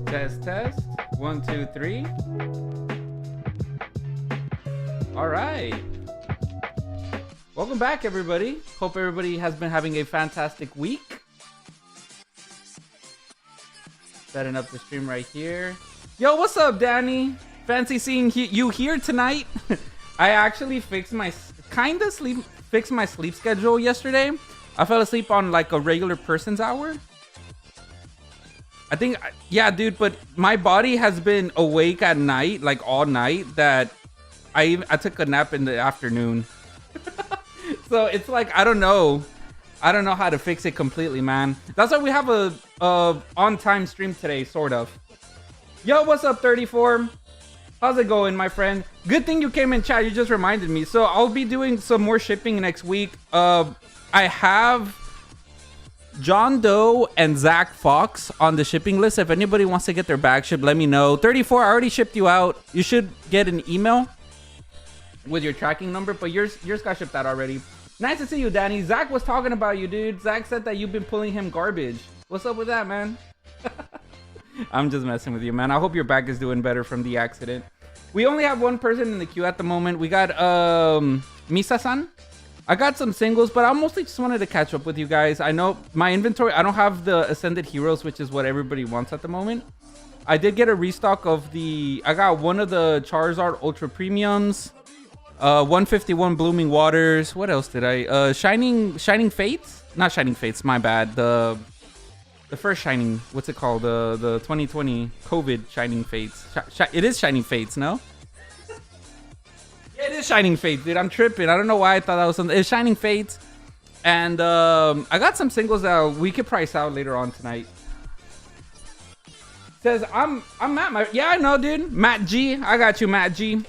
Test, test. 1, 2, 3. All right. Welcome back, everybody. Hope everybody has been having a fantastic week. Setting up the stream right here. Yo, what's up, Danny? Fancy seeing you here tonight. I actually fixed my sleep schedule yesterday. I fell asleep on like a regular person's hour. I think, yeah, dude, but my body has been awake at night, like all night, that I took a nap in the afternoon. So it's like, I don't know how to fix it completely, man. That's why we have a on-time stream today, sort of. Yo, what's up, 34? How's it going, my friend? Good thing you came in chat. You just reminded me. So I'll be doing some more shipping next week. I have John Doe and Zach Fox on the shipping list. If anybody wants to get their bag shipped, let me know. 34, I already shipped you out. You should get an email with your tracking number, but yours got shipped out already. Nice to see you, Danny. Zach was talking about you, dude. Zach said that you've been pulling him garbage. What's up with that, man? I'm just messing with you, man. I hope your back is doing better from the accident. We only have one person in the queue at the moment. We got Misa-san. I got some singles, but I mostly just wanted to catch up with you guys. I know my inventory, I don't have the Ascended Heroes, which is what everybody wants at the moment. I did get a restock of I got one of the Charizard Ultra Premiums, 151 Blooming Waters. What else did I? Shining Fates? Not Shining Fates, my bad. The first Shining, what's it called? The 2020 COVID Shining Fates. It is Shining Fates, no? Yeah, it is Shining Fates, dude. I'm tripping. I don't know why I thought that was something. It's Shining Fates. And I got some singles that we could price out later on tonight. Says, I'm Matt. Yeah, I know, dude. Matt G. I got you, Matt G.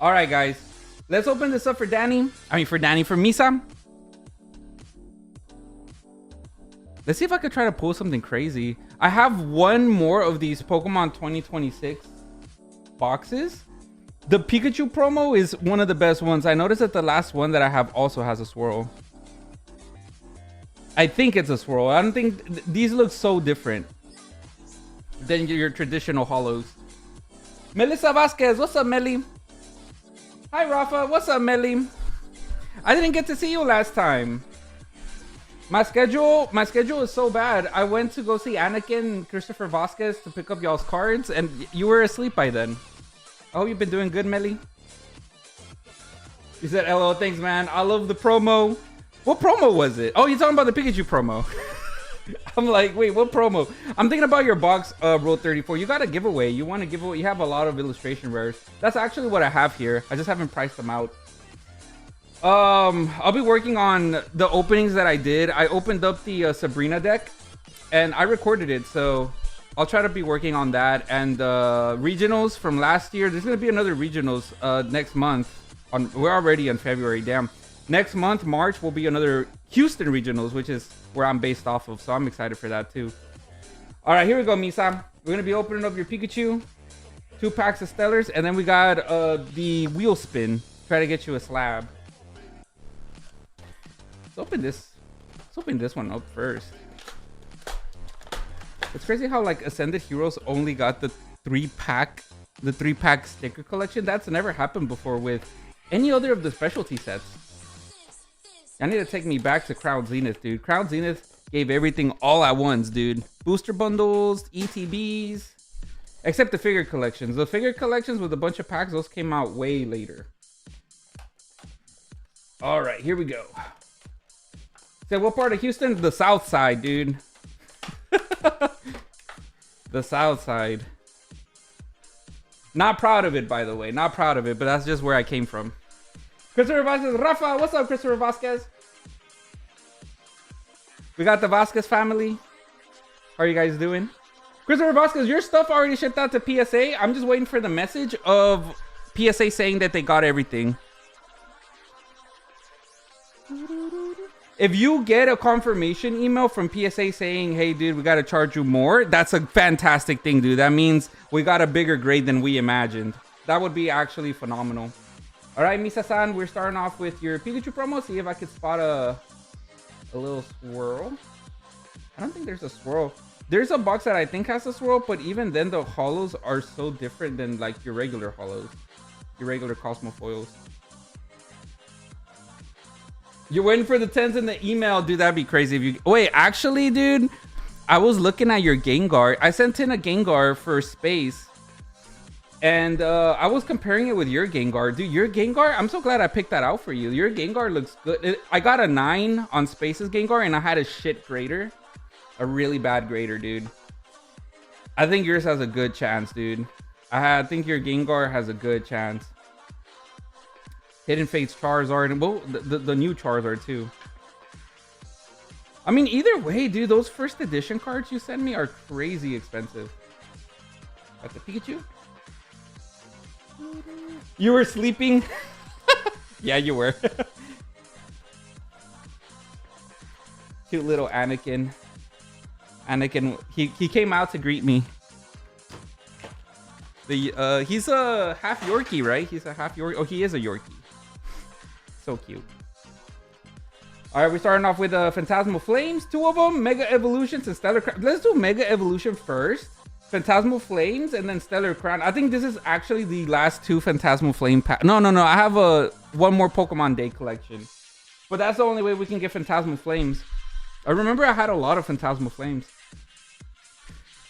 All right, guys. Let's open this up for Danny. For Misa. Let's see if I could try to pull something crazy. I have one more of these Pokemon 2026 boxes. The Pikachu promo is one of the best ones. I noticed that the last one that I have also has a swirl. I think it's a swirl. I don't think these look so different than your traditional holos. Melissa Vasquez, what's up, Melly? Hi, Rafa, what's up, Melly? I didn't get to see you last time. My schedule is so bad. I went to go see Anakin and Christopher Vasquez to pick up y'all's cards, and you were asleep by then. I hope you've been doing good, Melly. You said, LO, thanks, man. I love the promo. What promo was it? Oh, you're talking about the Pikachu promo. I'm like, wait, what promo? I'm thinking about your box, Road 34. You got a giveaway. You want to give away. You have a lot of illustration rares. That's actually what I have here. I just haven't priced them out. I'll be working on the openings that I did. I opened up the Sabrina deck, and I recorded it, so I'll try to be working on that. And regionals from last year. There's gonna be another regionals next month. We're already in February. Damn. Next month, March, will be another Houston regionals, which is where I'm based off of. So I'm excited for that too. All right, here we go, Misa. We're gonna be opening up your Pikachu, 2 packs of Stellars, and then we got the wheel spin. Try to get you a slab. Let's open this one up first. It's crazy how like Ascended Heroes only got the 3-pack sticker collection. That's never happened before with any other of the specialty sets. I need to take me back to Crown Zenith, dude. Crown Zenith gave everything all at once, dude. Booster bundles, ETBs, except the figure collections. The figure collections with a bunch of packs, those came out way later. All right, here we go. So what part of Houston? The South Side, dude. The South Side. Not proud of it, by the way. Not proud of it, but that's just where I came from. Christopher Vasquez. Rafa, what's up, Christopher Vasquez? We got the Vasquez family. How are you guys doing? Christopher Vasquez, your stuff already shipped out to PSA. I'm just waiting for the message of PSA saying that they got everything. If you get a confirmation email from PSA saying, hey, dude, we got to charge you more, that's a fantastic thing, dude. That means we got a bigger grade than we imagined. That would be actually phenomenal. All right, Misa-san, we're starting off with your Pikachu promo. See if I could spot a little swirl. I don't think there's a swirl. There's a box that I think has a swirl, but even then the holos are so different than like your regular holos, your regular Cosmo foils. You're waiting for the 10s in the email, dude. That'd be crazy if you. Wait, actually, dude, I was looking at your Gengar. I sent in a Gengar for space, and I was comparing it with your Gengar, dude. Your Gengar, I'm so glad I picked that out for you. Your Gengar looks good. I got a 9 on Space's Gengar, and I had a shit grader, a really bad grader, dude. I think yours has a good chance, dude. I think your Gengar has a good chance. Hidden Fates Charizard, well, the new Charizard too. I mean, either way, dude, those first edition cards you sent me are crazy expensive. That's a Pikachu. You were sleeping. Yeah, you were. Cute little Anakin. Anakin, he came out to greet me. He's a half Yorkie, right? He's a half Yorkie. Oh, he is a Yorkie. So cute. All right, we're starting off with Phantasmal Flames, 2 of them, Mega Evolutions and Stellar Crown. Let's do Mega Evolution first, Phantasmal Flames, and then Stellar Crown. I think this is actually the last 2 Phantasmal Flame pack. No. I have one more Pokemon Day collection, but that's the only way we can get Phantasmal Flames. I remember I had a lot of Phantasmal Flames.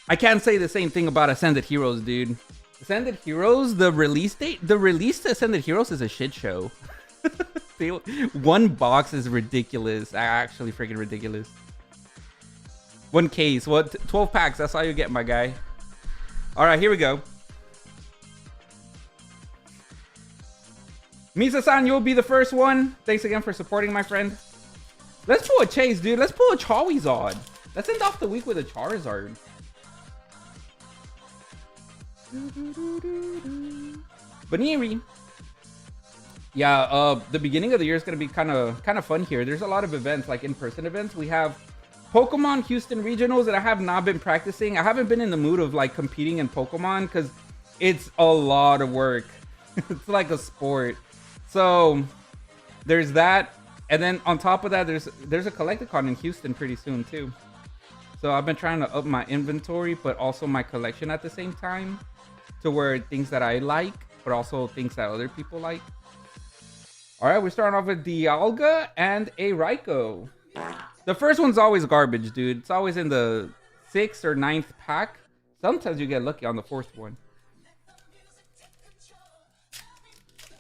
I can't say the same thing about Ascended Heroes, dude. Ascended Heroes, the release to Ascended Heroes is a shit show. One box is ridiculous. Actually freaking ridiculous. One case. What? 12 packs. That's all you get, my guy. All right, here we go. Misa-san, you'll be the first one. Thanks again for supporting, my friend. Let's pull a Chase, dude. Let's pull a Charizard. Let's end off the week with a Charizard. Baniri. Yeah, the beginning of the year is going to be kind of fun here. There's a lot of events, like in-person events. We have Pokemon Houston Regionals that I have not been practicing. I haven't been in the mood of like competing in Pokemon because it's a lot of work. It's like a sport. So there's that. And then on top of that, there's a Collecticon in Houston pretty soon too. So I've been trying to up my inventory, but also my collection at the same time, to where things that I like, but also things that other people like. All right, we're starting off with Dialga and a Raikou. The first one's always garbage, dude. It's always in the 6th or 9th pack. Sometimes you get lucky on the 4th one.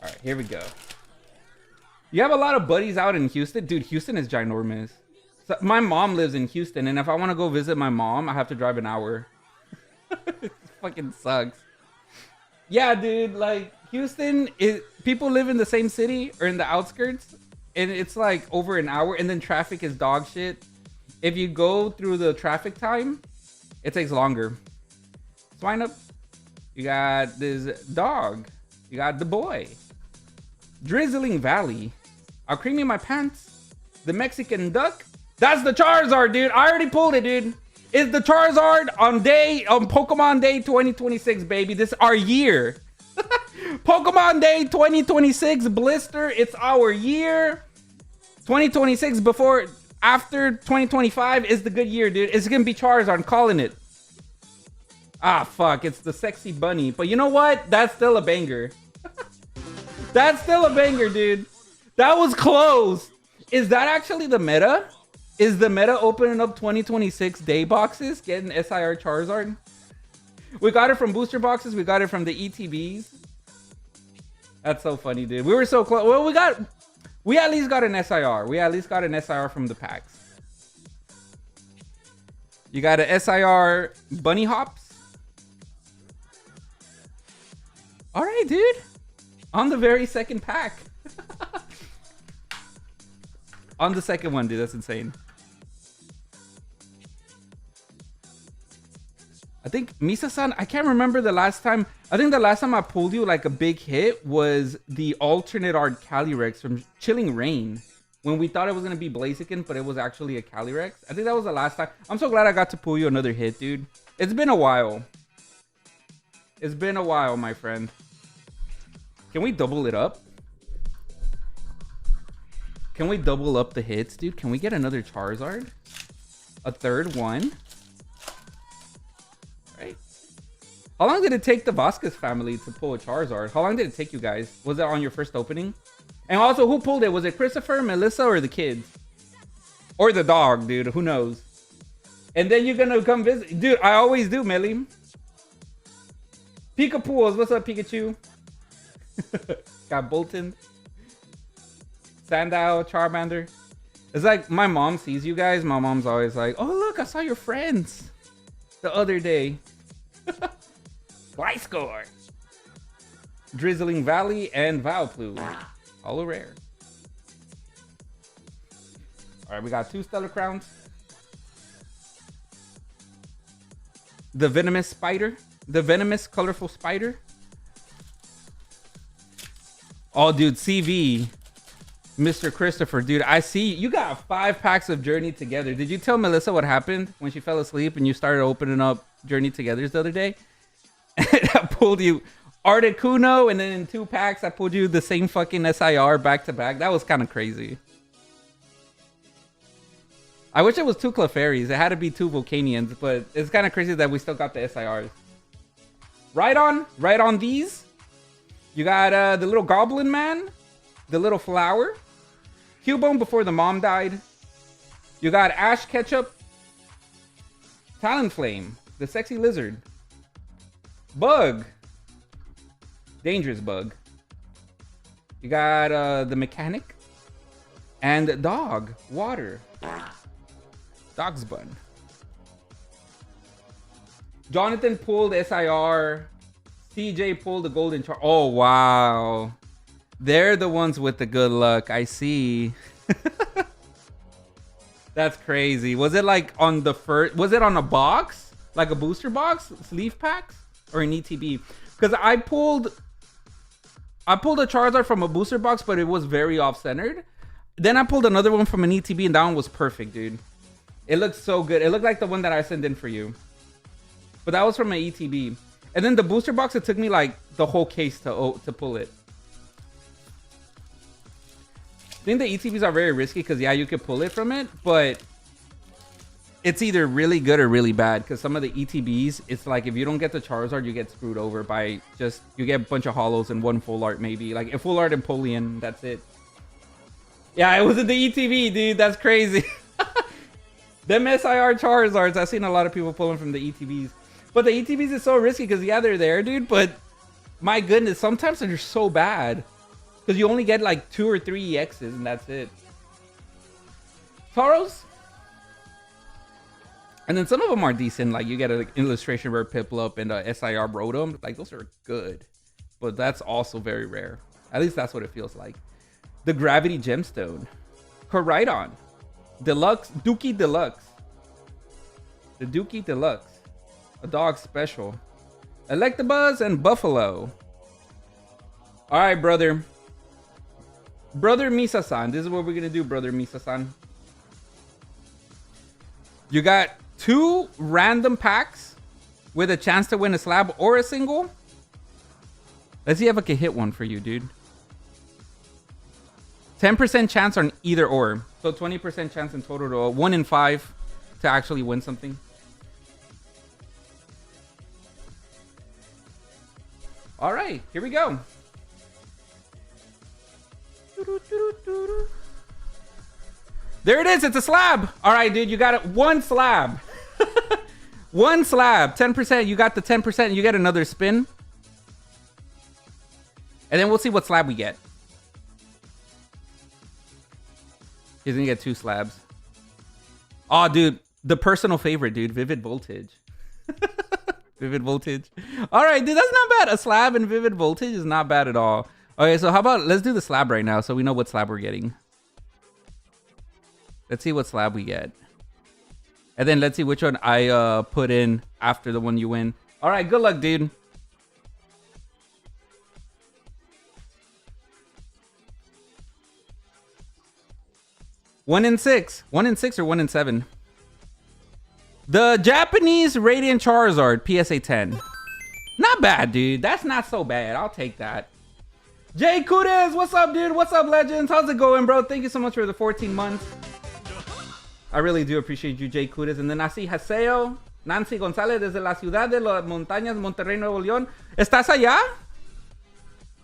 All right, here we go. You have a lot of buddies out in Houston. Dude, Houston is ginormous. So my mom lives in Houston, and if I want to go visit my mom, I have to drive an hour. It fucking sucks. Yeah, dude, like Houston, people live in the same city or in the outskirts, and it's like over an hour, and then traffic is dog shit. If you go through the traffic time, it takes longer. Swine up. You got this dog. You got the boy. Drizzling Valley. I'll cream in my pants. The Mexican duck. That's the Charizard, dude. I already pulled it, dude. It's the Charizard on Pokemon Day 2026, baby. This is our year. Pokemon Day 2026 blister. It's our year. 2026 after 2025 is the good year, dude. It's gonna be Charizard. I'm calling it. Ah, fuck. It's the sexy bunny. But you know what? That's still a banger. That's still a banger, dude. That was close. Is that actually the meta? Is the meta opening up 2026 day boxes, getting SIR Charizard? We got it from booster boxes. We got it from the ETBs. That's so funny, dude. We were so close. Well, we at least got an SIR. We at least got an SIR from the packs. You got an SIR Bunny Hops. All right, dude. On the very second pack. On the second one, dude. That's insane. I think Misa-san, I can't remember the last time. I think the last time I pulled you like a big hit was the alternate art Calyrex from Chilling Rain. When we thought it was going to be Blaziken, but it was actually a Calyrex. I think that was the last time. I'm so glad I got to pull you another hit, dude. It's been a while. It's been a while, my friend. Can we double it up? Can we double up the hits, dude? Can we get another Charizard? A third one? How long did it take the Vasquez family to pull a Charizard? How long did it take you guys? Was it on your first opening? And also, who pulled it? Was it Christopher, Melissa, or the kids? Or the dog, dude. Who knows? And then you're gonna come visit. Dude, I always do, Melly. Pika Pools. What's up, Pikachu? Got Bolton. Sandile, Charmander. It's like my mom sees you guys. My mom's always like, oh, look, I saw your friends the other day. Gliscor. Drizzling Valley and Vileplume. Holo rare. Alright, we got 2 Stellar Crowns. The Venomous Spider. The Venomous Colorful Spider. Oh, dude, CV. Mr. Christopher, dude, I see you got 5 packs of Journey Together. Did you tell Melissa what happened when she fell asleep and you started opening up Journey Togethers the other day? I pulled you Articuno, and then in 2 packs, I pulled you the same fucking SIR back to back. That was kind of crazy. I wish it was 2 Clefairies. It had to be 2 Volcanions, but it's kind of crazy that we still got the SIRs. Right on these. You got the little Goblin Man, the little Flower, Cubone before the mom died. You got Ash Ketchup, Talonflame, the Sexy Lizard, Bug, Dangerous Bug. You got the Mechanic and Dog, Water. Dog's Bun. Jonathan pulled SIR. CJ pulled the Golden Char. Oh, wow. They're the ones with the good luck. I see. That's crazy. Was it like on the first... Was it on a box? Like a booster box? Sleeve packs? Or an ETB? Because I pulled a Charizard from a booster box, but it was very off-centered. Then I pulled another one from an ETB, and that one was perfect, dude. It looked so good. It looked like the one that I sent in for you. But that was from an ETB. And then the booster box, it took me like the whole case to pull it. I think the ETBs are very risky because, yeah, you could pull it from it, but it's either really good or really bad because some of the ETBs, it's like if you don't get the Charizard, you get screwed over by just, you get a bunch of holos and 1 full art maybe. Like a full art and Polian, that's it. Yeah, it wasn't the ETB, dude. That's crazy. Them SIR Charizards, I've seen a lot of people pulling from the ETBs. But the ETBs is so risky because, yeah, they're there, dude. But my goodness, sometimes they're so bad. Because you only get like 2 or 3 EXs and that's it. Tauros. And then some of them are decent. Like you get an illustration rare Piplup and a SIR Rotom. Like those are good. But that's also very rare. At least that's what it feels like. The Gravity Gemstone. Koraidon. Deluxe. Dookie Deluxe. The Dookie Deluxe. A dog special. Electabuzz and Buffalo. Alright, brother. Brother Misa-san. This is what we're going to do, brother Misa-san. You got 2 random packs with a chance to win a slab or a single. Let's see if I can hit one for you, dude. 10% chance on either or. So 20% chance in total to 1 in 5 to actually win something. All right, here we go. There it is. It's a slab. All right, dude, you got it. 1 slab. 1 slab. 10%. You got the 10%. And you get another spin. And then we'll see what slab we get. He's gonna get 2 slabs. Oh, dude, the personal favorite, dude. Vivid Voltage. Vivid Voltage. All right, dude, that's not bad. A slab and Vivid Voltage is not bad at all. Okay, so how about let's do the slab right now so we know what slab we're getting. Let's see what slab we get. And then let's see which one I put in after the one you win. All right, good luck, dude. One in 6. 1 in 6 or 1 in 7? The Japanese Radiant Charizard PSA 10. Not bad, dude. That's not so bad. I'll take that. Jay Kudes, what's up, dude? What's up, Legends? How's it going, bro? Thank you so much for the 14 months. I really do appreciate you, Jay Kudes. And then I see Haseo. Nancy González desde la ciudad de las montañas, Monterrey, Nuevo León. ¿Estás allá?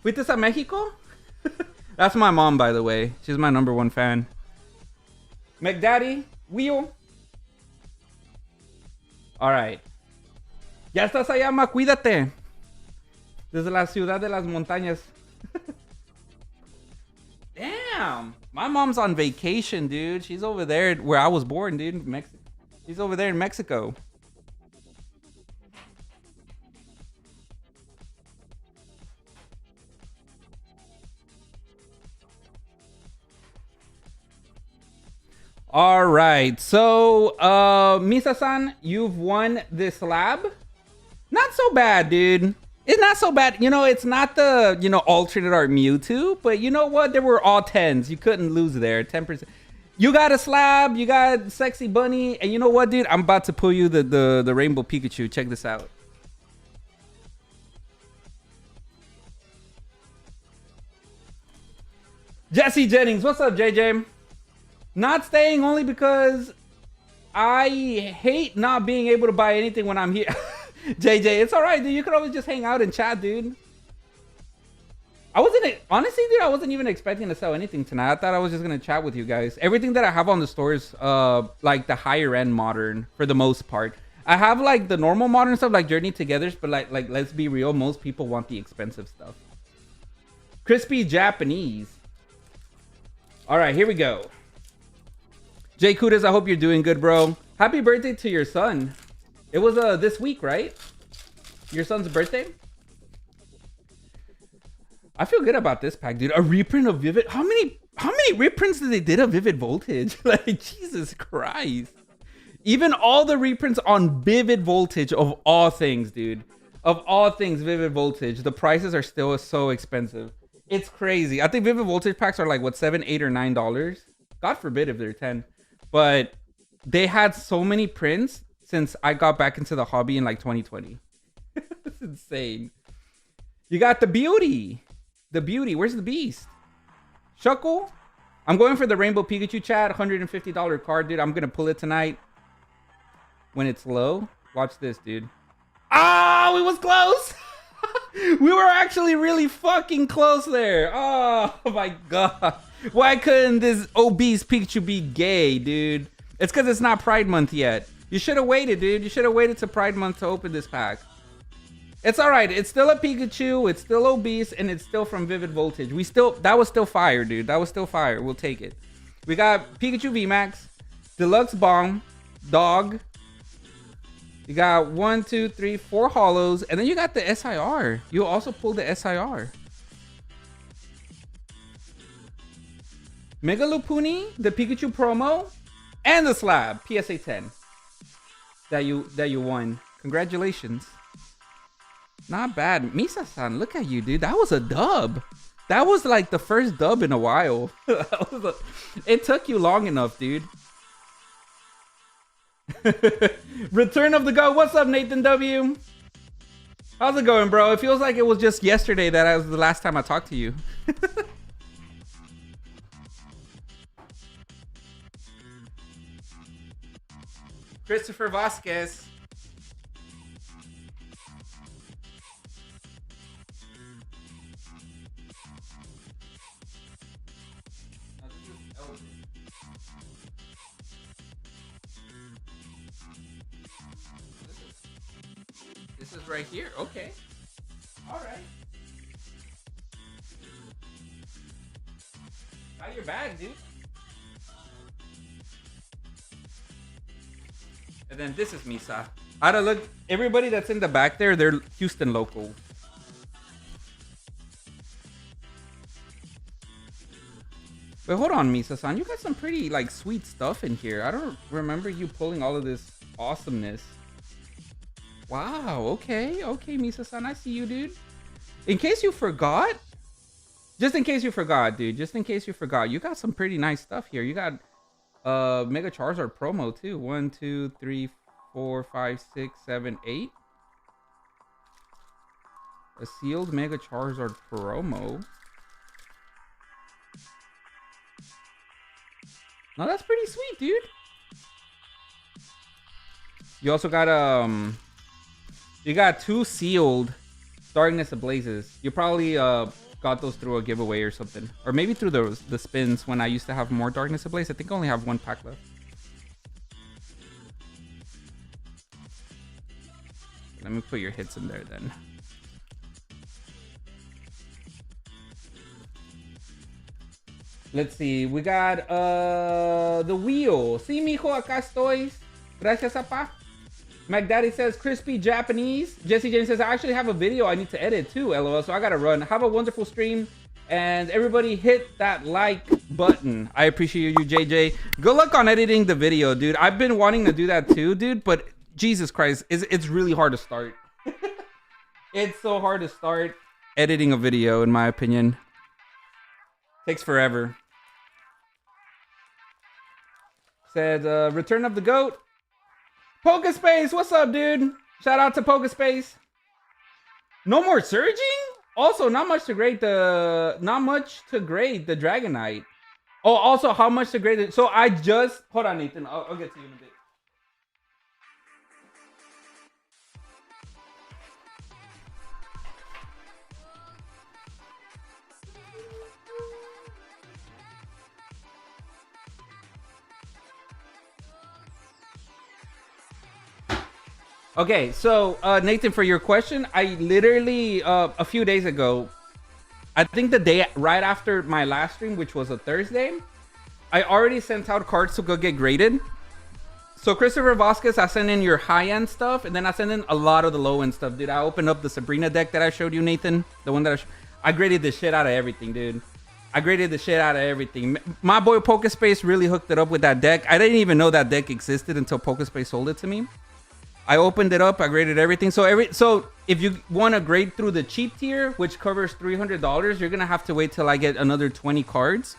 ¿Fuiste a México? That's my mom, by the way. She's my #1 fan. McDaddy, Wheel. All right. Ya estás allá, ma. Cuídate. Desde la ciudad de las montañas. Damn. My mom's on vacation, dude. She's over there where I was born, dude. She's over there in Mexico. All right. So, Misa-san, you've won this slab. Not so bad, dude. It's not so bad. You know, it's not the, alternate art Mewtwo, but you know what? They were all 10s. You couldn't lose there. 10%. You got a slab, you got Sexy Bunny, and you know what, dude? I'm about to pull you the Rainbow Pikachu. Check this out. Jesse Jennings, what's up, JJ? Not staying only because I hate not being able to buy anything when I'm here. JJ, it's all right, dude. You could always just hang out and chat, dude. Honestly, dude, I wasn't even expecting to sell anything tonight. I thought I was just gonna chat with you guys. Everything that I have on the store is like the higher end modern for the most part. I have like the normal modern stuff like Journey Togethers, but like let's be real, most people want the expensive stuff. Crispy Japanese. All right, here we go. Jay Kudas, I hope you're doing good, bro. Happy birthday to your son. It was this week, right? Your son's birthday? I feel good about this pack, dude. A reprint of Vivid. How many reprints did they did of Vivid Voltage? Like, Jesus Christ. Even all the reprints on Vivid Voltage of all things, dude. Of all things, Vivid Voltage. The prices are still so expensive. It's crazy. I think Vivid Voltage packs are like, what, $7, $8, or $9? God forbid if they're 10. But they had so many prints since I got back into the hobby in like 2020. It's insane. You got the beauty. The beauty. Where's the beast? Shuckle. I'm going for the Rainbow Pikachu, chat. $150 card, dude. I'm going to pull it tonight when it's low. Watch this, dude. Oh, it was close. We were actually really fucking close there. Oh my God. Why couldn't this obese Pikachu be gay, dude? It's because it's not Pride Month yet. You should have waited, dude. You should have waited to Pride Month to open this pack. It's all right. It's still a Pikachu. It's still obese, and it's still from Vivid Voltage. That was still fire, dude. That was still fire. We'll take it. We got Pikachu VMAX, Deluxe Bomb, Dog. You got 1, 2, 3, 4 hollows, and then you got the SIR. You also pulled the SIR. Mega Lupuni, the Pikachu promo, and the slab PSA 10 that you won. Congratulations. Not bad. Misa-san, look at you, dude. That was a dub. That was like the first dub in a while. It took you long enough, dude. Return of the GOAT. What's up, Nathan W? How's it going, bro? It feels like it was just yesterday that was the last time I talked to you. Christopher Vasquez. This is right here. Okay. All right. Got your bag, dude. And then this is Misa. I don't look. Everybody that's in the back there, they're Houston local. But hold on, Misa-san. You got some pretty like sweet stuff in here. I don't remember you pulling all of this awesomeness. Wow. Okay. Okay, Misa-san. I see you, dude. In case you forgot, just in case you forgot, dude. Just in case you forgot, you got some pretty nice stuff here. You got Mega Charizard promo too. 1, 2, 3, 4, 5, 6, 7, 8. A sealed Mega Charizard promo. No, that's pretty sweet, dude. You also got you got 2 sealed Darkness Ablazes. You probably got those through a giveaway or something, or maybe through the spins when I used to have more Darkness Ablaze. I think I only have 1 pack left. Let me put your hits in there then. Let's see. We got the wheel. Sí, mijo, acá estoy. Gracias, apa. McDaddy says crispy Japanese. Jesse James says I actually have a video I need to edit too. LOL. So I gotta run. Have a wonderful stream, and everybody hit that like button. I appreciate you, JJ. Good luck on editing the video, dude. I've been wanting to do that too, dude. But Jesus Christ, it's really hard to start. It's so hard to start editing a video, in my opinion. Takes forever. Said Return of the Goat. Pokespace, what's up, dude? Shout out to Pokespace. No more surging? Also, not much to grade the Dragonite. Oh, also, how much to grade it? So I just hold on, Nathan. I'll get to you in a bit. Okay, so Nathan, for your question, I literally a few days ago, I think the day right after my last stream, which was a Thursday, I already sent out cards to go get graded. So Christopher Vasquez, I sent in your high-end stuff, and then I sent in a lot of the low-end stuff, dude. I opened up the Sabrina deck that I showed you, Nathan, the one that I graded the shit out of everything, dude. I graded the shit out of everything. My boy Pokespace really hooked it up with that deck. I didn't even know that deck existed until Pokespace sold it to me. I opened it up, I graded everything. So if you want to grade through the cheap tier, which covers $300, you're gonna have to wait till I get another 20 cards.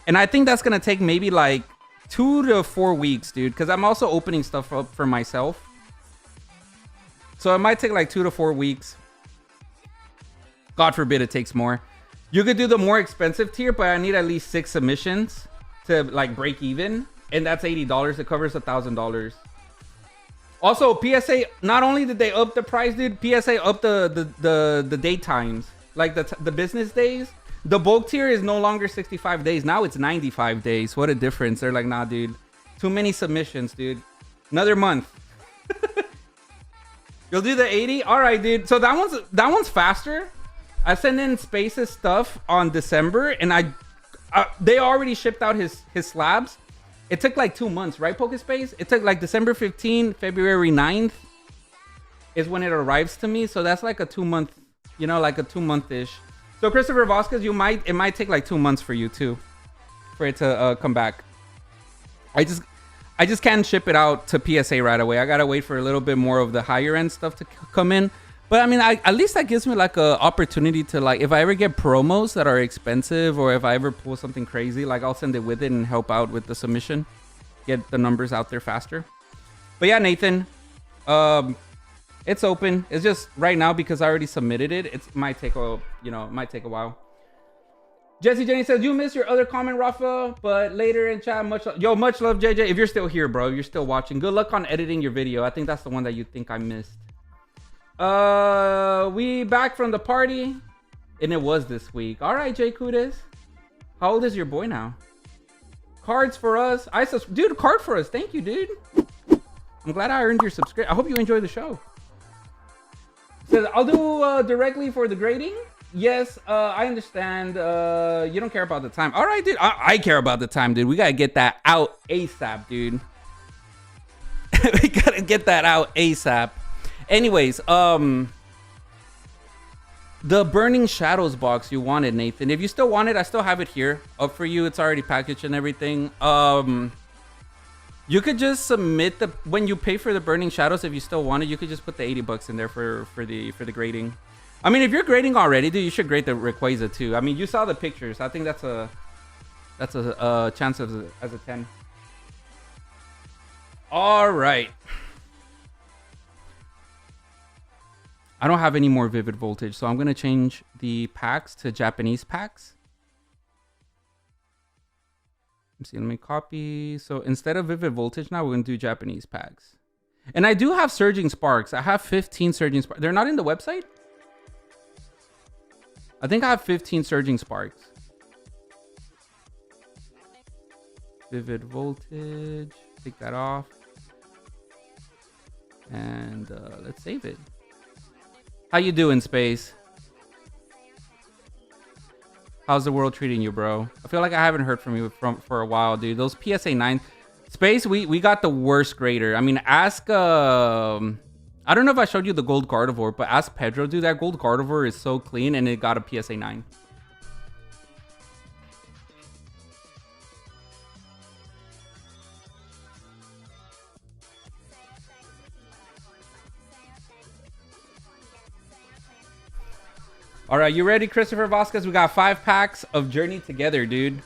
And I think that's gonna take maybe like 2 to 4 weeks, dude, because I'm also opening stuff up for myself. So it might take like 2 to 4 weeks. God forbid it takes more. You could do the more expensive tier, but I need at least 6 submissions to like break even. And that's $80. It covers $1,000. Also, PSA, not only did they up the price, dude, PSA upped the date times. Like the business days. The bulk tier is no longer 65 days. Now it's 95 days. What a difference. They're like, nah, dude. Too many submissions, dude. Another month. You'll do the 80? All right, dude. So that one's faster. I sent in Space's stuff on December, and they already shipped out his slabs. It took like 2 months, right, Pokespace? It took like December 15th, February 9th is when it arrives to me. So that's like a 2 month, you know, like a 2 month-ish. So Christopher Vasquez, it might take like 2 months for you too, for it to come back. I just can't ship it out to PSA right away. I gotta wait for a little bit more of the higher end stuff to come in. But I mean, at least that gives me like a opportunity to, like, if I ever get promos that are expensive, or if I ever pull something crazy, like I'll send it with it and help out with the submission, get the numbers out there faster. But yeah, Nathan, it's open. It's just right now because I already submitted it. It might take a while. Jesse Jenny says, you missed your other comment, Rafa, but later in chat, much love, JJ. If you're still here, bro, you're still watching. Good luck on editing your video. I think that's the one that you think I missed. We back from the party, and it was this week. All right, Jay Kudes. How old is your boy now? Cards for us. Dude, card for us. Thank you, dude. I'm glad I earned your subscription. I hope you enjoy the show. Says, I'll do directly for the grading. Yes, I understand. You don't care about the time. All right, dude. I care about the time, dude. We gotta get that out ASAP, dude. We gotta get that out ASAP. Anyways, the Burning Shadows box you wanted, Nathan. If you still want it, I still have it here up for you. It's already packaged and everything. You could just submit when you pay for the Burning Shadows. If you still want it, you could just put the $80 in there for the grading. I mean, if you're grading already, dude, you should grade the Rayquaza too. I mean, you saw the pictures. I think that's a chance as a 10. All right. I don't have any more Vivid Voltage, so I'm going to change the packs to Japanese packs. Let's see, let me copy. So instead of Vivid Voltage now, we're going to do Japanese packs. And I do have Surging Sparks. I have 15 Surging Sparks. They're not in the website? I think I have 15 Surging Sparks. Vivid Voltage. Take that off. And let's save it. How you doing, Space? How's the world treating you, bro? I feel like I haven't heard from you for a while, dude. Those PSA 9... Space, we got the worst grader. I mean, ask... I don't know if I showed you the gold Gardevoir, but ask Pedro, dude. That gold Gardevoir is so clean, and it got a PSA 9. All right, you ready, Christopher Vasquez? We got 5 packs of Journey Together, dude.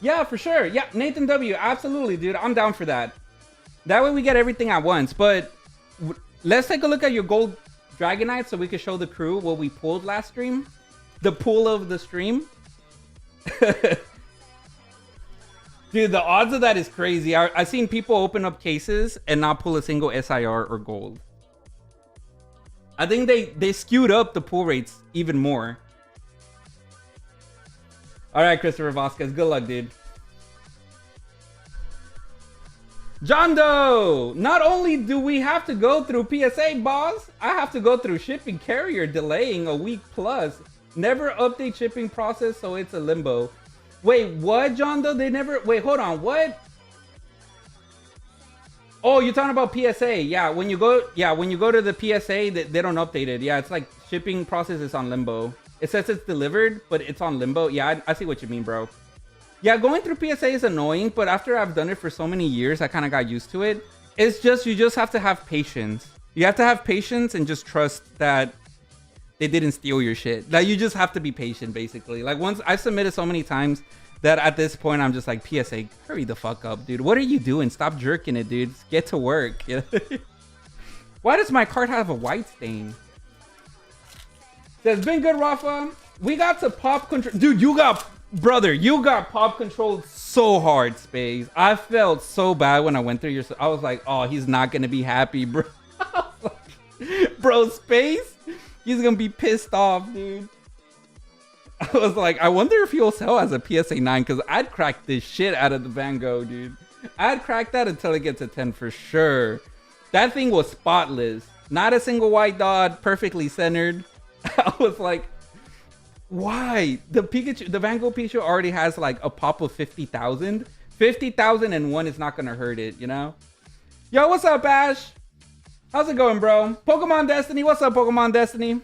Yeah, for sure. Yeah, Nathan W. Absolutely, dude. I'm down for that. That way we get everything at once. But let's take a look at your gold Dragonite so we can show the crew what we pulled last stream. The pool of the stream. Dude, the odds of that is crazy. I've seen people open up cases and not pull a single SIR or gold. I think they skewed up the pull rates even more. All right, Christopher Vasquez. Good luck, dude. John Doe. Not only do we have to go through PSA, boss, I have to go through shipping carrier delaying a week plus. Never update shipping process, so it's a limbo. Wait, what, John Doe? They never... Wait, hold on. What? Oh, you're talking about PSA. Yeah, when you go to the PSA, they don't update it. Yeah, it's like shipping process is on limbo. It says it's delivered, but it's on limbo. Yeah, I see what you mean, bro. Yeah, going through PSA is annoying, but after I've done it for so many years, I kind of got used to it. It's just, you just have to have patience. You have to have patience and just trust that they didn't steal your shit. Like, you just have to be patient, basically. Like, once I've submitted so many times that at this point, I'm just like, PSA, hurry the fuck up, dude. What are you doing? Stop jerking it, dude. Just get to work. Why does my card have a white stain? Says, been good, Rafa. We got to pop control. Dude, you got pop controlled so hard, Space. I felt so bad when I went through your... I was like, oh, he's not going to be happy, bro. Bro, Space, he's going to be pissed off, dude. I was like, I wonder if he'll sell as a PSA 9, because I'd crack this shit out of the Van Gogh, dude. I'd crack that until it gets a 10 for sure. That thing was spotless. Not a single white dot, perfectly centered. I was like, why? The Van Gogh Pikachu already has like a pop of 50,000. 50,001 is not going to hurt it, you know? Yo, what's up, Ash? How's it going, bro? Pokemon Destiny, what's up, Pokemon Destiny?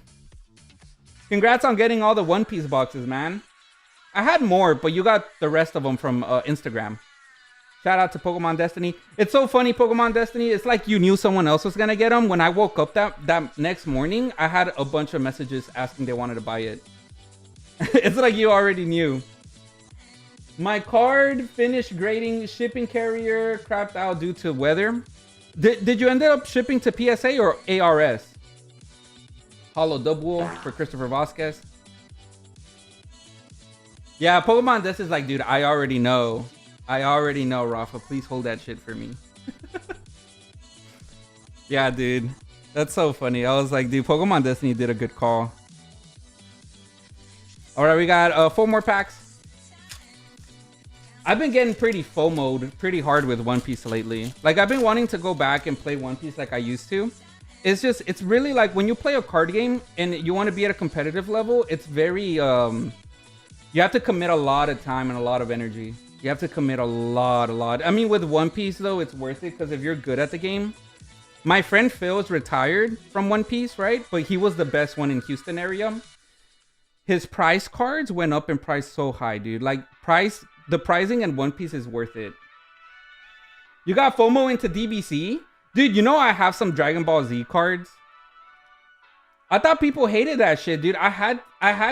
Congrats on getting all the One Piece boxes, man. I had more, but you got the rest of them from Instagram. Shout out to Pokemon Destiny. It's so funny, Pokemon Destiny. It's like you knew someone else was going to get them. When I woke up that next morning, I had a bunch of messages asking they wanted to buy it. It's like you already knew. My card finished grading. Shipping carrier crapped out due to weather. Did you end up shipping to PSA or ARS? Hollow Double for Christopher Vasquez. Yeah, Pokemon this is like, dude, I already know, Rafa. Please hold that shit for me. Yeah, dude. That's so funny. I was like, dude, Pokemon Destiny did a good call. All right, we got 4 more packs. I've been getting pretty FOMO'd pretty hard with One Piece lately. Like, I've been wanting to go back and play One Piece like I used to. It's just, it's really like when you play a card game and you want to be at a competitive level, it's very, you have to commit a lot of time and a lot of energy. You have to commit a lot. I mean, with One Piece, though, it's worth it because if you're good at the game. My friend Phil is retired from One Piece, right? But he was the best one in Houston area. His price cards went up in price so high, dude. Like, the pricing in One Piece is worth it. You got FOMO into DBC? Dude, you know I have some Dragon Ball Z cards. I thought people hated that shit, dude. I had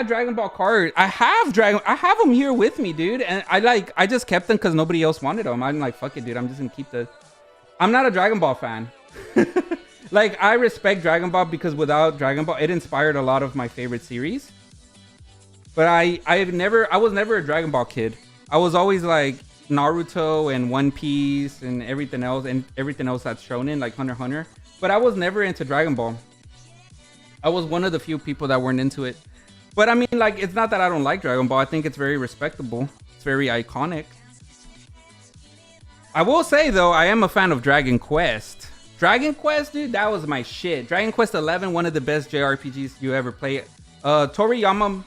Dragon Ball cards. I have them here with me, dude. And I just kept them because nobody else wanted them. I'm like, fuck it, dude. I'm just gonna keep the... I'm not a Dragon Ball fan. Like, I respect Dragon Ball because without Dragon Ball, it inspired a lot of my favorite series. But I was never a Dragon Ball kid. I was always like, Naruto and One Piece and everything else that's shown in like Hunter x Hunter. But I was never into Dragon Ball. I was one of the few people that weren't into it. But I mean, like, it's not that I don't like Dragon Ball. I think it's very respectable. It's very iconic. I will say, though, I am a fan of Dragon Quest. Dragon Quest, dude, that was my shit. Dragon Quest 11, one of the best JRPGs you ever play. Toriyama,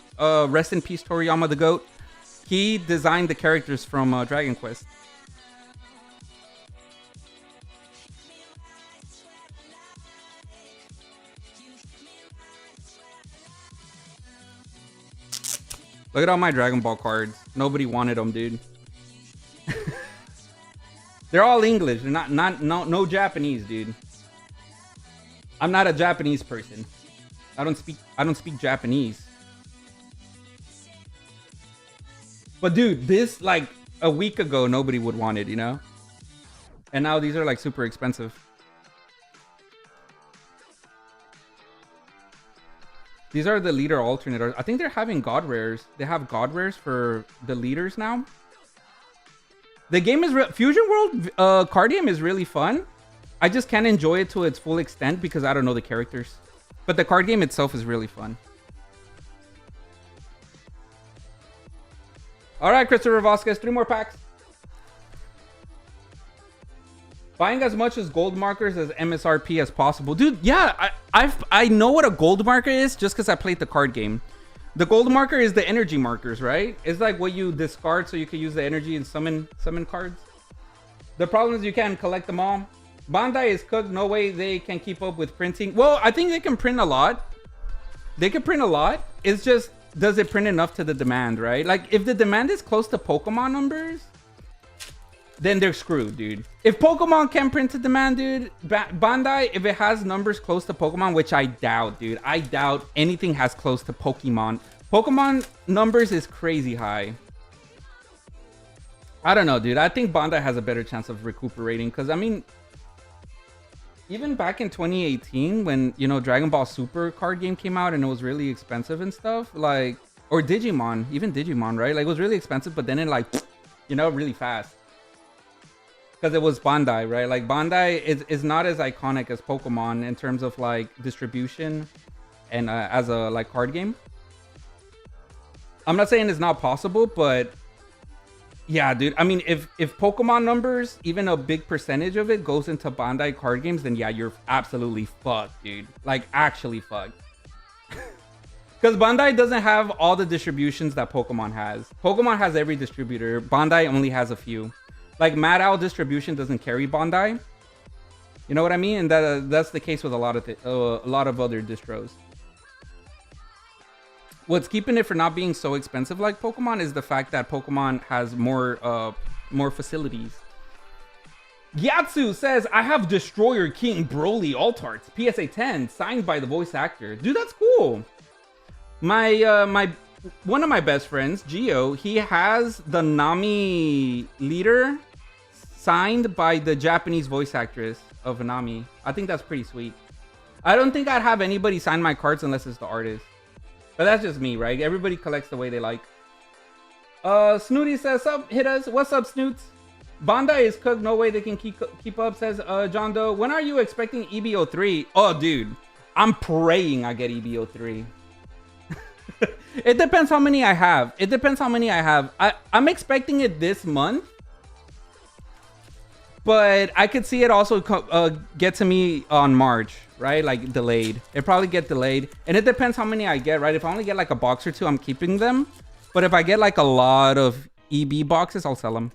rest in peace, Toriyama the GOAT. He designed the characters from Dragon Quest. Look at all my Dragon Ball cards. Nobody wanted them, dude. They're all English. They're no Japanese, dude. I'm not a Japanese person. I don't speak Japanese. But dude, this like a week ago nobody would want it, you know? And now these are like super expensive. These are the leader alternate. I think they're having god rares. They have god rares for the leaders now. The game is Fusion World card game is really fun. I just can't enjoy it to its full extent because I don't know the characters. But the card game itself is really fun. All right, Christopher Vasquez, 3 more packs. Buying as much as gold markers as MSRP as possible. Dude, yeah, I know what a gold marker is just because I played the card game. The gold marker is the energy markers, right? It's like what you discard so you can use the energy and summon cards. The problem is you can't collect them all. Bandai is cooked. No way they can keep up with printing. Well, I think they can print a lot. They can print a lot. It's just, does it print enough to the demand, right? Like, if the demand is close to Pokemon numbers, then they're screwed, dude. If Pokemon can print to demand, dude, Bandai, if it has numbers close to Pokemon, which I doubt, dude. I doubt anything has close to Pokemon. Pokemon numbers is crazy high. I don't know, dude. I think Bandai has a better chance of recuperating because, I mean, even back in 2018 when, you know, Dragon Ball Super card game came out and it was really expensive and stuff, like, or Digimon, even Digimon, right? Like, it was really expensive, but then it, like, you know, really fast. Because it was Bandai, right? Like, Bandai is not as iconic as Pokemon in terms of, like, distribution and as a, like, card game. I'm not saying it's not possible, but yeah, dude. I mean, if Pokemon numbers, even a big percentage of it goes into Bandai card games, then yeah, you're absolutely fucked, dude. Like, actually fucked. Because Bandai doesn't have all the distributions that Pokemon has. Pokemon has every distributor. Bandai only has a few. Like, Mad Owl distribution doesn't carry Bandai. You know what I mean? And that's the case with a lot of other distros. What's keeping it from not being so expensive like Pokemon is the fact that Pokemon has more facilities. Gyatsu says, I have Destroyer King Broly Altarts PSA 10 signed by the voice actor. Dude, that's cool. My one of my best friends, Gio, he has the Nami leader signed by the Japanese voice actress of Nami. I think that's pretty sweet. I don't think I'd have anybody sign my cards unless it's the artist. But that's just me, right? Everybody collects the way they like. Snooty says, hit us. What's up, Snoots? Bandai is cooked. No way they can keep up, says John Doe. When are you expecting EBO3? Oh, dude. I'm praying I get EBO3. It depends how many I have. I'm expecting it this month. But I could see it also get to me on March, right? Like, delayed. It probably get delayed. And it depends how many I get, right? If I only get like a box or two, I'm keeping them. But if I get like a lot of EB boxes, I'll sell them.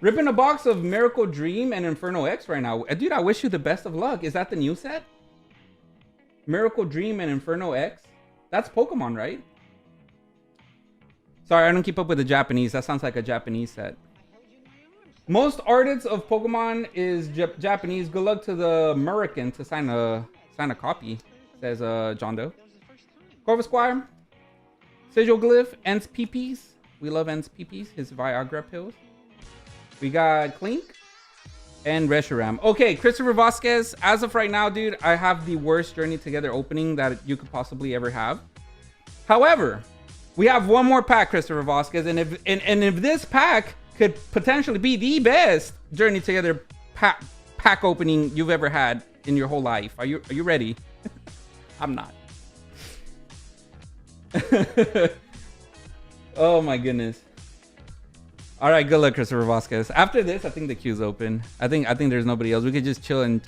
Ripping a box of Miracle Dream and Inferno X right now. Dude, I wish you the best of luck. Is that the new set? Miracle Dream and Inferno X? That's Pokemon, right? Sorry, I don't keep up with the Japanese. That sounds like a Japanese set. Most artists of Pokemon is Japanese. Good luck to the American to sign a copy, says John Doe. Corvus Squire. Sigil Glyph. Ents PPs. We love Ents PPs. His Viagra pills. We got Clink. And Reshiram. Okay, Christopher Vasquez. As of right now, dude, I have the worst Journey Together opening that you could possibly ever have. However, We have one more pack, Christopher Vasquez, and if this pack could potentially be the best Journey Together pack opening you've ever had in your whole life. Are you ready? I'm not. Oh my goodness. All right, good luck, Christopher Vasquez. After this, I think the queue's open. I think there's nobody else. We could just chill and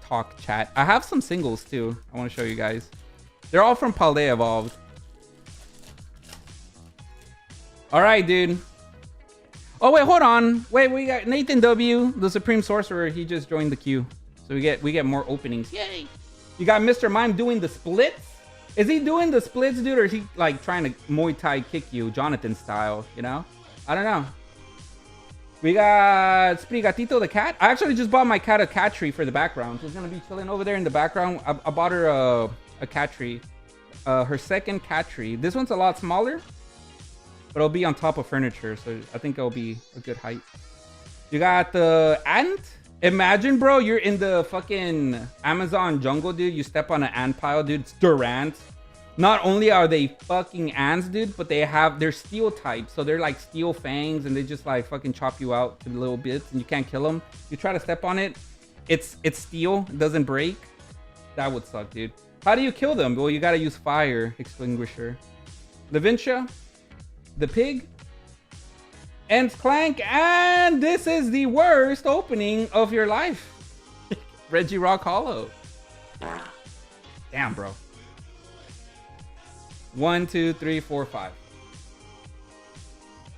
talk chat. I have some singles too. I want to show you guys. They're all from Paldea Evolved. All right, dude. Oh wait, hold on. Wait, we got Nathan W, the Supreme Sorcerer. He just joined the queue, so we get more openings. Yay! You got Mr. Mime doing the splits. Is he doing the splits, dude, or is he like trying to Muay Thai kick you, Jonathan style? You know? I don't know. We got Sprigatito the cat. I actually just bought my cat a cat tree for the background. She's gonna be chilling over there in the background. I bought her a cat tree, her second cat tree. This one's a lot smaller, but it'll be on top of furniture, so I think it'll be a good height. You got the ant. Imagine, bro, you're in the fucking Amazon jungle, dude. You step on an ant pile, dude. It's Durant. Not only are they fucking ants, dude, but they're steel types. So they're like steel fangs, and they just like fucking chop you out to little bits, and you can't kill them. You try to step on it, it's steel. It doesn't break. That would suck, dude. How do you kill them? Well, you gotta use fire extinguisher. Levincia, the pig, and Clank, and this is the worst opening of your life. Reggie Rock Hollow. Damn, bro. 1, 2, 3, 4, 5.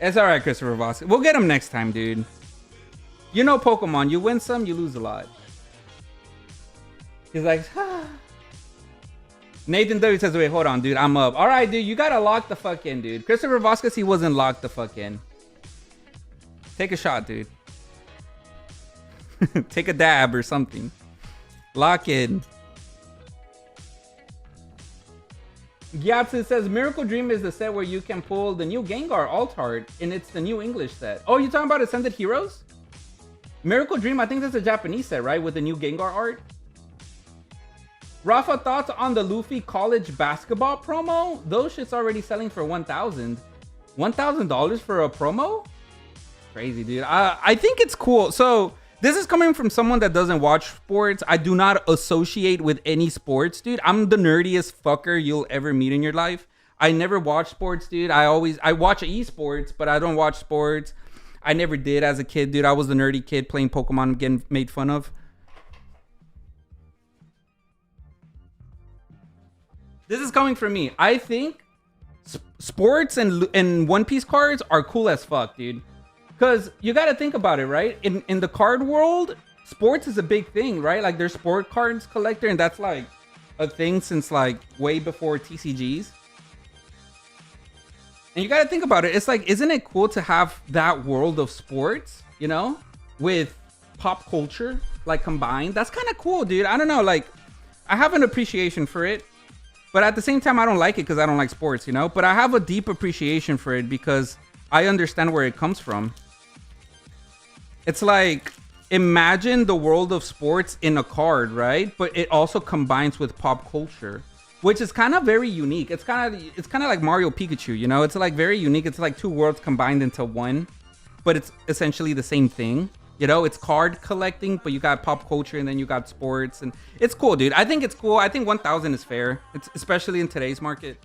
It's all right, Christopher Vasquez. We'll get him next time, dude. You know Pokemon. You win some, you lose a lot. He's like, ah. Nathan W says, wait, hold on, dude. I'm up. All right, dude. You got to lock the fuck in, dude. Christopher Vasquez, he wasn't locked the fuck in. Take a shot, dude. Take a dab or something. Lock in. Gyatsu says, Miracle Dream is the set where you can pull the new Gengar alt art, and it's the new English set. Oh, you talking about Ascended Heroes? Miracle Dream, I think that's a Japanese set, right? With the new Gengar art. Rafa, thoughts on the Luffy college basketball promo? Those shit's already selling for $1,000. $1,000 for a promo? Crazy, dude. I think it's cool. So this is coming from someone that doesn't watch sports. I do not associate with any sports, dude. I'm the nerdiest fucker you'll ever meet in your life. I never watch sports, dude. I watch esports, but I don't watch sports. I never did as a kid, dude. I was the nerdy kid playing Pokemon, getting made fun of. This is coming from me. I think sports and One Piece cards are cool as fuck, dude. Because you got to think about it, right? In the card world, sports is a big thing, right? Like there's sport cards collector, and that's like a thing since like way before TCGs. And you got to think about it. It's like, isn't it cool to have that world of sports, you know, with pop culture like combined? That's kind of cool, dude. I don't know. Like, I have an appreciation for it, but at the same time, I don't like it because I don't like sports, you know. But I have a deep appreciation for it because I understand where it comes from. It's like, imagine the world of sports in a card, right? But it also combines with pop culture, which is kind of very unique. It's kind of like Mario Pikachu, you know? It's like very unique. It's like two worlds combined into one, but it's essentially the same thing. You know, it's card collecting, but you got pop culture and then you got sports, and it's cool, dude. I think it's cool. I think 1,000 is fair. It's especially in today's market.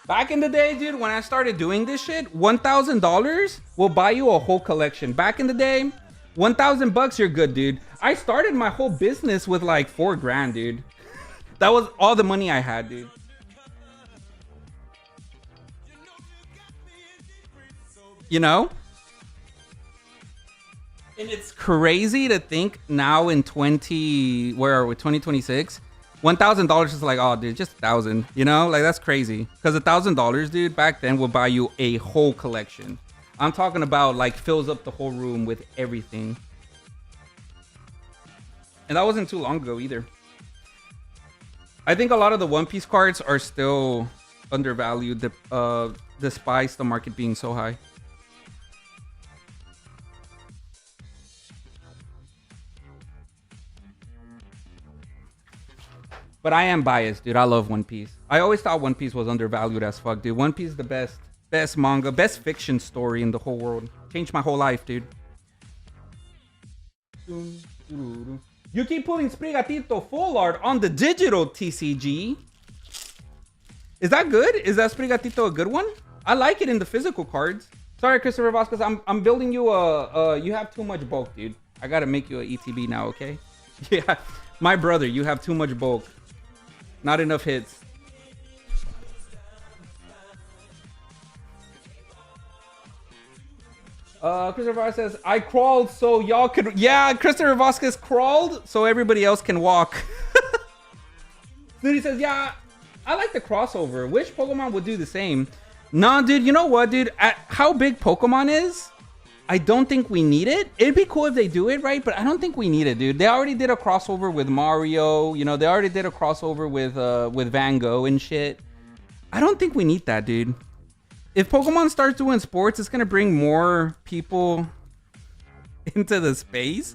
Back in the day, dude, when I started doing this shit, $1,000 will buy you a whole collection. Back in the day, 1,000 bucks, you're good, dude. I started my whole business with like 4 grand, dude. That was all the money I had, dude. You know? And it's crazy to think now in 2026, $1,000 is like, oh, dude, just 1,000. You know, like that's crazy. Because $1,000, dude, back then would buy you a whole collection. I'm talking about like fills up the whole room with everything. And that wasn't too long ago either. I think a lot of the One Piece cards are still undervalued, despite the market being so high. But I am biased, dude. I love One Piece. I always thought One Piece was undervalued as fuck, dude. One Piece is the best manga, best fiction story in the whole world. Changed my whole life, dude. You keep putting Sprigatito full art on the digital TCG. Is that good? Is that Sprigatito a good one? I like it in the physical cards. Sorry, Christopher Vasquez. I'm building you you have too much bulk, dude. I gotta make you an ETB now, okay? Yeah, my brother, you have too much bulk. Not enough hits. Christopher Vasquez says, I crawled so y'all could... Yeah, Christopher Vasquez crawled so everybody else can walk. Dude, he says, yeah, I like the crossover. Wish Pokemon would do the same. Nah, dude, you know what, dude? At how big Pokemon is, I don't think we need it. It'd be cool if they do it, right? But I don't think we need it, dude. They already did a crossover with Mario. You know, they already did a crossover with Van Gogh and shit. I don't think we need that, dude. If Pokemon starts doing sports, it's gonna bring more people into the space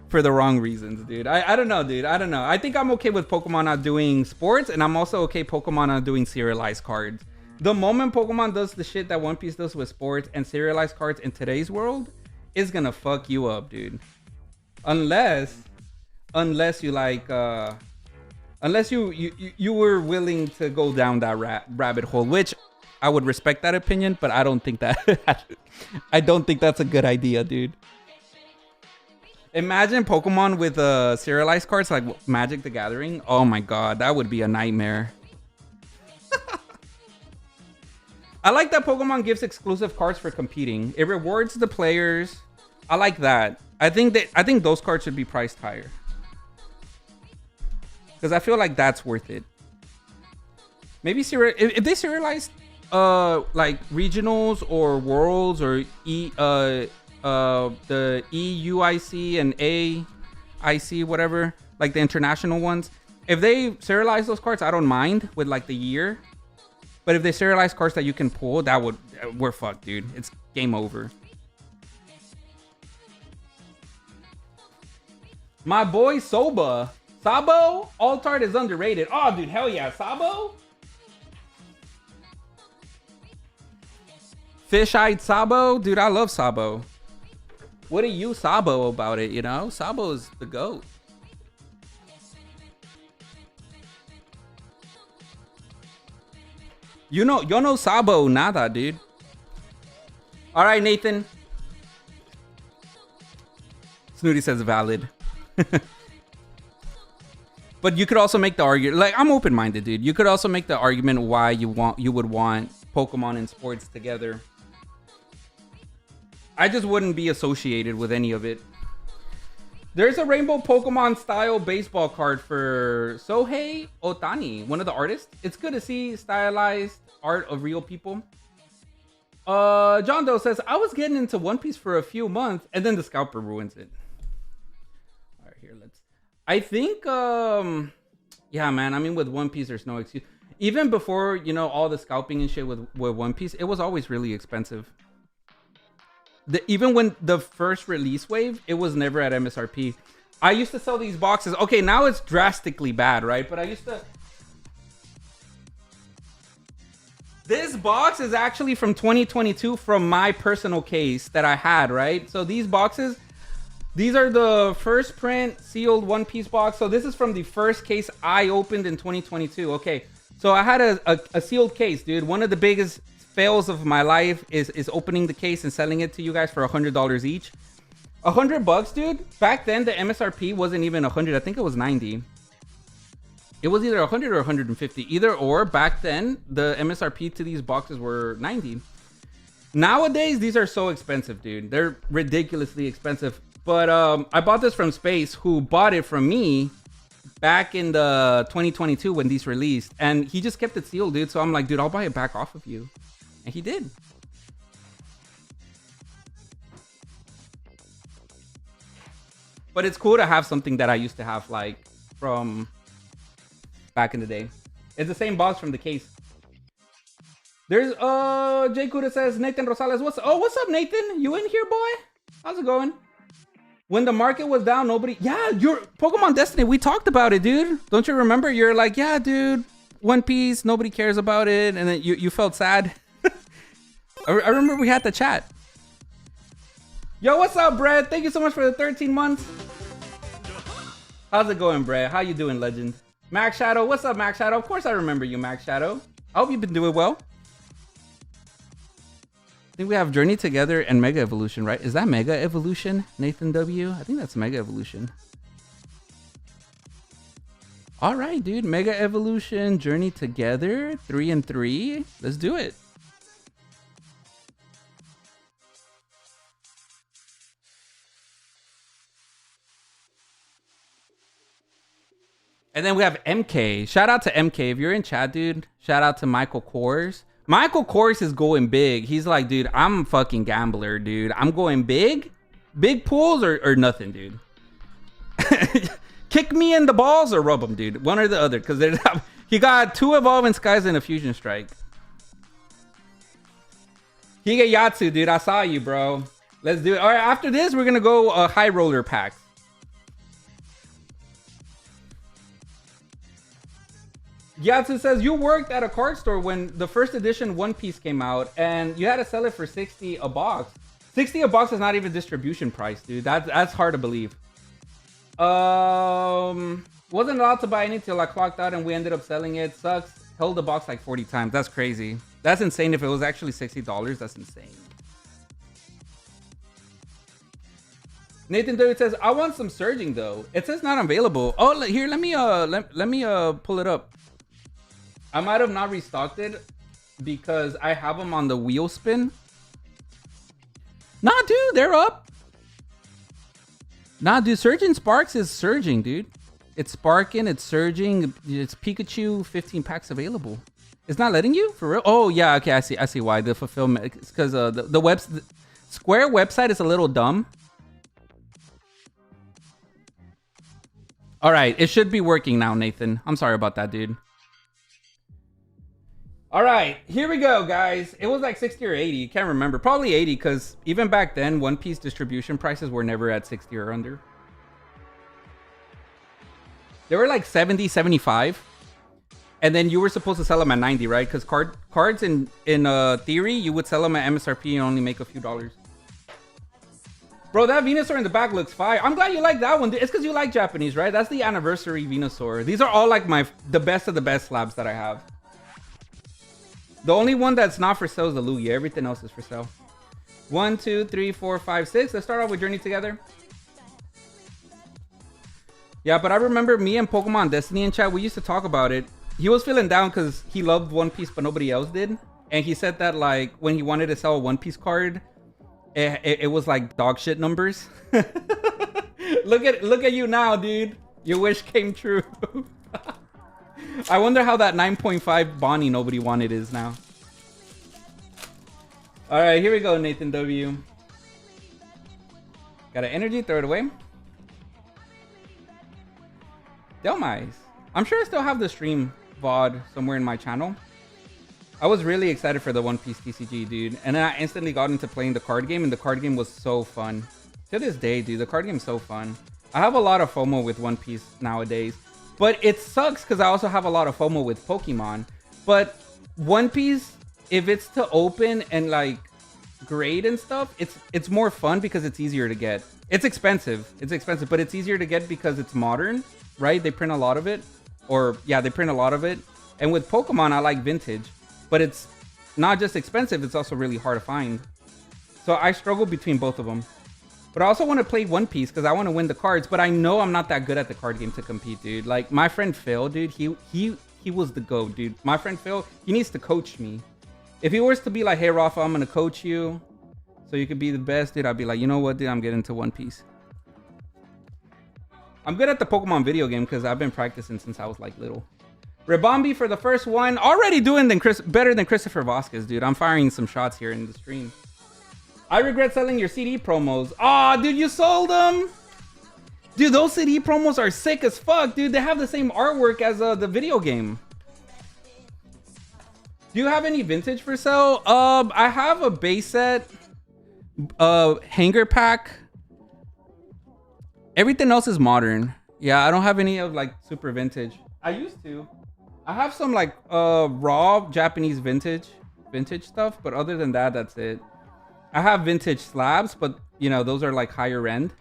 for the wrong reasons, dude. I don't know, dude. I don't know. I think I'm okay with Pokemon not doing sports, and I'm also okay Pokemon not doing serialized cards. The moment Pokemon does the shit that One Piece does with sports and serialized cards in today's world, it's gonna fuck you up, dude. Unless you like, unless you were willing to go down that rabbit hole, which I would respect that opinion, but I don't think that I don't think that's a good idea, dude. Imagine Pokemon with serialized cards like Magic the Gathering. Oh my god, that would be a nightmare. I like that Pokemon gives exclusive cards for competing. It rewards the players. I like that. I think those cards should be priced higher. Because I feel like that's worth it. Maybe if they serialized like regionals or worlds or the EUIC and AIC, whatever, like the international ones, if they serialize those cards, I don't mind with like the year. But if they serialize cards that you can pull, we're fucked, dude. It's game over. My boy Soba. Sabo? Altart is underrated. Oh, dude, hell yeah. Sabo? Fish-eyed Sabo? Dude, I love Sabo. What are you Sabo about it, you know? Sabo is the GOAT. You know, yo no Sabo nada, dude. All right, Nathan. Snooty says valid. But you could also make the argument, like, I'm open-minded, dude. You could also make the argument why you would want Pokemon and sports together. I just wouldn't be associated with any of it. There's a rainbow Pokemon style baseball card for Sohei Otani, one of the artists. It's good to see stylized art of real people. John Doe says, I was getting into One Piece for a few months and then the scalper ruins it. All right, here, I think, yeah, man, I mean, with One Piece, there's no excuse. Even before, you know, all the scalping and shit with One Piece, it was always really expensive. Even when the first release wave, it was never at MSRP. I used to sell these boxes. Okay, now it's drastically bad, right? But I used to... This box is actually from 2022 from my personal case that I had, right? So these boxes, these are the first print sealed One Piece box. So this is from the first case I opened in 2022. Okay, so I had a sealed case, dude. One of the biggest fails of my life is opening the case and selling it to you guys for $100 each. $100, dude. Back then, the MSRP wasn't even 100. I think it was 90. It was either 100 or 150. Either or, back then, the MSRP to these boxes were 90. Nowadays, these are so expensive, dude. They're ridiculously expensive. But I bought this from Space, who bought it from me back in the 2022 when these released. And he just kept it sealed, dude. So I'm like, dude, I'll buy it back off of you. And he did. But it's cool to have something that I used to have, like, from back in the day. It's the same box from the case. There's Jay Kuda says, Nathan Rosales, what's up, Nathan? You in here, boy? How's it going? When the market was down, nobody... Yeah, your Pokemon Destiny, we talked about it, dude. Don't you remember? You're like, yeah, dude, One Piece, nobody cares about it. And then you felt sad. I remember we had the chat. Yo, what's up, Brad? Thank you so much for the 13 months. How's it going, Brad? How you doing, legend? Max Shadow, what's up, Max Shadow? Of course I remember you, Max Shadow. I hope you've been doing well. I think we have Journey Together and Mega Evolution, right? Is that Mega Evolution, Nathan W? I think that's Mega Evolution. All right, dude. Mega Evolution, Journey Together, 3 and 3. Let's do it. And then we have MK. Shout out to MK. If you're in chat, dude, shout out to Michael Kors. Michael Kors is going big. He's like, dude, I'm a fucking gambler, dude. I'm going big. Big pools or nothing, dude. Kick me in the balls or rub them, dude. One or the other. Because he got 2 Evolving Skies and a Fusion Strike. Higa Yatsu, dude. I saw you, bro. Let's do it. All right, after this, we're going to go high roller packs. Yatsu says, you worked at a card store when the first edition One Piece came out and you had to sell it for 60 a box. 60 a box is not even distribution price, dude. That's hard to believe. Wasn't allowed to buy any till I clocked out and we ended up selling it. Sucks. Held the box like 40 times. That's crazy. That's insane. If it was actually $60, that's insane. Nathan W says, I want some surging though. It says not available. Oh, here, let me pull it up. I might have not restocked it because I have them on the wheel spin. Nah, dude, they're up. Nah, dude, Surging Sparks is surging, dude. It's sparking, it's surging. It's Pikachu 15 packs available. It's not letting you? For real? Oh, yeah, okay, I see why. The fulfillment, it's because the Square website is a little dumb. All right, it should be working now, Nathan. I'm sorry about that, dude. All right, here we go, guys. It was like 60 or 80. Can't remember. Probably 80 because even back then, One Piece distribution prices were never at 60 or under. They were like 70, 75. And then you were supposed to sell them at 90, right? Because cards in theory, you would sell them at MSRP and only make a few dollars. Bro, that Venusaur in the back looks fire. I'm glad you like that one. It's because you like Japanese, right? That's the anniversary Venusaur. These are all like the best of the best slabs that I have. The only one that's not for sale is the Lugia. Everything else is for sale. 1, 2, 3, 4, 5, 6. Let's start off with Journey Together. Yeah, but I remember me and Pokemon Destiny in chat, we used to talk about it. He was feeling down because he loved One Piece, but nobody else did. And he said that like when he wanted to sell a One Piece card, it was like dog shit numbers. Look at you now, dude. Your wish came true. I wonder how that 9.5 Bonnie nobody wanted is now. All right, here we go, Nathan W. Got an energy, throw it away. Delmise. I'm sure I still have the stream VOD somewhere in my channel. I was really excited for the One Piece TCG, dude. And then I instantly got into playing the card game, and the card game was so fun. To this day, dude, the card game's so fun. I have a lot of FOMO with One Piece nowadays. But it sucks because I also have a lot of FOMO with Pokemon. But One Piece, if it's to open and like grade and stuff, it's more fun because it's easier to get. It's expensive, but it's easier to get because it's modern, right? They print a lot of it. Or yeah, they print a lot of it. And with Pokemon, I like vintage. But it's not just expensive, it's also really hard to find. So I struggle between both of them. But I also want to play One Piece because I want to win the cards. But I know I'm not that good at the card game to compete, dude. Like, my friend Phil, dude, he was the GOAT, dude. My friend Phil, he needs to coach me. If he was to be like, hey, Rafa, I'm going to coach you so you could be the best, dude, I'd be like, you know what, dude, I'm getting into One Piece. I'm good at the Pokemon video game because I've been practicing since I was, like, little. Ribombi for the first one. Already doing better than Christopher Vasquez, dude. I'm firing some shots here in the stream. I regret selling your CD promos. Aw, dude, you sold them? Dude, those CD promos are sick as fuck, dude. They have the same artwork as the video game. Do you have any vintage for sale? I have a base set, hanger pack, Everything else is modern. Yeah, I don't have any of like super vintage. I used to. I have some like raw Japanese vintage stuff, but other than that, that's it. I have vintage slabs, but you know, those are like higher end.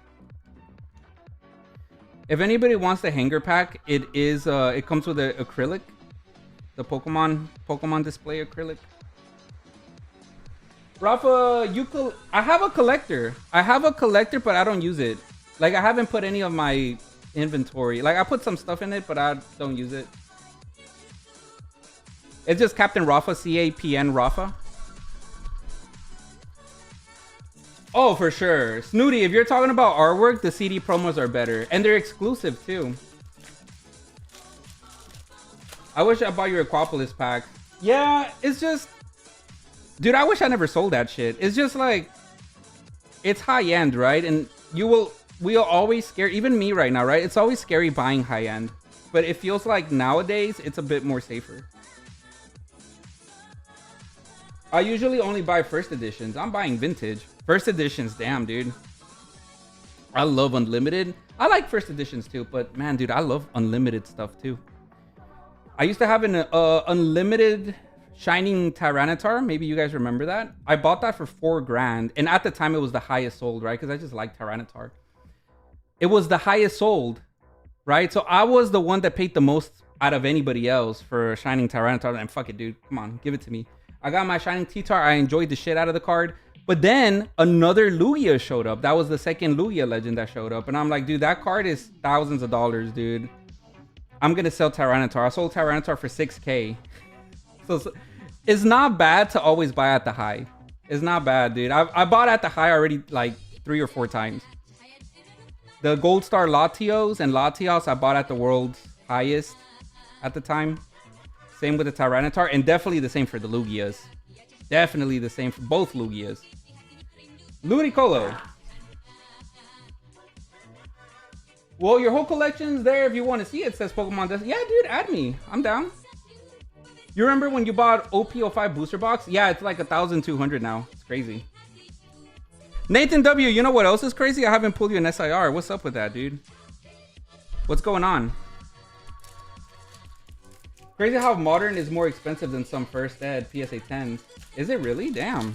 If anybody wants the hanger pack, it comes with an acrylic. The Pokemon display acrylic. Rafa, I have a collector. But I don't use it. Like I haven't put any of my inventory. Like I put some stuff in it, but I don't use it. It's just Captain Rafa, CAPN Rafa. Oh, for sure. Snooty, if you're talking about artwork, the CD promos are better. And they're exclusive, too. I wish I bought your Aquapolis pack. Yeah, it's just... Dude, I wish I never sold that shit. It's just like... It's high-end, right? And we'll always scare... Even me right now, right? It's always scary buying high-end. But it feels like nowadays, it's a bit more safer. I usually only buy first editions. I'm buying vintage. First editions, damn, dude. I love unlimited. I like first editions too, but man, dude, I love unlimited stuff too. I used to have an unlimited Shining Tyranitar. Maybe you guys remember that. I bought that for $4,000, and at the time it was the highest sold, right? Because I just like Tyranitar. It was the highest sold, right? So I was the one that paid the most out of anybody else for Shining Tyranitar. And fuck it, dude. Come on, give it to me. I got my Shining T-Tar. I enjoyed the shit out of the card. But then another Lugia showed up. That was the second Lugia legend that showed up. And I'm like, dude, that card is thousands of dollars, dude. I'm going to sell Tyranitar. I sold Tyranitar for $6,000. So it's not bad to always buy at the high. It's not bad, dude. I bought at the high already like 3 or 4 times. The Gold Star Latios and Latios I bought at the world's highest at the time. Same with the Tyranitar, and definitely the same for the Lugias. Definitely the same for both Lugias. Ludicolo. Well, your whole collection's there if you want to see it, says Pokemon. Yeah, dude, add me. I'm down. You remember when you bought OP05 booster box? Yeah, it's like 1,200 now. It's crazy. Nathan W, you know what else is crazy? I haven't pulled you an SIR. What's up with that, dude? What's going on? Crazy how modern is more expensive than some first ed PSA 10s. Is it really? Damn.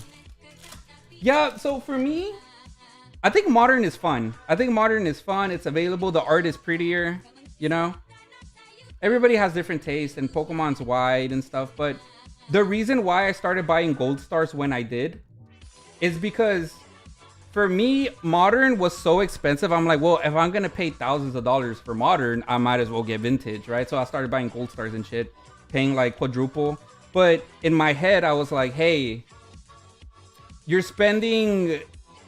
Yeah, so for me, I think modern is fun. It's available. The art is prettier, you know? Everybody has different tastes, and Pokemon's wide and stuff. But the reason why I started buying Gold Stars when I did is because for me, modern was so expensive. I'm like, well, if I'm going to pay thousands of dollars for modern, I might as well get vintage, right? So I started buying Gold Stars and shit, paying like quadruple. But in my head, I was like, hey, you're spending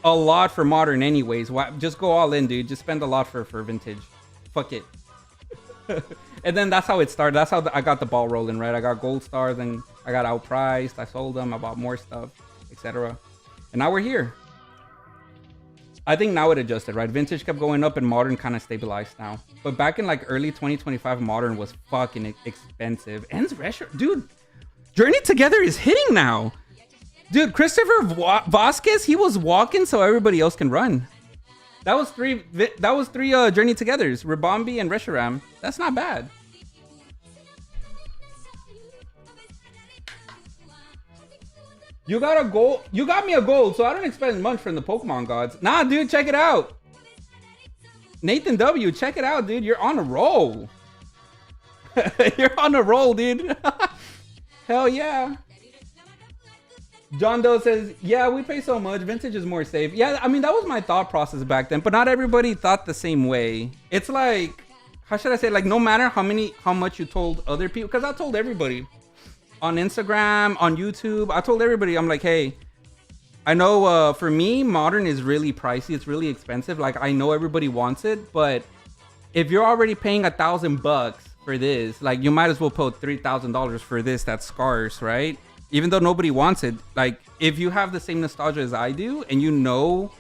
a lot for modern anyways. Why, just go all in, dude. Just spend a lot for vintage. Fuck it. And then that's how it started. That's how I got the ball rolling, right? I got Gold Stars and I got outpriced. I sold them. I bought more stuff, etc. And now we're here. I think now it adjusted, right? Vintage kept going up and modern kind of stabilized now. But back in like early 2025, modern was fucking expensive. Ends Resher, dude. Journey Together is hitting now. Dude, Christopher Vasquez, he was walking so everybody else can run. That was three Journey Togethers, Ribombi and Reshiram. That's not bad. You got a gold. You got me a gold, so I don't expect much from the Pokemon gods. Nah, dude, check it out. Nathan W, check it out, dude. You're on a roll. You're on a roll, dude. Hell yeah. John Doe says, yeah, we pay so much. Vintage is more safe. Yeah, I mean, that was my thought process back then, but not everybody thought the same way. It's like, how should I say? Like, no matter how much you told other people, because I told everybody. On Instagram, on YouTube, I told everybody, I'm like, hey, I know for me, modern is really pricey. It's really expensive. Like, I know everybody wants it, but if you're already paying $1,000 for this, like, you might as well put $3,000 for this that's scarce, right? Even though nobody wants it. Like, if you have the same nostalgia as I do, and you know,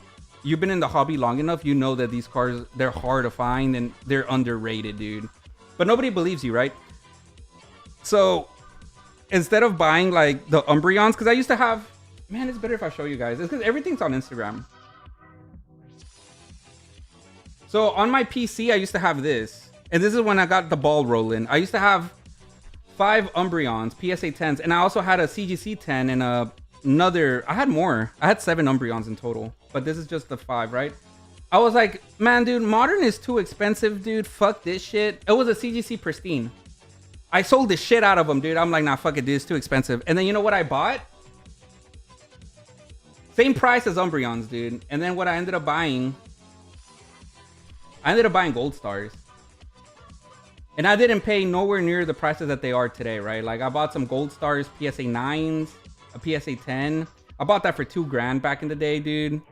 you've been in the hobby long enough, you know that these cards, they're hard to find and they're underrated, dude. But nobody believes you, right? So instead of buying like the Umbreons, because I used to have, man, it's better if I show you guys. It's because everything's on Instagram. So on my PC, I used to have this. And this is when I got the ball rolling. I used to have 5 Umbreons, PSA 10s. And I also had a CGC 10 and another... I had more. I had 7 Umbreons in total. But this is just the 5, right? I was like, man, dude, Modern is too expensive, dude. Fuck this shit. It was a CGC Pristine. I sold the shit out of them, dude. I'm like, nah, fuck it, dude. It's too expensive. And then you know what I bought? Same price as Umbreons, dude. And then what I ended up buying... I ended up buying Gold Stars. And I didn't pay nowhere near the prices that they are today, right? Like, I bought some Gold Stars, PSA 9s, a PSA 10. I bought that for $2,000 back in the day, dude.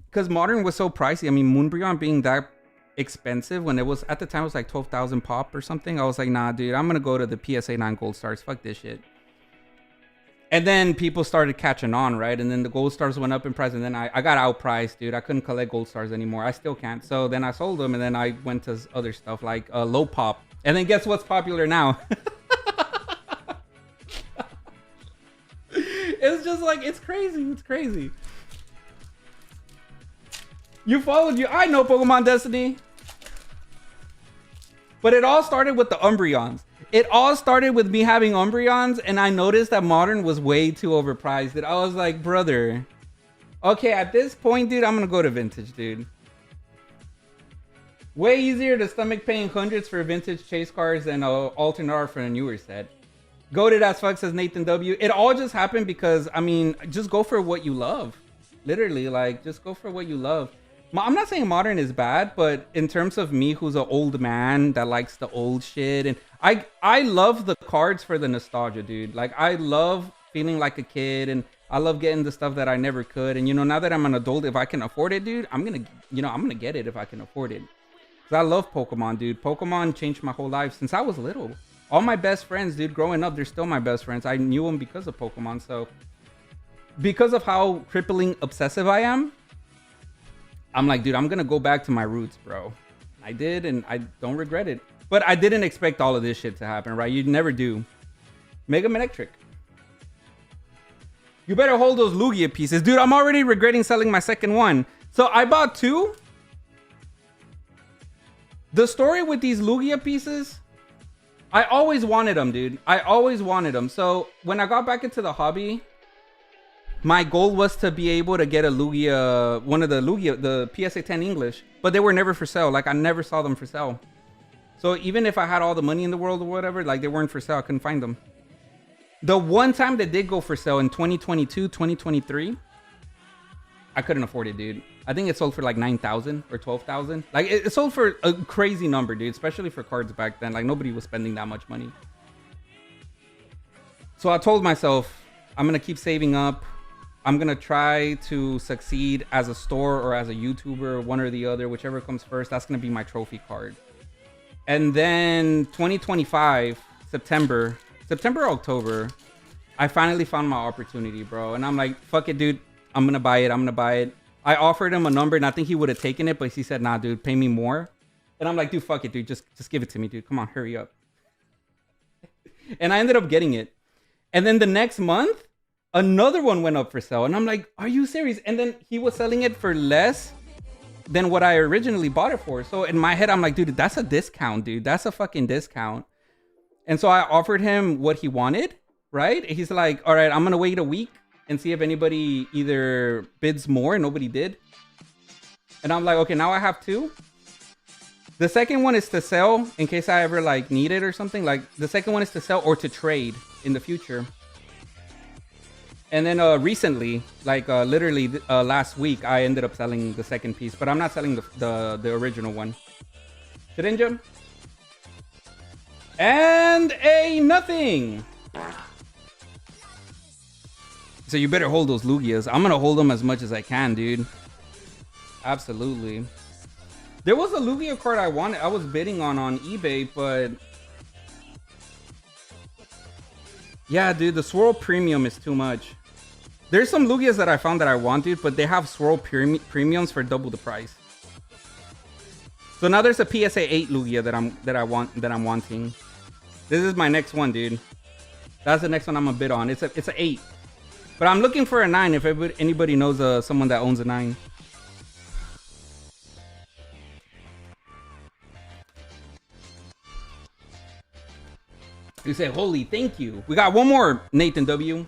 Because Modern was so pricey. I mean, Moonbreon being that expensive when it was... At the time, it was like 12,000 pop or something. I was like, nah, dude, I'm going to go to the PSA 9 Gold Stars. Fuck this shit. And then people started catching on, right? And then the Gold Stars went up in price. And then I got outpriced, dude. I couldn't collect Gold Stars anymore. I still can't. So then I sold them. And then I went to other stuff like low pop. And then guess what's popular now? It's just like, it's crazy. It's crazy. You followed you. I know Pokemon Destiny. But it all started with the Umbreons. It all started with me having Umbreons, and I noticed that Modern was way too overpriced. Dude, I was like, brother. Okay, at this point, dude, I'm going to go to Vintage, dude. Way easier to stomach paying hundreds for Vintage chase cards than alternate art for a newer set. Goated as fuck, says Nathan W. It all just happened because, I mean, just go for what you love. Literally, like, just go for what you love. I'm not saying Modern is bad, but in terms of me, who's an old man that likes the old shit, and I love the cards for the nostalgia, dude. Like, I love feeling like a kid, and I love getting the stuff that I never could. And, you know, now that I'm an adult, if I can afford it, dude, I'm gonna get it if I can afford it. Because I love Pokemon, dude. Pokemon changed my whole life since I was little. All my best friends, dude, growing up, they're still my best friends. I knew them because of Pokemon. So, because of how crippling obsessive I am, I'm like, dude, I'm going to go back to my roots, bro. I did, and I don't regret it. But I didn't expect all of this shit to happen, right? You never do. Mega Electric. You better hold those Lugia pieces. Dude, I'm already regretting selling my second one. So I bought 2. The story with these Lugia pieces, I always wanted them, dude. I always wanted them. So when I got back into the hobby... My goal was to be able to get a Lugia, one of the Lugia, the PSA 10 English, but they were never for sale. Like, I never saw them for sale. So even if I had all the money in the world or whatever, like, they weren't for sale. I couldn't find them. The one time they did go for sale in 2022, 2023, I couldn't afford it, dude. I think it sold for like 9,000 or 12,000. Like, it sold for a crazy number, dude, especially for cards back then. Like, nobody was spending that much money. So I told myself, I'm going to keep saving up. I'm going to try to succeed as a store or as a YouTuber, one or the other, whichever comes first. That's going to be my trophy card. And then 2025, September or October, I finally found my opportunity, bro. And I'm like, fuck it, dude. I'm going to buy it. I'm going to buy it. I offered him a number and I think he would have taken it, but he said, nah, dude, pay me more. And I'm like, dude, fuck it, dude. Just give it to me, dude. Come on, hurry up. And I ended up getting it. And then the next month, another one went up for sale. And I'm like, are you serious? And then he was selling it for less than what I originally bought it for. So in my head, I'm like, dude, that's a discount, dude. That's a fucking discount. And so I offered him what he wanted, right? He's like, all right, I'm going to wait a week and see if anybody either bids more. Nobody did. And I'm like, okay, now I have 2. The second one is to sell in case I ever like need it or something. Like, the second one is to sell or to trade in the future. And then recently, like literally last week, I ended up selling the second piece, but I'm not selling the original one. Shedinja. And a nothing. So you better hold those Lugias. I'm going to hold them as much as I can, dude. Absolutely. There was a Lugia card I wanted. I was bidding on eBay, but... yeah, dude, the Swirl Premium is too much. There's some Lugias that I found that I want, dude, but they have Swirl Premiums for double the price. So now there's a PSA 8 Lugia that I'm wanting. This is my next one, dude. That's the next one I'm gonna bid on. It's an 8. But I'm looking for a 9 if anybody knows someone that owns a 9. You say, holy, thank you. We got one more, Nathan W. You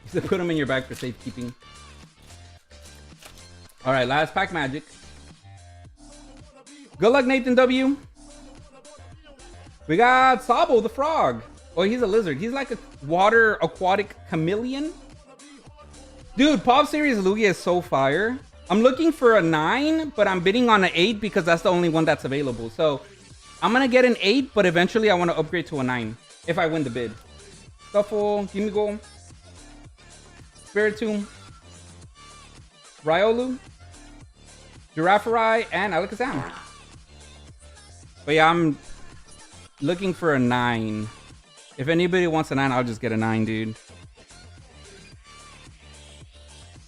said put them in your bag for safekeeping. All right, last pack magic. Good luck, Nathan W. We got Sabo the frog. Oh, he's a lizard. He's like a water aquatic chameleon. Dude, Pop Series Lugia is so fire. I'm looking for a 9, but I'm bidding on an 8 because that's the only one that's available. So I'm going to get an 8, but eventually I want to upgrade to a 9 if I win the bid. Stuffle, Gimigo, Spiritomb, Riolu, Girafarai, and Alakazam. But yeah, I'm looking for a 9. If anybody wants a 9, I'll just get a 9, dude.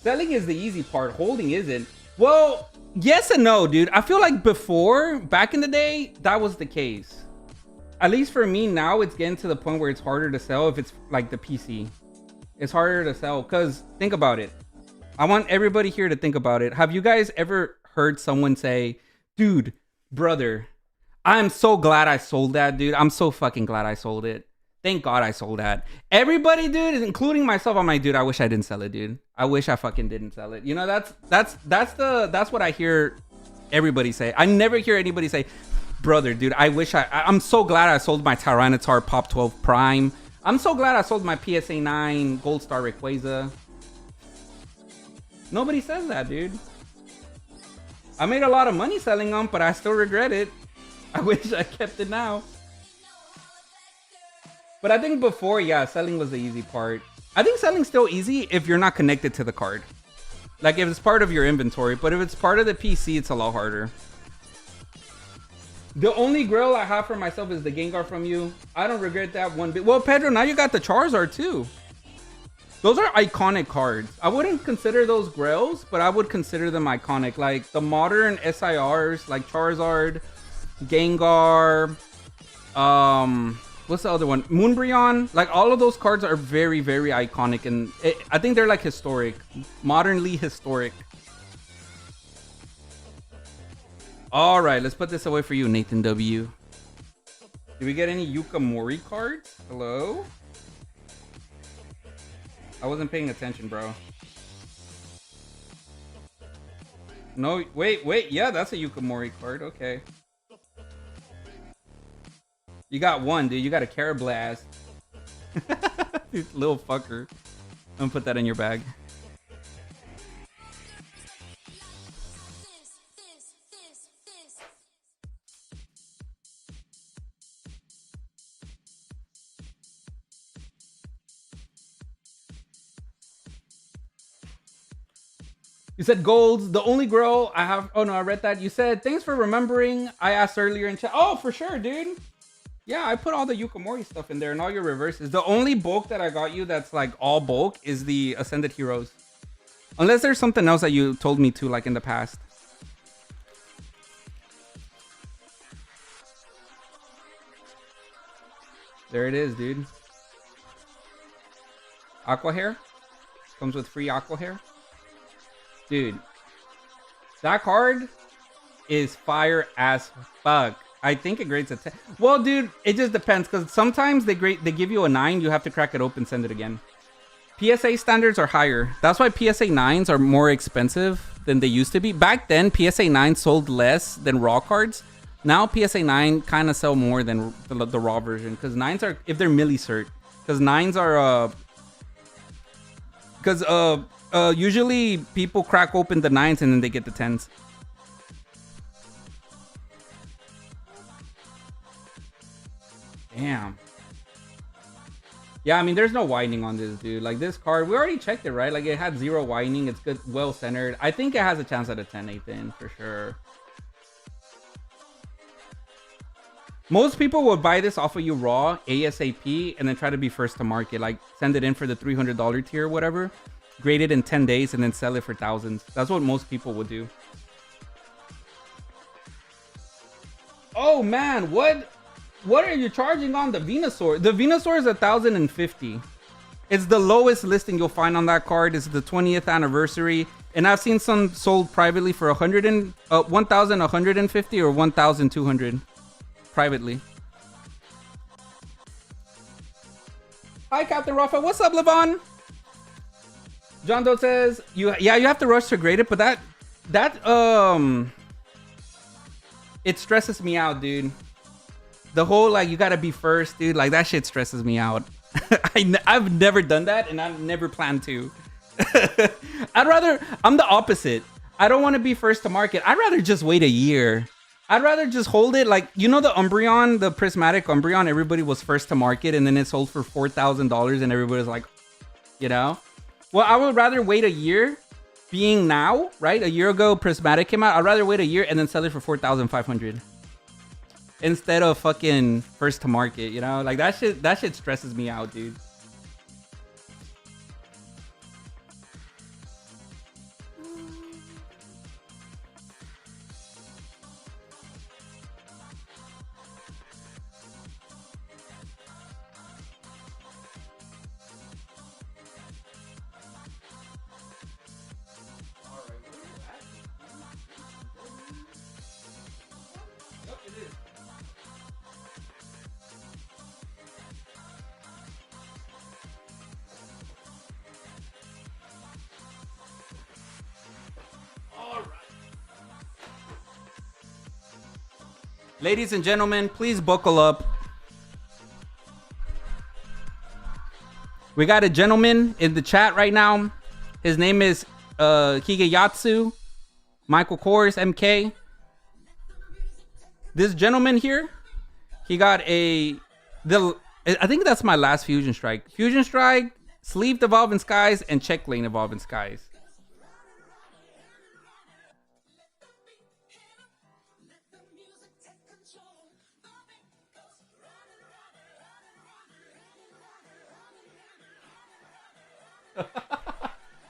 Selling is the easy part. Holding isn't. Well, yes and no, dude. I feel like before, back in the day, that was the case. At least for me now, it's getting to the point where it's harder to sell if it's like the PC. It's harder to sell because think about it. I want everybody here to think about it. Have you guys ever heard someone say, dude, brother, I'm so glad I sold that, dude. I'm so fucking glad I sold it. Thank God I sold that. Everybody, dude, including myself, I'm like, dude, I wish I didn't sell it, dude. I wish I fucking didn't sell it. You know, that's what I hear everybody say. I never hear anybody say, brother, dude, I'm so glad I sold my Tyranitar Pop 12 Prime. I'm so glad I sold my PSA 9 Gold Star Rayquaza. Nobody says that, dude. I made a lot of money selling them, but I still regret it. I wish I kept it now. But I think before, yeah, selling was the easy part. I think selling's still easy if you're not connected to the card. Like if it's part of your inventory, but if it's part of the PC, it's a lot harder. The only grill I have for myself is the Gengar from you. I don't regret that one bit. Well, Pedro, now you got the Charizard too. Those are iconic cards. I wouldn't consider those grails, but I would consider them iconic. Like the modern SIRs, like Charizard, Gengar, what's the other one? Moonbreon. Like all of those cards are very, very iconic, and I think they're like historic, modernly historic. All right, let's put this away for you, Nathan W. Did we get any Yukamori cards? Hello? I wasn't paying attention, bro. No, wait. Yeah, that's a Yukamori card. Okay. You got one, dude. You got a Carablast. Little fucker. I'm gonna put that in your bag. You said golds, the only grow I have. Oh no, I read that. You said thanks for remembering. I asked earlier in chat. Oh, for sure, dude. Yeah, I put all the Yukamori stuff in there and all your reverses. The only bulk that I got you that's like all bulk is the Ascended Heroes. Unless there's something else that you told me to like in the past. There it is, dude. Aqua Hair. Comes with free Aqua Hair. Dude, that card is fire as fuck. I think it grades a 10. Well, dude, it just depends because sometimes they give you a 9. You have to crack it open, send it again. PSA standards are higher. That's why PSA 9s are more expensive than they used to be. Back then, PSA 9 sold less than raw cards. Now PSA 9 kind of sell more than the raw version because 9s are, if they're milli-cert, because 9s are usually people crack open the 9s and then they get the 10s. Damn. Yeah, I mean, there's no whining on this, dude. Like this card, we already checked it, right? Like it had 0 whining. It's good, well centered. I think it has a chance at a 10, Nathan, for sure. Most people would buy this off of you raw, ASAP, and then try to be first to market. Like send it in for the $300 tier or whatever. Grade it in 10 days and then sell it for thousands. That's what most people would do. Oh man, what are you charging on the Venusaur? The Venusaur is 1,050. It's the lowest listing you'll find on that card. It's the 20th anniversary, and I've seen some sold privately for 1,150 or 1,200 privately. Hi, Captain Rafa. What's up, Levon? John Doe says, you have to rush to grade it, but it stresses me out, dude. The whole, like, you gotta be first, dude. Like, that shit stresses me out. I've never done that, and I've never planned to. I'm the opposite. I don't want to be first to market. I'd rather just wait a year. I'd rather just hold it. Like, you know the Umbreon, the prismatic Umbreon, everybody was first to market, and then it sold for $4,000, and everybody's like, you know? Well, I would rather wait a year, being now, right? A year ago, prismatic came out. I'd rather wait a year and then sell it for $4,500 instead of fucking first to market, you know? Like, that shit stresses me out, dude. Ladies and gentlemen, please buckle up. We got a gentleman in the chat right now. His name is Higeyatsu, Michael Kors, MK. This gentleman here, he got I think that's my last Fusion Strike. Fusion Strike, Sleeved Evolving Skies, and Check Lane Evolving Skies.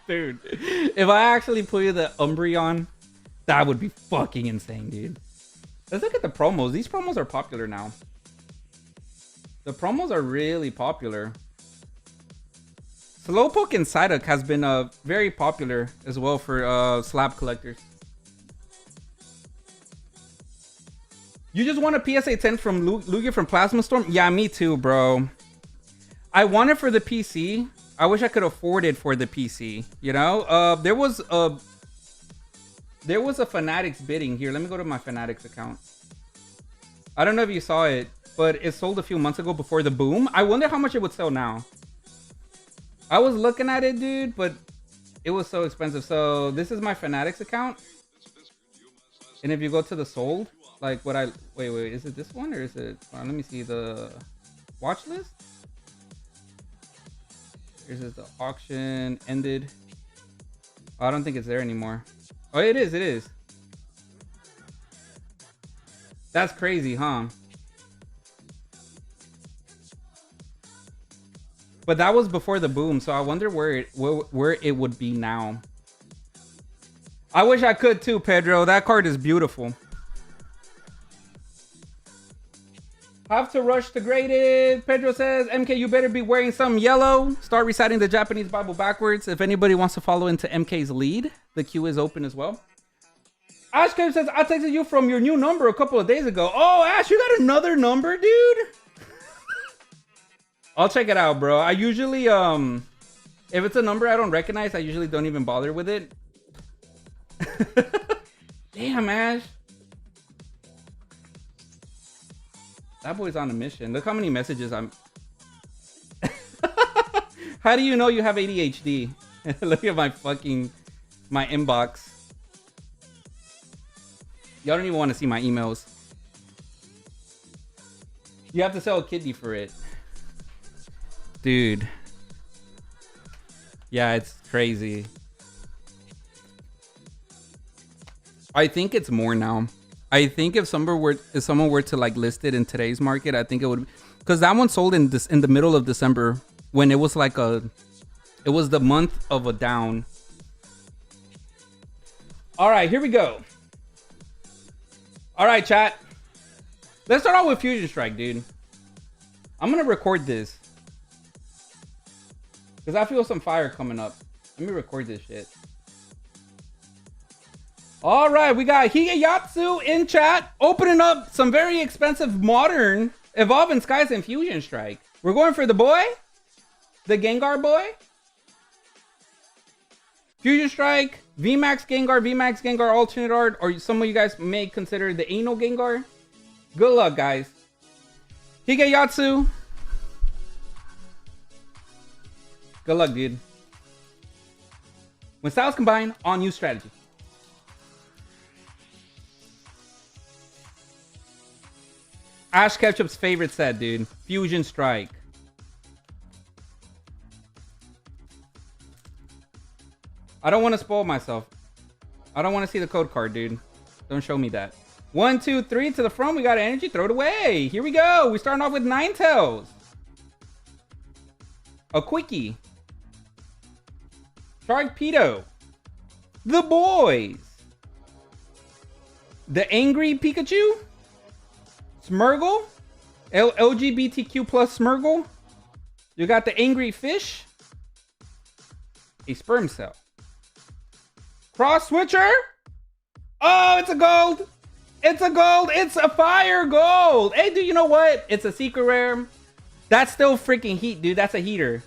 Dude, if I actually play the Umbreon, that would be fucking insane, dude. Let's look at the promos. These promos are popular now. The promos are really popular. Slowpoke and Psyduck has been very popular as well for slab collectors. You just want a PSA 10 from Lugia from Plasma Storm? Yeah, me too, bro. I want it for the PC. I wish I could afford it for the PC, you know? There was a Fanatics bidding here. Let me go to my Fanatics account. I don't know if you saw it, but it sold a few months ago before the boom. I wonder how much it would sell now. I was looking at it, dude, but it was so expensive. So this is my Fanatics account. And if you go to the sold, like what I... Wait, is it this one or is it... let me see the watch list. This is the auction ended. Oh, I don't think it's there anymore. Oh, it is. That's crazy, huh? But that was before the boom, so I wonder where it would be now. I wish I could too, Pedro. That card is beautiful. Have to rush to grade it. Pedro says, MK, you better be wearing some yellow. Start reciting the Japanese Bible backwards. If anybody wants to follow into MK's lead, the queue is open as well. Ash Cave says, I texted you from your new number a couple of days ago. Oh, Ash, you got another number, dude? I'll check it out, bro. I usually, if it's a number I don't recognize, I usually don't even bother with it. Damn, Ash. That boy's on a mission. Look how many messages I'm... How do you know you have ADHD? Look at my inbox. Y'all don't even want to see my emails. You have to sell a kidney for it. Dude. Yeah, it's crazy. I think it's more now. I think if someone were to like list it in today's market, I think it would, because that one sold in the middle of December when it was like it was the month of a down. All right, here we go. All right, chat. Let's start out with Fusion Strike, dude. I'm gonna record this because I feel some fire coming up. Let me record this shit. All right, we got Higeyatsu in chat, opening up some very expensive modern Evolving Skies and Fusion Strike. We're going for the boy. The Gengar boy? Fusion Strike, VMAX Gengar alternate art, or some of you guys may consider the Anal Gengar. Good luck, guys. Higeyatsu. Good luck, dude. When styles combine, on new strategy. Ash Ketchup's favorite set, dude. Fusion Strike. I don't want to spoil myself. I don't want to see the code card, dude. Don't show me that. 1, 2, 3 to the front. We got energy. Throw it away. Here we go. We're starting off with Ninetales. A quickie. Sharkpedo. The boys. The angry Pikachu. Smurgle. LGBTQ plus Smurgle. You got the angry fish. A sperm cell. Cross switcher. Oh, it's a gold. It's a gold. It's a fire gold. Hey, dude, you know what? It's a secret rare. That's still freaking heat, dude. That's a heater.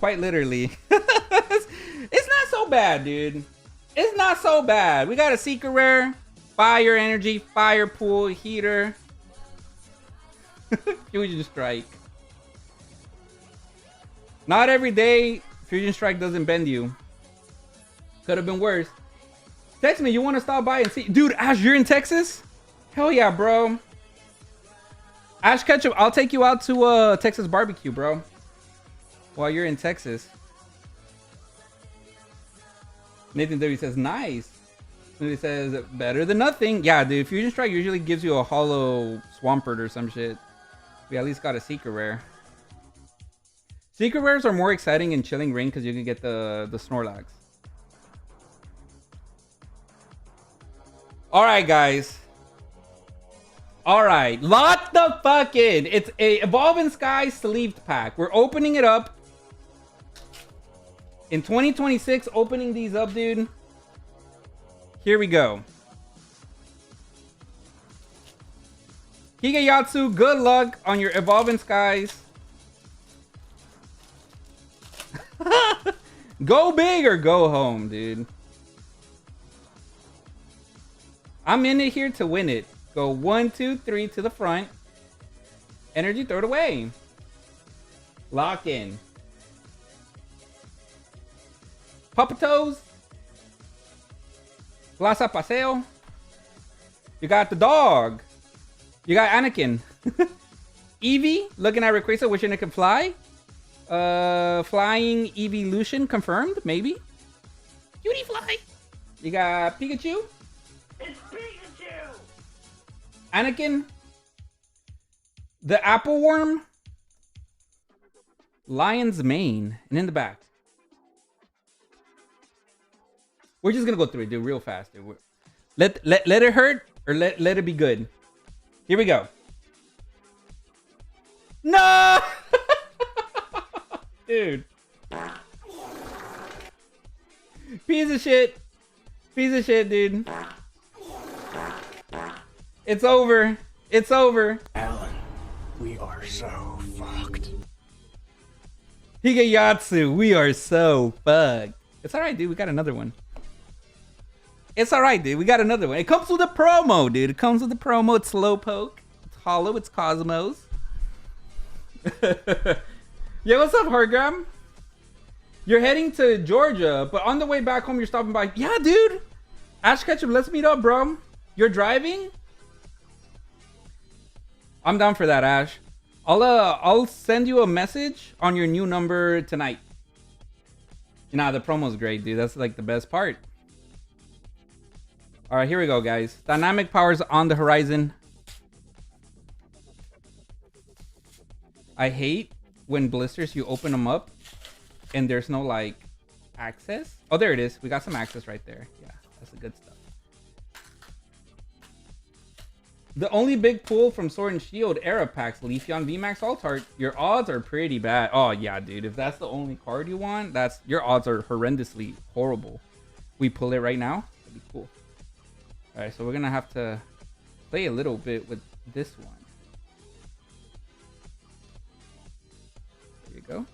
Quite literally. It's not so bad, dude. It's not so bad. We got a secret rare. Fire energy. Fire pool. Heater. Fusion Strike. Not every day Fusion Strike doesn't bend you. Could have been worse. Text me, you want to stop by and see? Dude, Ash, you're in Texas? Hell yeah, bro. Ash Ketchup, I'll take you out to Texas barbecue, bro. While you're in Texas. Nathan W says, nice. He says, better than nothing. Yeah, dude, Fusion Strike usually gives you a hollow Swampert or some shit. We at least got a secret rare. Secret rares are more exciting in Chilling Reign because you can get the Snorlax. All right, guys. All right, lock the fuck in. It's a Evolving Sky sleeved pack. We're opening it up. In 2026, opening these up, dude. Here we go. Higeyatsu, good luck on your Evolving Skies. Go big or go home, dude. I'm in it here to win it. Go 1, 2, 3 to the front. Energy, throw it away. Lock in. Puppetoes. Plaza Paseo. You got the dog. You got Anakin. Eevee, looking at Rayquaza, wishing it could fly. Flying evolution confirmed, maybe. Cutie fly. You got Pikachu. It's Pikachu. Anakin. The Apple Worm. Lion's Mane. And in the back. We're just gonna go through it, dude, real fast. Dude. Let it hurt or let it be good. Here we go. No! Dude. Piece of shit. Piece of shit, dude. It's over. It's over. Alan, we are so fucked. Higeyatsu, we are so fucked. It's alright, dude. We got another one. It's alright, dude. We got another one. It comes with a promo, dude. It comes with a promo. It's Slowpoke. It's Hollow. It's Cosmos. Yeah, what's up, Hargram? You're heading to Georgia, but on the way back home, you're stopping by. Yeah, dude. Ash Ketchum, let's meet up, bro. You're driving? I'm down for that, Ash. I'll send you a message on your new number tonight. Nah, the promo's great, dude. That's like the best part. All right, here we go, guys. Dynamic powers on the horizon. I hate when blisters, you open them up and there's no like access. Oh, there it is. We got some access right there. Yeah, that's the good stuff. The only big pull from Sword and Shield era packs, Leafeon VMAX Altart. Your odds are pretty bad. Oh yeah, dude. If that's the only card you want, that's your odds are horrendously horrible. We pull it right now. That'd be cool. All right, so we're gonna have to play a little bit with this one. There you go.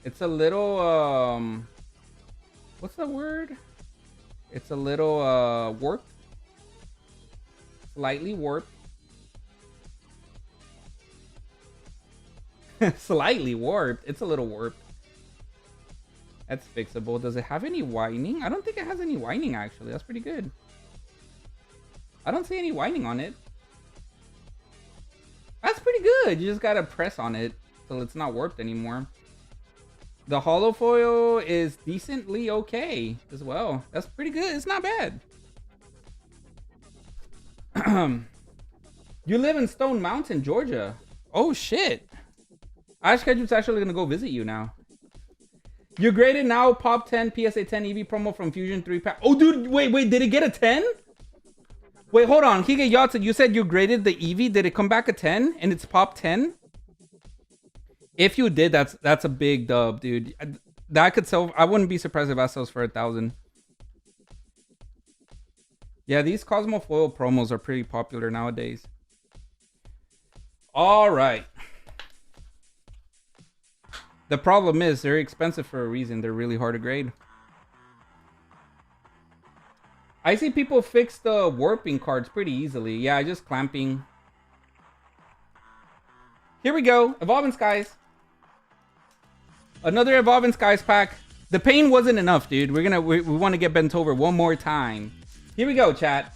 It's a little what's the word? It's a little warped. Slightly warped. Slightly warped. It's a little warped. That's fixable. Does it have any whining? I don't think it has any whining, actually. That's pretty good. I don't see any whining on it. That's pretty good. You just gotta press on it till it's not warped anymore. The hollow foil is decently okay as well. That's pretty good. It's not bad. You live in Stone Mountain, Georgia. Oh, shit. Ash Kedju's actually gonna go visit you now. You graded now, Pop 10, PSA 10 EV promo from Fusion 3 pack. Oh, dude, wait, did it get a 10? Wait, hold on. Higa Yatsu, you said you graded the EV. Did it come back a 10 and it's Pop 10? If you did, that's a big dub, dude. That could sell. I wouldn't be surprised if that sells for 1,000. Yeah, these Cosmo Foil promos are pretty popular nowadays. All right. The problem is they're expensive for a reason. They're really hard to grade. I see people fix the warping cards pretty easily. Yeah, just clamping. Here we go. Evolving Skies. Another Evolving Skies pack. The pain wasn't enough, dude. We want to get bent over one more time. Here we go, chat.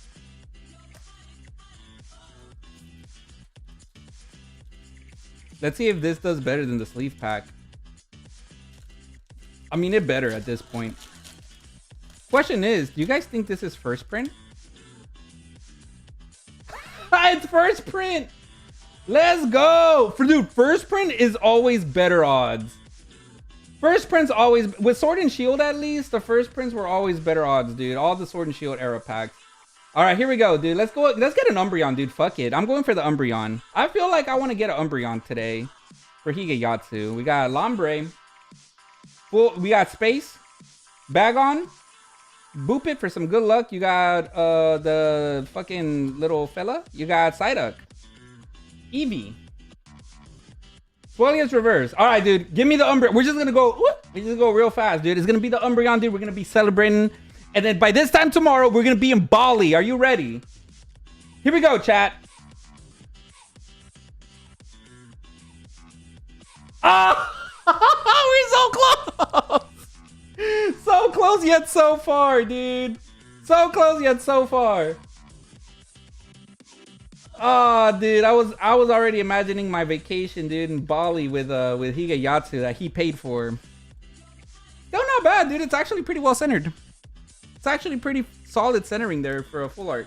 Let's see if this does better than the sleeve pack. I mean, it better at this point. Question is, do you guys think this is first print? It's first print! Let's go! Dude, first print is always better odds. First prints always, with Sword and Shield at least, the first prints were always better odds, dude. All the Sword and Shield era packs. All right, here we go, dude. Let's go. Let's get an Umbreon, dude. Fuck it. I'm going for the Umbreon. I feel like I want to get an Umbreon today for Higa Yatsu. We got Lombre. Well, we got Space. Bagon. Boop it for some good luck. You got the fucking little fella. You got Psyduck. Eevee. Swellius reverse. All right, dude. Give me the Umbreon. We're just gonna go. Whoop, we just go real fast, dude. It's gonna be the Umbreon, dude. We're gonna be celebrating, and then by this time tomorrow, we're gonna be in Bali. Are you ready? Here we go, chat. Ah, we're so close. So close yet so far, dude. So close yet so far. Oh, dude, I was already imagining my vacation, dude, in Bali with Higa Yatsu that he paid for. Still not bad, dude. It's actually pretty well centered. It's actually pretty solid centering there for a full art.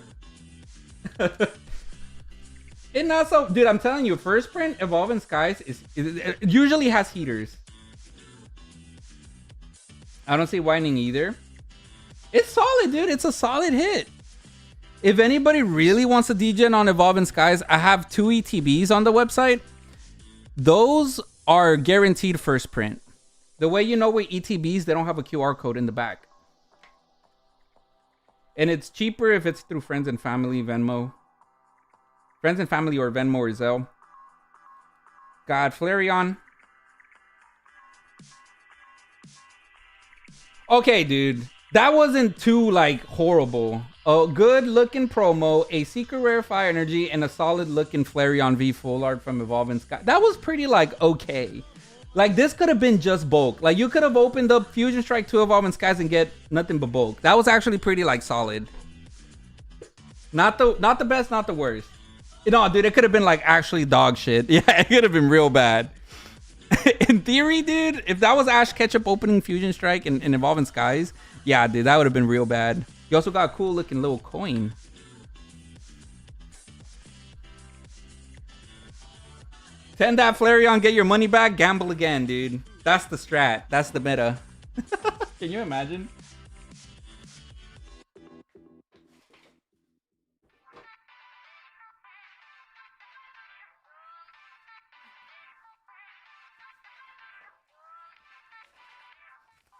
It not so, dude. I'm telling you, first print Evolving Skies it usually has heaters. I don't see whining either. It's solid, dude. It's a solid hit. If anybody really wants a degen on Evolving Skies, I have 2 ETBs on the website. Those are guaranteed first print. The way you know with ETBs, they don't have a QR code in the back. And it's cheaper if it's through friends and family, Venmo. Friends and family or Venmo or Zelle. Got Flareon. Okay, dude. That wasn't too, like, horrible. A good looking promo, a secret rare fire energy, and a solid looking Flareon V full art from Evolving Sky. That was pretty, like, okay. Like, this could have been just bulk. Like, you could have opened up Fusion Strike 2 Evolving Skies and get nothing but bulk. That was actually pretty, like, solid. Not the best, not the worst. No, dude, it could have been, like, actually dog shit. Yeah, it could have been real bad. In theory, dude, if that was Ash Ketchup opening Fusion Strike and Evolving Skies, yeah, dude, that would have been real bad. You also got a cool looking little coin. Tend that Flareon, get your money back, gamble again, dude. That's the strat. That's the meta. Can you imagine?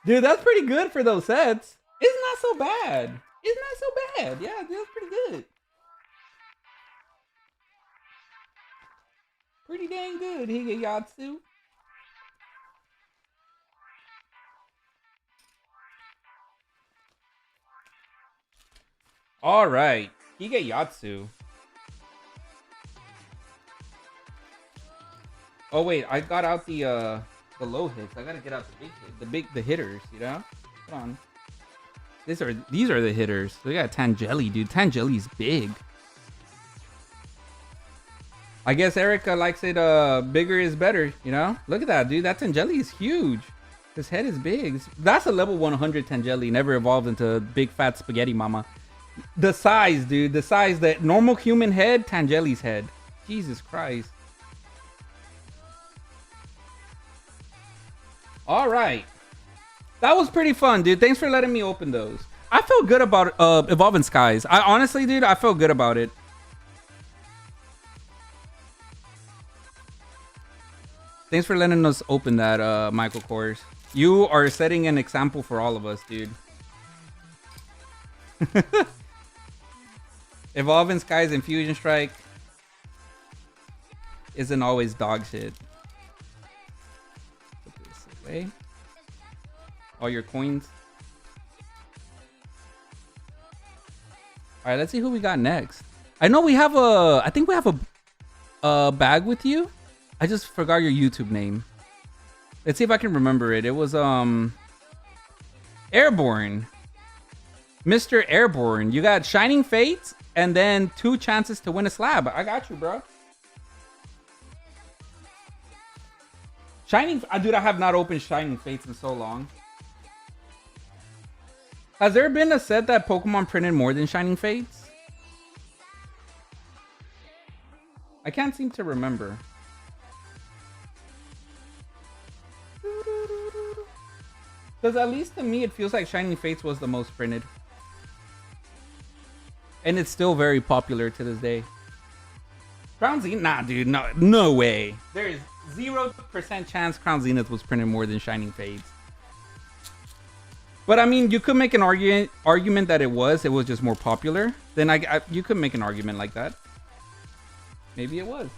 Dude, that's pretty good for those sets. It's not so bad. It's not so bad. Yeah, dude, that's pretty good. Pretty dang good, Higa Yatsu. All right. Hige Yatsu. Oh wait, I got out the low hits. I gotta get out the the hitters, you know? Hold on. These are the hitters. We got Tangeli, dude. Tangeli's big. I guess Erica likes it bigger is better, you know? Look at that, dude. That Tangeli is huge. His head is big. That's a level 100 Tangeli. Never evolved into big fat spaghetti mama. The size, dude. The size. The normal human head, Tangeli's head. Jesus Christ. All right. That was pretty fun, dude. Thanks for letting me open those. I felt good about Evolving Skies. I honestly, dude, I felt good about it. Thanks for letting us open that, Michael Kors. You are setting an example for all of us, dude. Evolving Skies and Fusion Strike isn't always dog shit. Put this away. All your coins. All right, let's see who we got next. I know we have a. I think we have a bag with you. I just forgot your YouTube name. Let's see if I can remember it. It was Airborne. Mr. Airborne. You got Shining Fates and then 2 chances to win a slab. I got you, bro. Shining, dude, I have not opened Shining Fates in so long. Has there been a set that Pokemon printed more than Shining Fates? I can't seem to remember. Because at least to me, it feels like Shining Fates was the most printed. And it's still very popular to this day. Crown Zenith? Nah, dude, no way. There is 0% chance Crown Zenith was printed more than Shining Fates. But I mean, you could make an argument that it was just more popular. Then you could make an argument like that. Maybe it was.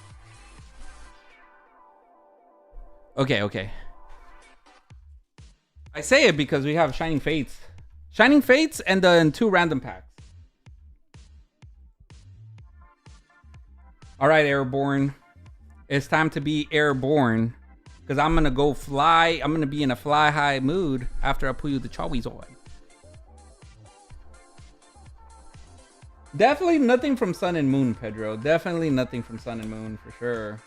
Okay. I say it because we have Shining Fates. Shining Fates and then 2 random packs. All right, Airborne. It's time to be airborne. Because I'm going to go fly. I'm going to be in a fly high mood after I pull you the Charizard. Definitely nothing from Sun and Moon, Pedro. Definitely nothing from Sun and Moon for sure.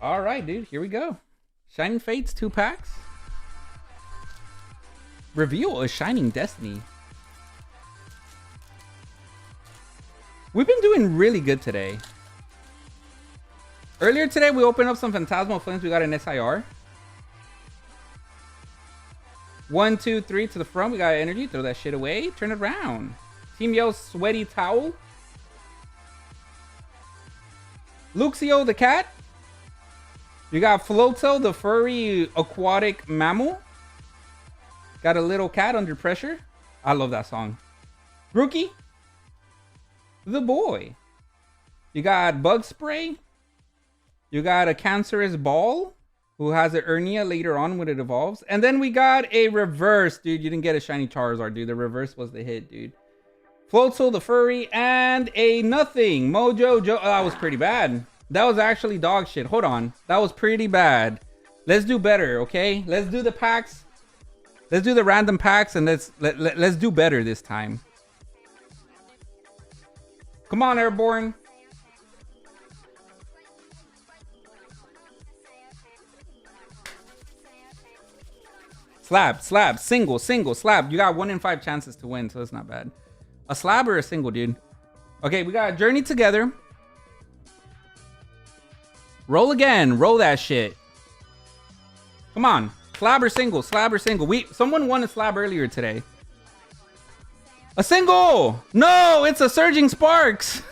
All right, dude. Here we go. Shining Fates, 2 packs. Reveal a Shining Destiny. We've been doing really good today. Earlier today, we opened up some Phantasmal Flames. We got an SIR. 1, 2, 3 to the front. We got energy. Throw that shit away. Turn it around. Team Yell's Sweaty Towel. Luxio the cat. You got Floatel, the furry aquatic mammal. Got a little cat under pressure. I love that song. Rookie. The boy. You got Bug Spray. You got a Cancerous Ball who has an Ernia later on when it evolves. And then we got a reverse, dude. You didn't get a shiny Charizard, dude. The reverse was the hit, dude. Floatzel the furry and a nothing. Mojo Joe. Oh, that was pretty bad. That was actually dog shit. Hold on. That was pretty bad. Let's do better, okay? Let's do the packs. Let's do the random packs and let's do better this time. Come on, Airborne. Slab, single, slab. You got 1 in 5 chances to win, so it's not bad. A slab or a single, dude? Okay, we got Journey Together. Roll again. Roll that shit. Come on. Slab or single, slab or single. Someone won a slab earlier today. A single! No, it's a Surging Sparks.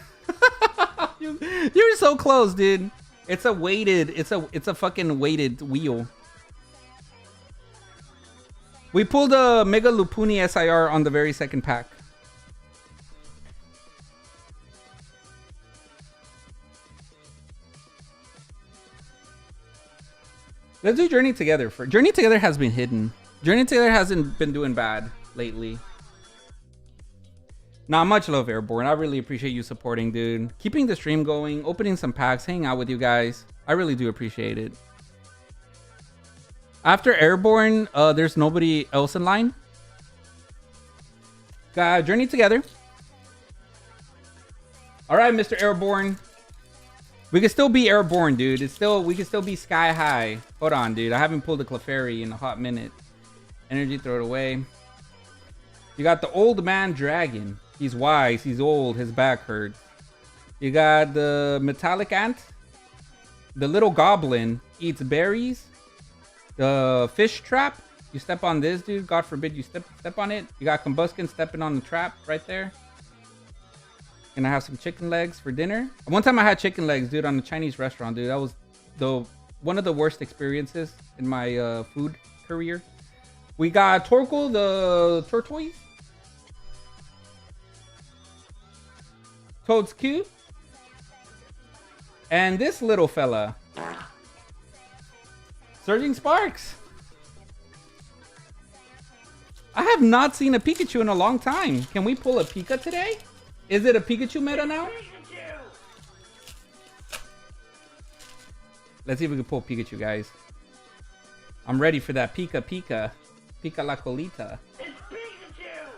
You're so close, dude. It's a weighted, it's a fucking weighted wheel. We pulled a Mega Lupuni SIR on the very second pack. Let's do Journey Together. Journey Together has been hidden. Journey Together hasn't been doing bad. lately. Not much love, Airborne. I really appreciate you supporting, dude. Keeping the stream going, opening some packs, hanging out with you guys. I really do appreciate it. After Airborne, there's nobody else in line. Got Journey Together. All right, Mr. Airborne. We can still be Airborne, dude. We can still be sky high. Hold on, dude. I haven't pulled a Clefairy in a hot minute. Energy, throw it away. You got the Old Man Dragon. He's wise. He's old. His back hurts. You got the Metallic Ant. The Little Goblin eats berries. The Fish Trap. You step on this, dude. God forbid you step on it. You got Combuskin stepping on the trap right there. Gonna have some chicken legs for dinner. One time I had chicken legs, dude, on a Chinese restaurant, dude. That was one of the worst experiences in my food career. We got Torkoal the Tortoise. Toad's Cute. And this little fella. Surging Sparks. I have not seen a Pikachu in a long time. Can we pull a Pika today? Is it a Pikachu meta now? Let's see if we can pull Pikachu, guys. I'm ready for that Pika Pika. Pika la colita. It's Pikachu!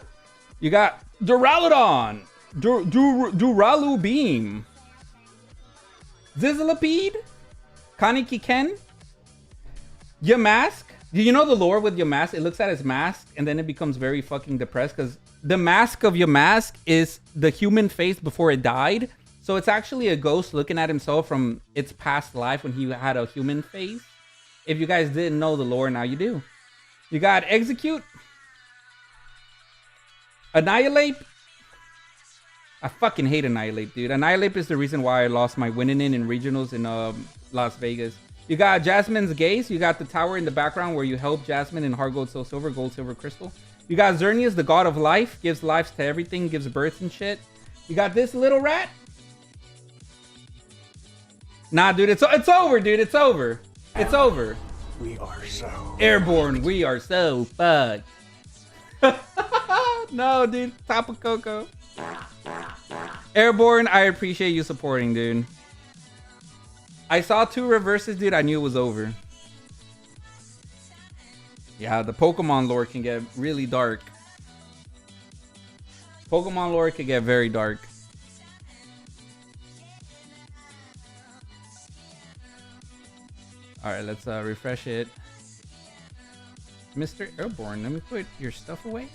You got Duraludon. Duralu Beam. Zizzlipede. Kaneki Ken. Yamask. Do you know the lore with Yamask? It looks at his mask and then it becomes very fucking depressed because the mask of Yamask is the human face before it died. So it's actually a ghost looking at himself from its past life when he had a human face. If you guys didn't know the lore, now you do. You got Execute. Annihilate. I fucking hate Annihilate, dude. Annihilate is the reason why I lost my winning in regionals in Las Vegas. You got Jasmine's Gaze. You got the tower in the background where you help Jasmine in Hard Gold, Soul Silver, Gold, Silver, Crystal. You got Xerneas, the god of life. Gives lives to everything. Gives birth and shit. You got this little rat. Nah, dude. It's over, dude. It's over. It's over. We are so... Airborne. We are so fucked. No, dude. Tapu Koko. Airborne, I appreciate you supporting, dude. I saw 2 reverses, dude. I knew it was over. Yeah, the Pokemon lore can get really dark. Pokemon lore can get very dark. Alright, let's refresh it. Mr. Airborne, let me put your stuff away.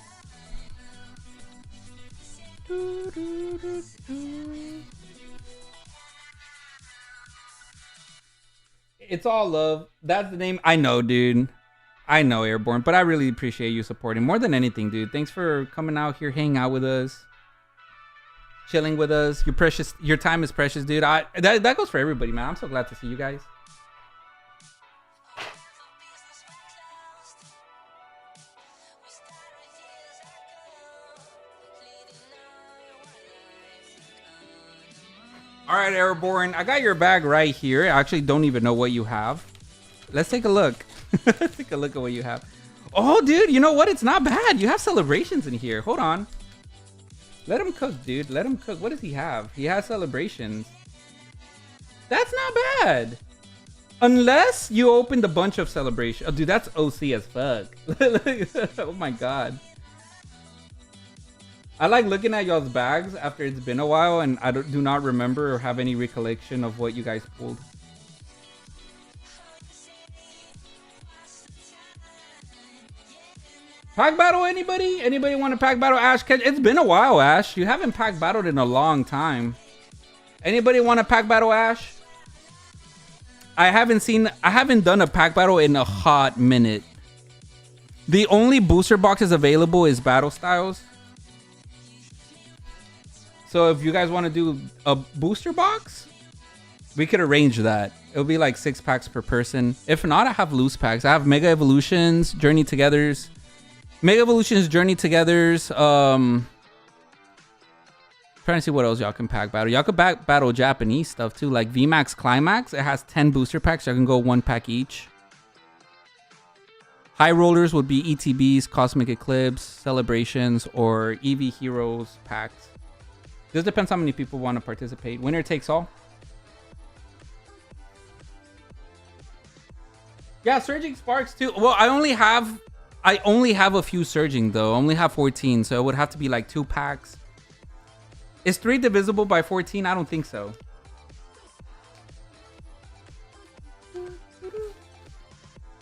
It's all love. That's the name. I know, dude. I know, Airborne, but I really appreciate you supporting more than anything, dude. Thanks for coming out here, hanging out with us, chilling with us. You're precious. Your time is precious, dude. That goes for everybody, man. I'm so glad to see you guys. All right, Airborne. I got your bag right here. I actually don't even know what you have. Let's take a look. Let's take a look at what you have. Oh, dude, you know what? It's not bad. You have celebrations in here. Hold on. Let him cook, dude. Let him cook. What does he have? He has celebrations. That's not bad. Unless you opened a bunch of celebrations. Oh, dude, that's OC as fuck. Oh, my God. I like looking at y'all's bags after it's been a while and I do not remember or have any recollection of what you guys pulled. Pack battle, anybody? Anybody want to pack battle Ash? It's been a while, Ash. You haven't pack battled in a long time. Anybody want to pack battle Ash? I haven't done a pack battle in a hot minute. The only booster boxes available is battle styles. So if you guys want to do a booster box, we could arrange that. It'll be like 6 packs per person. If not, I have loose packs. I have Mega Evolutions, Journey Togethers. Mega Evolutions, Journey Togethers. Trying to see what else y'all can pack battle. Y'all could pack battle Japanese stuff too, like VMAX Climax. It has 10 booster packs. So I can go 1 pack each. High rollers would be ETBs, Cosmic Eclipse, Celebrations, or EV Heroes packs. Just depends how many people want to participate. Winner takes all. Yeah, Surging Sparks too. Well, I only have a few Surging though. I only have 14, so it would have to be like 2 packs. Is 3 divisible by 14? I don't think so.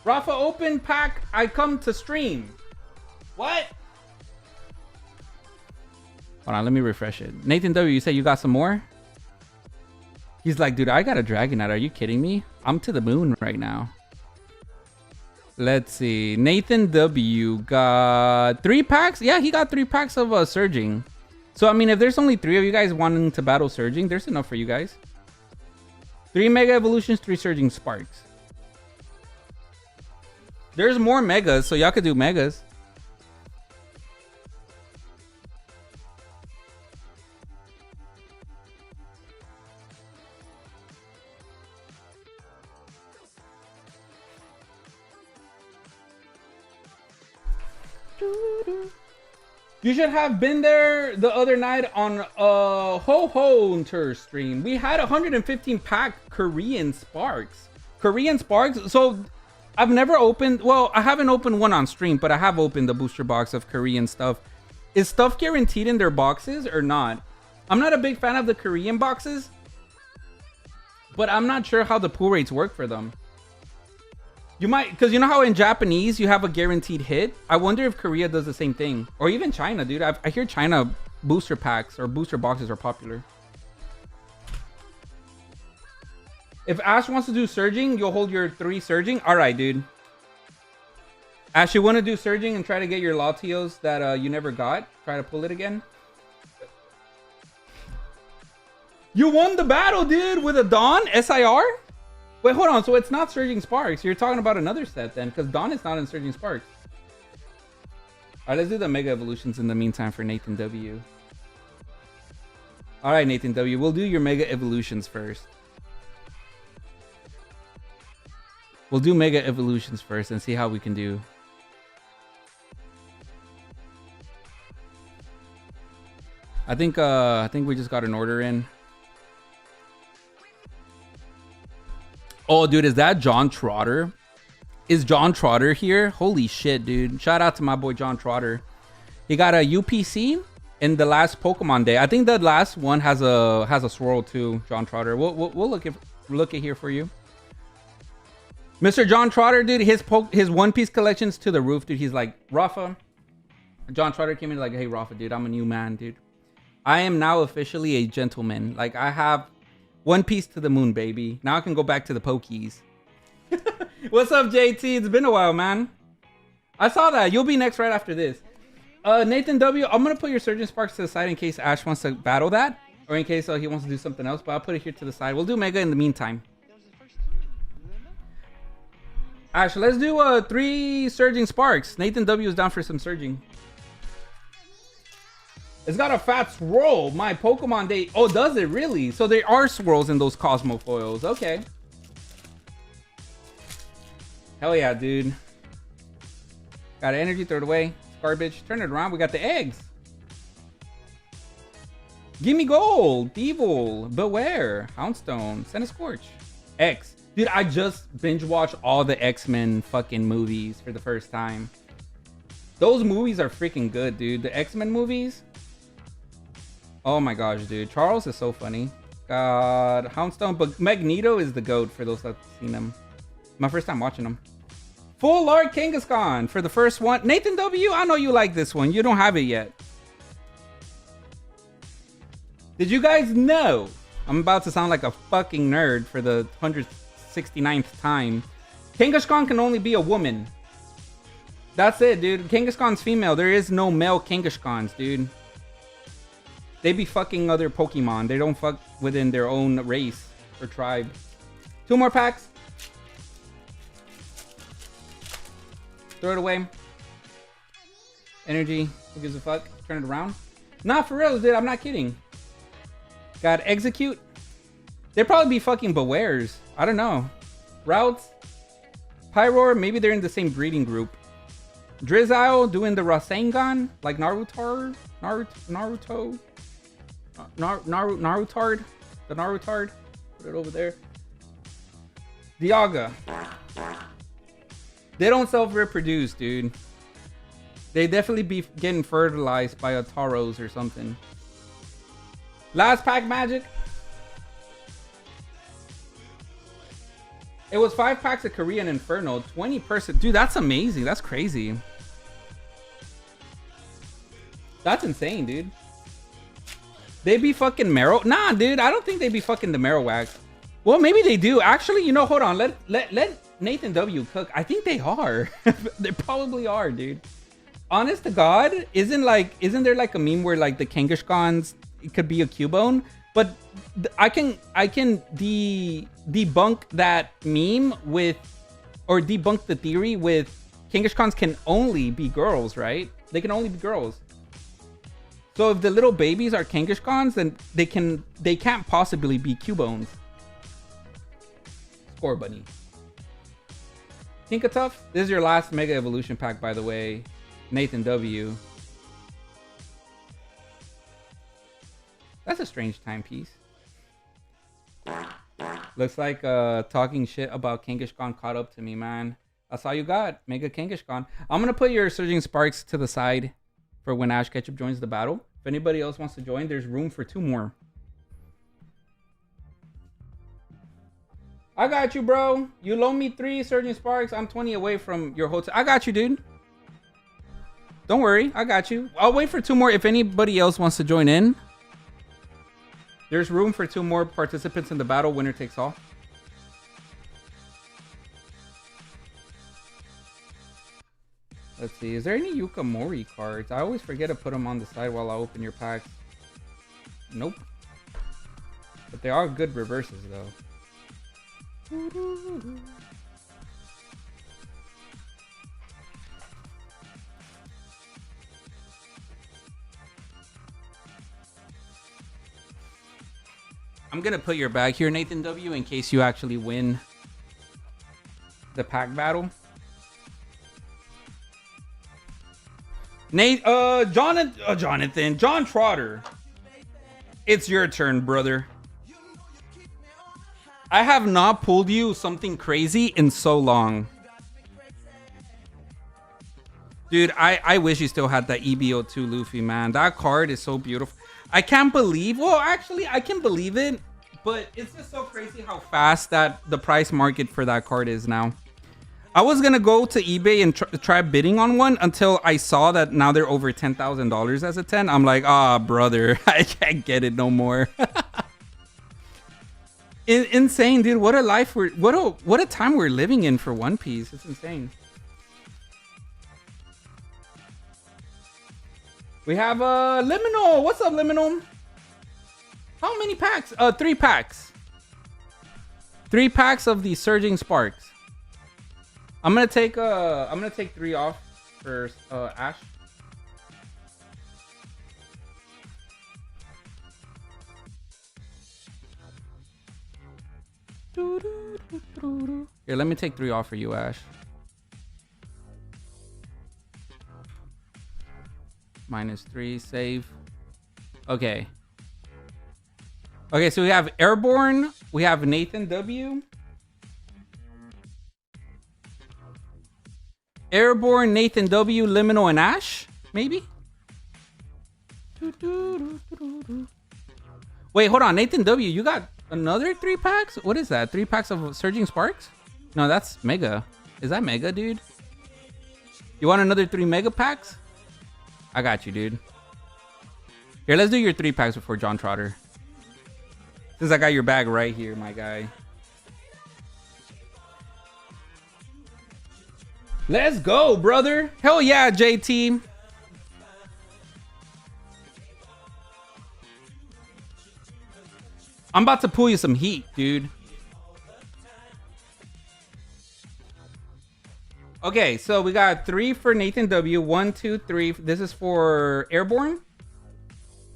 Rafa, open pack. I come to stream. What? Hold on, let me refresh it. Nathan W, you said you got some more? He's like, dude, I got a Dragonite. Are you kidding me? I'm to the moon right now. Let's see. Nathan W got 3 packs. Yeah, he got 3 packs of Surging. So, I mean, if there's only 3 of you guys wanting to battle Surging, there's enough for you guys. 3 Mega Evolutions, 3 Surging Sparks. There's more Megas, so y'all could do Megas. You should have been there the other night on Ho-Ho stream. We had 115 pack Korean Sparks. Korean Sparks. So I've never opened. Well, I haven't opened one on stream, but I have opened the booster box of Korean stuff. Is stuff guaranteed in their boxes or not? I'm not a big fan of the Korean boxes, but I'm not sure how the pull rates work for them. You might, because you know how in Japanese you have a guaranteed hit? I wonder if Korea does the same thing. Or even China, dude. I hear China booster packs or booster boxes are popular. If Ash wants to do Surging, you'll hold your 3 Surging? Alright, dude. Ash, you want to do Surging and try to get your Latios that you never got? Try to pull it again? You won the battle, dude, with a Dawn SIR? Wait, hold on. So it's not Surging Sparks. You're talking about another set then, because Dawn is not in Surging Sparks. All right, let's do the Mega Evolutions in the meantime for Nathan W. All right, Nathan W. We'll do your Mega Evolutions first. We'll do Mega Evolutions first and see how we can do. I think we just got an order in. Oh, dude, is that John Trotter? Is John Trotter here? Holy shit, dude. Shout out to my boy John Trotter. He got a UPC in the last Pokemon day. I think the last one has a swirl too, John Trotter. We'll look at here for you. Mr. John Trotter, dude, his One Piece collection's to the roof, dude. He's like, Rafa. John Trotter came in like, hey, Rafa, dude, I'm a new man, dude. I am now officially a gentleman. Like, I have One Piece to the moon, baby. Now I can go back to the Pokies. What's up, JT? It's been a while, man. I saw that. You'll be next right after this. Nathan W, I'm going to put your Surgeon Sparks to the side in case Ash wants to battle that. Or in case he wants to do something else. But I'll put it here to the side. We'll do Mega in the meantime. Ash, let's do 3 Surging Sparks. Nathan W is down for some Surging. It's got a fat swirl. My Pokemon Day. Oh, does it really? So there are swirls in those Cosmo foils. Okay. Hell yeah, dude. Got an energy, throw it away. Garbage. Turn it around. We got the eggs. Gimme Gold. Devil. Beware. Houndstone. Send a Scorch. X. Dude, I just binge watched all the X-Men fucking movies for the first time. Those movies are freaking good, dude. The X-Men movies. Oh my gosh, dude. Charles is so funny. God, Houndstone. But Magneto is the GOAT for those that have seen him. My first time watching him. Full Art Kangaskhan for the first one. Nathan W, I know you like this one. You don't have it yet. Did you guys know? I'm about to sound like a fucking nerd for the 169th time. Kangaskhan can only be a woman. That's it, dude. Kangaskhan's female. There is no male Kangaskhan's, dude. They be fucking other Pokemon. They don't fuck within their own race or tribe. 2 more packs. Throw it away. Energy. Who gives a fuck? Turn it around. Nah, for real, dude. I'm not kidding. Got Execute. They'd probably be fucking Bewares. I don't know. Routes. Pyroar. Maybe they're in the same breeding group. Drizzile doing the Rasengan like Naruto. Narutard. The Narutard. Put it over there. Dialga. They don't self-reproduce, dude. They definitely be getting fertilized by a Tauros or something. Last pack magic. It was 5 packs of Korean Inferno, 20%. Dude, that's amazing. That's crazy. That's insane, dude. They be fucking Marrow. Nah, dude, I don't think they be fucking the Marowak. Well, maybe they do. Actually, you know, hold on. Let Nathan W cook. I think they are. They probably are, dude. Honest to God, isn't there like a meme where like the Kangaskhan's it could be a Cubone? But I can debunk that meme with, or debunk the theory with Kangaskhan's can only be girls, right? They can only be girls. So if the little babies are Kangaskhan's, then they can't possibly be Cubones. Score bunny. Tinkatuff, this is your last Mega Evolution pack, by the way. Nathan W. That's a strange timepiece. Looks like talking shit about Kangaskhan caught up to me, man. That's all you got, Mega Kangaskhan. I'm gonna put your Surging Sparks to the side for when Ash Ketchup joins the battle. If anybody else wants to join, there's room for 2 more. I got you, bro. You loan me 3 Surging Sparks. I'm 20 away from your hotel. I got you, dude. Don't worry. I got you. I'll wait for 2 more if anybody else wants to join in. There's room for 2 more participants in the battle. Winner takes all. Let's see. Is there any Yukamori cards? I always forget to put them on the side while I open your packs. Nope. But they are good reverses, though. I'm gonna put your bag here, Nathan W, in case you actually win the pack battle. John Trotter. It's your turn, brother. I have not pulled you something crazy in so long. Dude, I wish you still had that EBO2 Luffy, man. That card is so beautiful. I can't believe, well, actually, I can believe it, but it's just so crazy how fast that the price market for that card is now. I was gonna go to eBay and try bidding on one until I saw that now they're over $10,000 as a 10. I'm like, ah, brother, I can't get it no more. Insane, dude. What a life what a time we're living in for One Piece. It's insane. We have Liminal. What's up, Liminal? How many packs? 3 packs. 3 packs of the Surging Sparks. I'm gonna take 3 off for Ash. Here, let me take 3 off for you, Ash. -3, save. Okay. Okay, so we have Airborne. We have Nathan W. Airborne, Nathan W, Liminal, and Ash, maybe? Wait, hold on. Nathan W, you got another 3 packs? What is that? 3 packs of Surging Sparks? No, that's Mega. Is that Mega, dude? You want another 3 Mega packs? I got you, dude. Here, let's do your 3 packs before John Trotter. Since I got your bag right here, my guy. Let's go, brother. Hell yeah, JT. I'm about to pull you some heat, dude. Okay, so we got 3 for Nathan W. 1, 2, 3. This is for Airborne.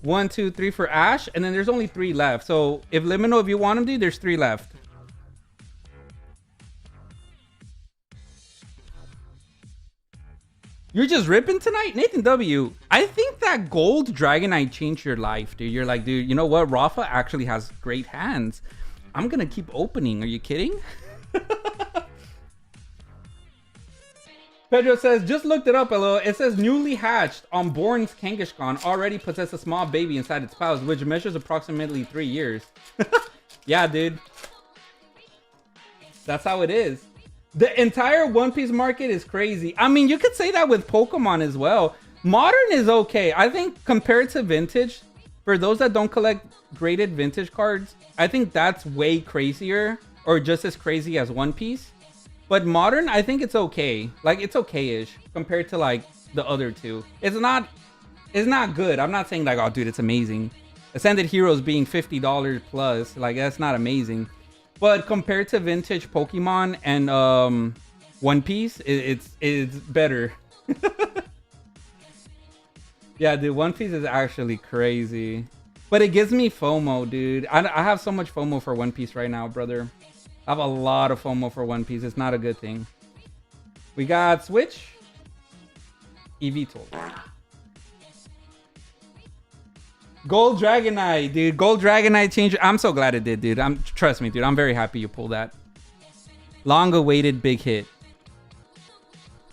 1, 2, 3 for Ash. And then there's only 3 left. So if Liminal, if you want them, dude, there's 3 left. You're just ripping tonight? Nathan W. I think that gold Dragonite changed your life, dude. You're like, dude, you know what? Rafa actually has great hands. I'm going to keep opening. Are you kidding? Pedro says, just looked it up a little. It says newly hatched unborn Kangaskhan already possess a small baby inside its pouch, which measures approximately 3 years. Yeah, dude. That's how it is. The entire One Piece market is crazy. I mean, you could say that with Pokemon as well. Modern is okay. I think compared to vintage, for those that don't collect graded vintage cards, I think that's way crazier or just as crazy as One Piece. But modern, I think it's okay. Like, it's okay-ish compared to like the other two. It's not good. I'm not saying like, oh, dude, it's amazing. Ascended Heroes being $50 plus, like that's not amazing. But compared to vintage Pokemon and One Piece, it's better. Yeah, dude, One Piece is actually crazy. But it gives me FOMO, dude. I have so much FOMO for One Piece right now, brother. I have a lot of FOMO for One Piece. It's not a good thing. We got Switch. eVTOL. Gold Dragonite, dude. Gold Dragonite change. I'm so glad it did, dude. Trust me, dude. I'm very happy you pulled that. Long awaited big hit.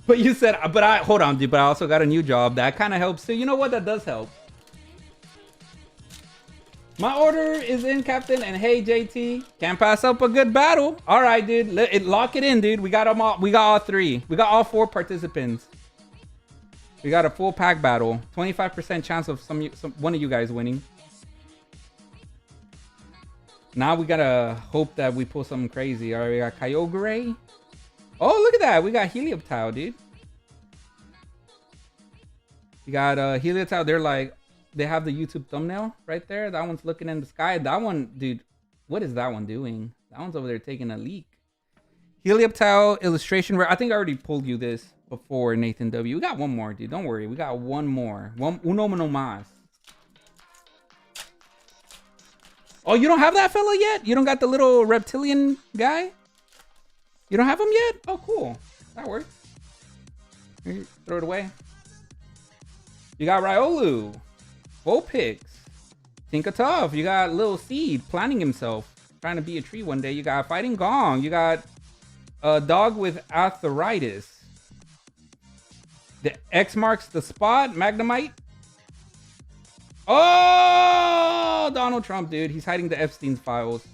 But you said, hold on, dude. But I also got a new job. That kind of helps too. You know what? That does help. My order is in, Captain. And hey, JT, can't pass up a good battle. All right, dude. Lock it in, dude. We got them all. We got all three. We got all 4 participants. We got a full pack battle. 25% chance of one of you guys winning. Now we gotta hope that we pull something crazy. All right, we got Kyogre. Oh, look at that. We got Helioptile, dude. You got Helioptile. They're like, they have the YouTube thumbnail right there. That one's looking in the sky. That one, dude, what is that one doing? That one's over there taking a leak. Helioptile illustration. I think I already pulled you this before, Nathan W. We got one more, dude. Don't worry. We got one more. Uno no más. Oh, you don't have that fella yet? You don't got the little reptilian guy? You don't have him yet? Oh, cool. That works. Here, throw it away. You got Riolu. Vulpix. Think of Tough. You got Little Seed planning himself. Trying to be a tree one day. You got Fighting Gong. You got a dog with arthritis. The X marks the spot. Magnemite. Oh, Donald Trump, dude. He's hiding the Epstein's files.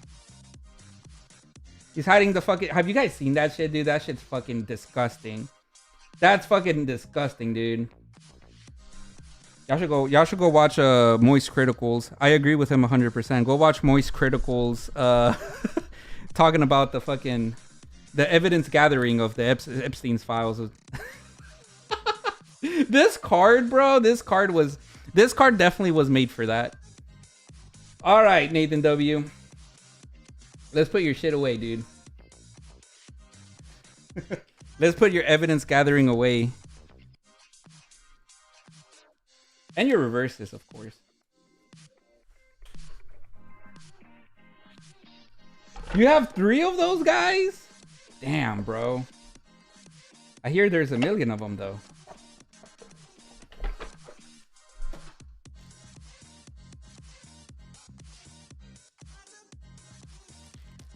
He's hiding the fucking... Have you guys seen that shit, dude? That shit's fucking disgusting. That's fucking disgusting, dude. Y'all should go watch Moist Criticals. I agree with him 100%. Go watch Moist Criticals talking about the evidence gathering of the Epstein's files. This card, bro, this card definitely was made for that. All right, Nathan W. Let's put your shit away, dude. Let's put your evidence gathering away. And your reverses, of course. You have 3 of those guys? Damn, bro. I hear there's a million of them, though.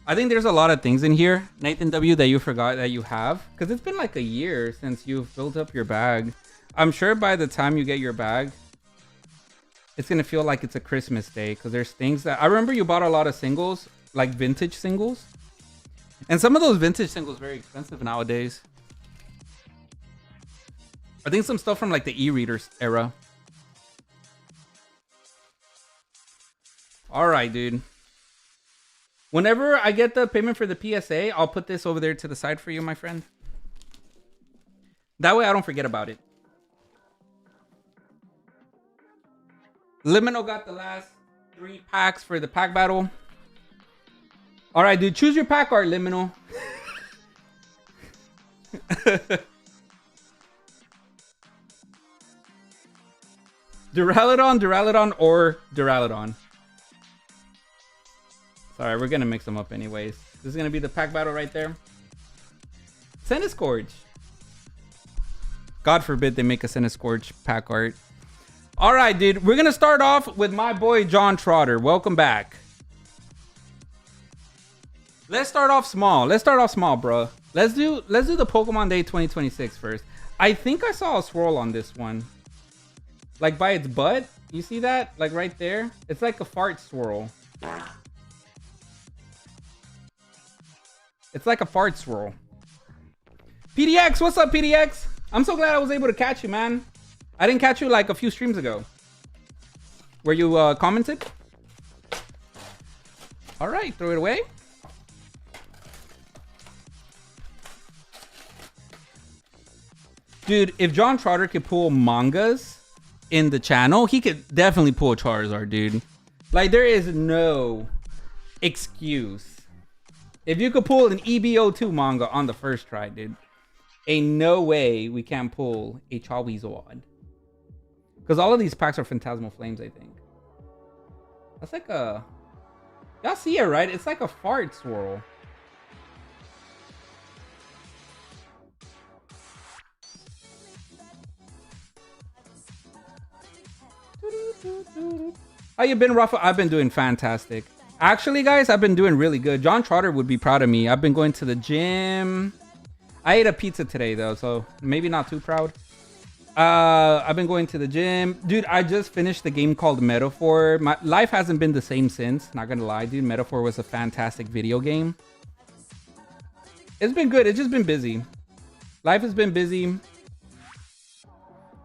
I think there's a lot of things in here, Nathan W, that you forgot that you have. Because it's been like a year since you've built up your bag. I'm sure by the time you get your bag, it's going to feel like it's a Christmas day. Because there's things that... I remember you bought a lot of singles, like vintage singles. And some of those vintage singles are very expensive nowadays. I think some stuff from like the e-readers era. All right, dude. Whenever I get the payment for the PSA, I'll put this over there to the side for you, my friend. That way I don't forget about it. Limino got the last 3 packs for the pack battle. All right, dude. Choose your pack art, Limino. Duraludon, or Duraludon. Sorry, we're gonna mix them up anyways. This is gonna be the pack battle right there. Send a Scourge. God forbid they make us in a Scorch pack art. All right, dude. We're gonna start off with my boy John Trotter. Welcome back. Let's start off small. Bro. Let's do the Pokemon Day 2026 first. I think I saw a swirl on this one. Like by its butt. You see that? Like right there? It's like a fart swirl. It's like a fart swirl. PDX, what's up, PDX? I'm so glad I was able to catch you, man. I didn't catch you like a few streams ago. Where you commented? All right, throw it away. Dude, if John Trotter could pull mangas in the channel, he could definitely pull Charizard, dude. Like, there is no excuse. If you could pull an EBO2 manga on the first try, dude, ain't no way we can't pull a Charizard. Because all of these packs are Phantasmal Flames, I think. That's like a... Y'all see it, right? It's like a fart swirl. How you been, Rafa? I've been doing fantastic. Actually, guys, I've been doing really good. John Trotter would be proud of me. I've been going to the gym. I ate a pizza today, though, so maybe not too proud. I've been going to the gym. Dude, I just finished the game called Metaphor. My life hasn't been the same since. Not gonna lie, dude. Metaphor was a fantastic video game. It's been good. It's just been busy. Life has been busy.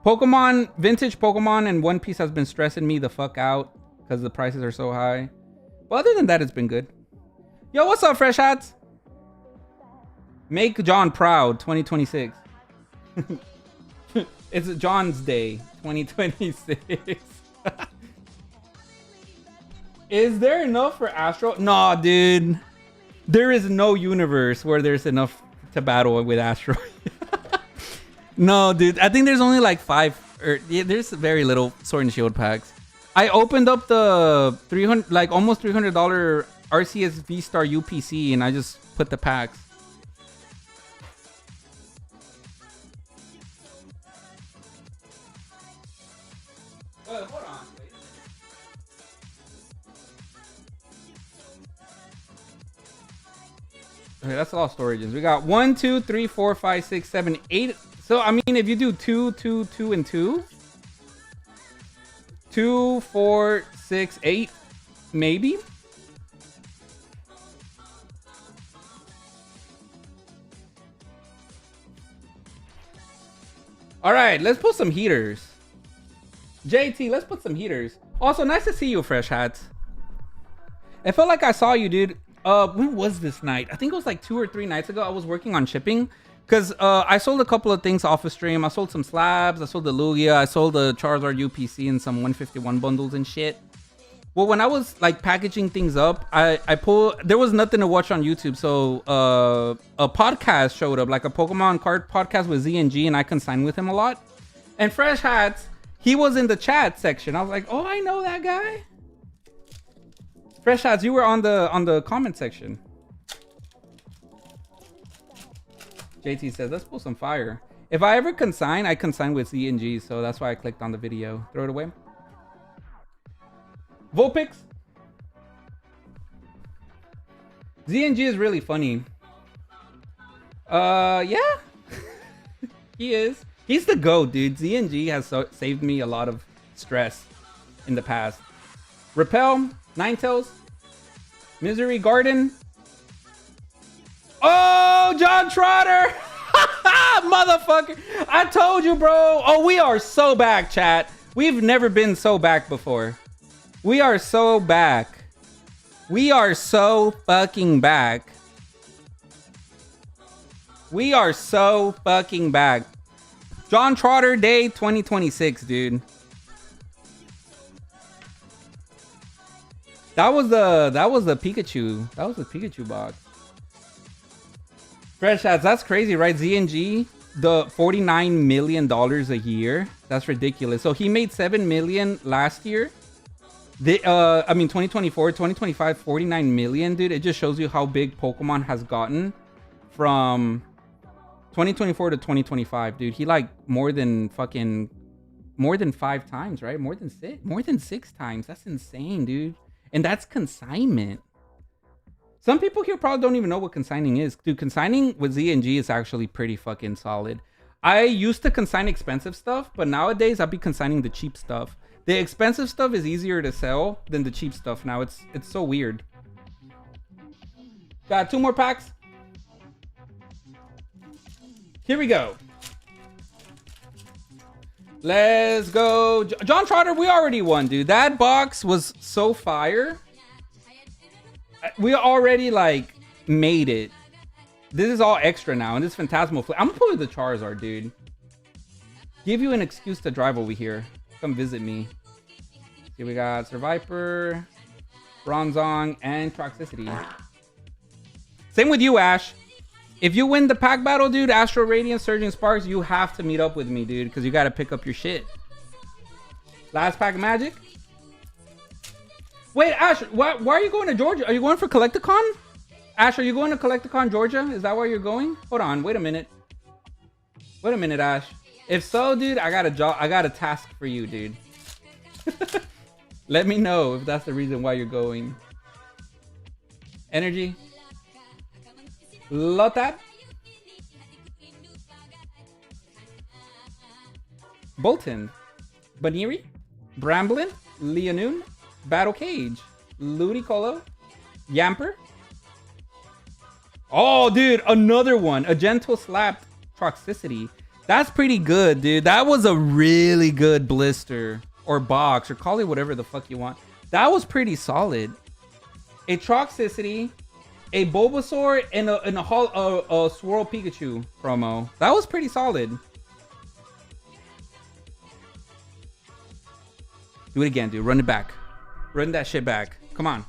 Pokemon, vintage Pokemon and One Piece has been stressing me the fuck out because the prices are so high. But other than that, it's been good. Yo, what's up, Fresh Hats? Make John proud, 2026. It's John's Day, 2026. Is there enough for Astro? Nah, dude. There is no universe where there's enough to battle with Astro. No, dude. I think there's only like 5 or yeah, there's very little Sword and Shield packs. I opened up the 300, like almost $300 RCS V-Star UPC, and I just put the packs. Hold on, wait. Okay, that's a lot of storages. We got 1, 2, 3, 4, 5, 6, 7, 8. So, I mean, if you do 2, 2, 2, and 2. 2, 4, 6, 8. Maybe. All right, let's put some heaters. JT, let's put some heaters. Also, nice to see you, Fresh Hats. It felt like I saw you, dude. When was this night? I think it was like 2 or 3 nights ago. I was working on shipping. Because I sold a couple of things off of stream. I sold some slabs. I sold the Lugia. I sold the Charizard UPC and some 151 bundles and shit. Well, when I was like packaging things up, I pulled... There was nothing to watch on YouTube. So a podcast showed up. Like a Pokemon card podcast with ZNG. And I consigned with him a lot. And Fresh Hats, he was in the chat section. I was like, oh, I know that guy. Fresh Hats, you were on the comment section. JT says, let's pull some fire. If I ever consign, I consign with ZNG, so that's why I clicked on the video. Throw it away. Vulpix. ZNG is really funny. Yeah. He is. He's the GOAT, dude. ZNG has saved me a lot of stress in the past. Repel, Ninetales, Misery Garden. Oh, John Trotter! Motherfucker! I told you, bro. Oh, we are so back, chat. We've never been so back before. We are so back. We are so fucking back. We are so fucking back. John Trotter Day 2026, dude. That was the Pikachu. That was the Pikachu box. Fresh Hats, that's crazy, right? ZNG, the $49 million a year. That's ridiculous. So he made $7 million last year. I mean, 2024, 2025, 49 million, dude. It just shows you how big Pokemon has gotten from 2024 to 2025, dude. He like more than 5 times, right? More than 6 times. That's insane, dude. And that's consignment. Some people here probably don't even know what consigning is. Dude, consigning with Z and G is actually pretty fucking solid. I used to consign expensive stuff, but nowadays I'll be consigning the cheap stuff. The expensive stuff is easier to sell than the cheap stuff now. It's so weird. Got 2 more packs. Here we go. Let's go. John Trotter, we already won, dude. That box was so fire. We already, like, made it. This is all extra now, and this Phantasmal Flame. I'm gonna pull the Charizard, dude. Give you an excuse to drive over here. Come visit me. Here we got Survivor, Bronzong, and Toxicity. Same with you, Ash. If you win the pack battle, dude, Astral Radiance, Surging Sparks, you have to meet up with me, dude, because you got to pick up your shit. Last pack of Magic. Wait, Ash, why are you going to Georgia? Are you going for Collecticon? Ash, are you going to Collecticon, Georgia? Is that where you're going? Hold on, wait a minute. Wait a minute, Ash. If so, dude, I got a task for you, dude. Let me know if that's the reason why you're going. Energy. Lotad. Bolton. Baniri. Bramblin. Leonoon. Battle Cage. Ludicolo. Yamper. Oh, dude, another one. A Gentle Slap Toxicity. That's pretty good, dude. That was a really good blister. Or box. Or call it whatever the fuck you want. That was pretty solid. A Toxicity. A Bulbasaur and a Swirl Pikachu promo. That was pretty solid. Do it again, dude. Run it back. Run that shit back. Come on.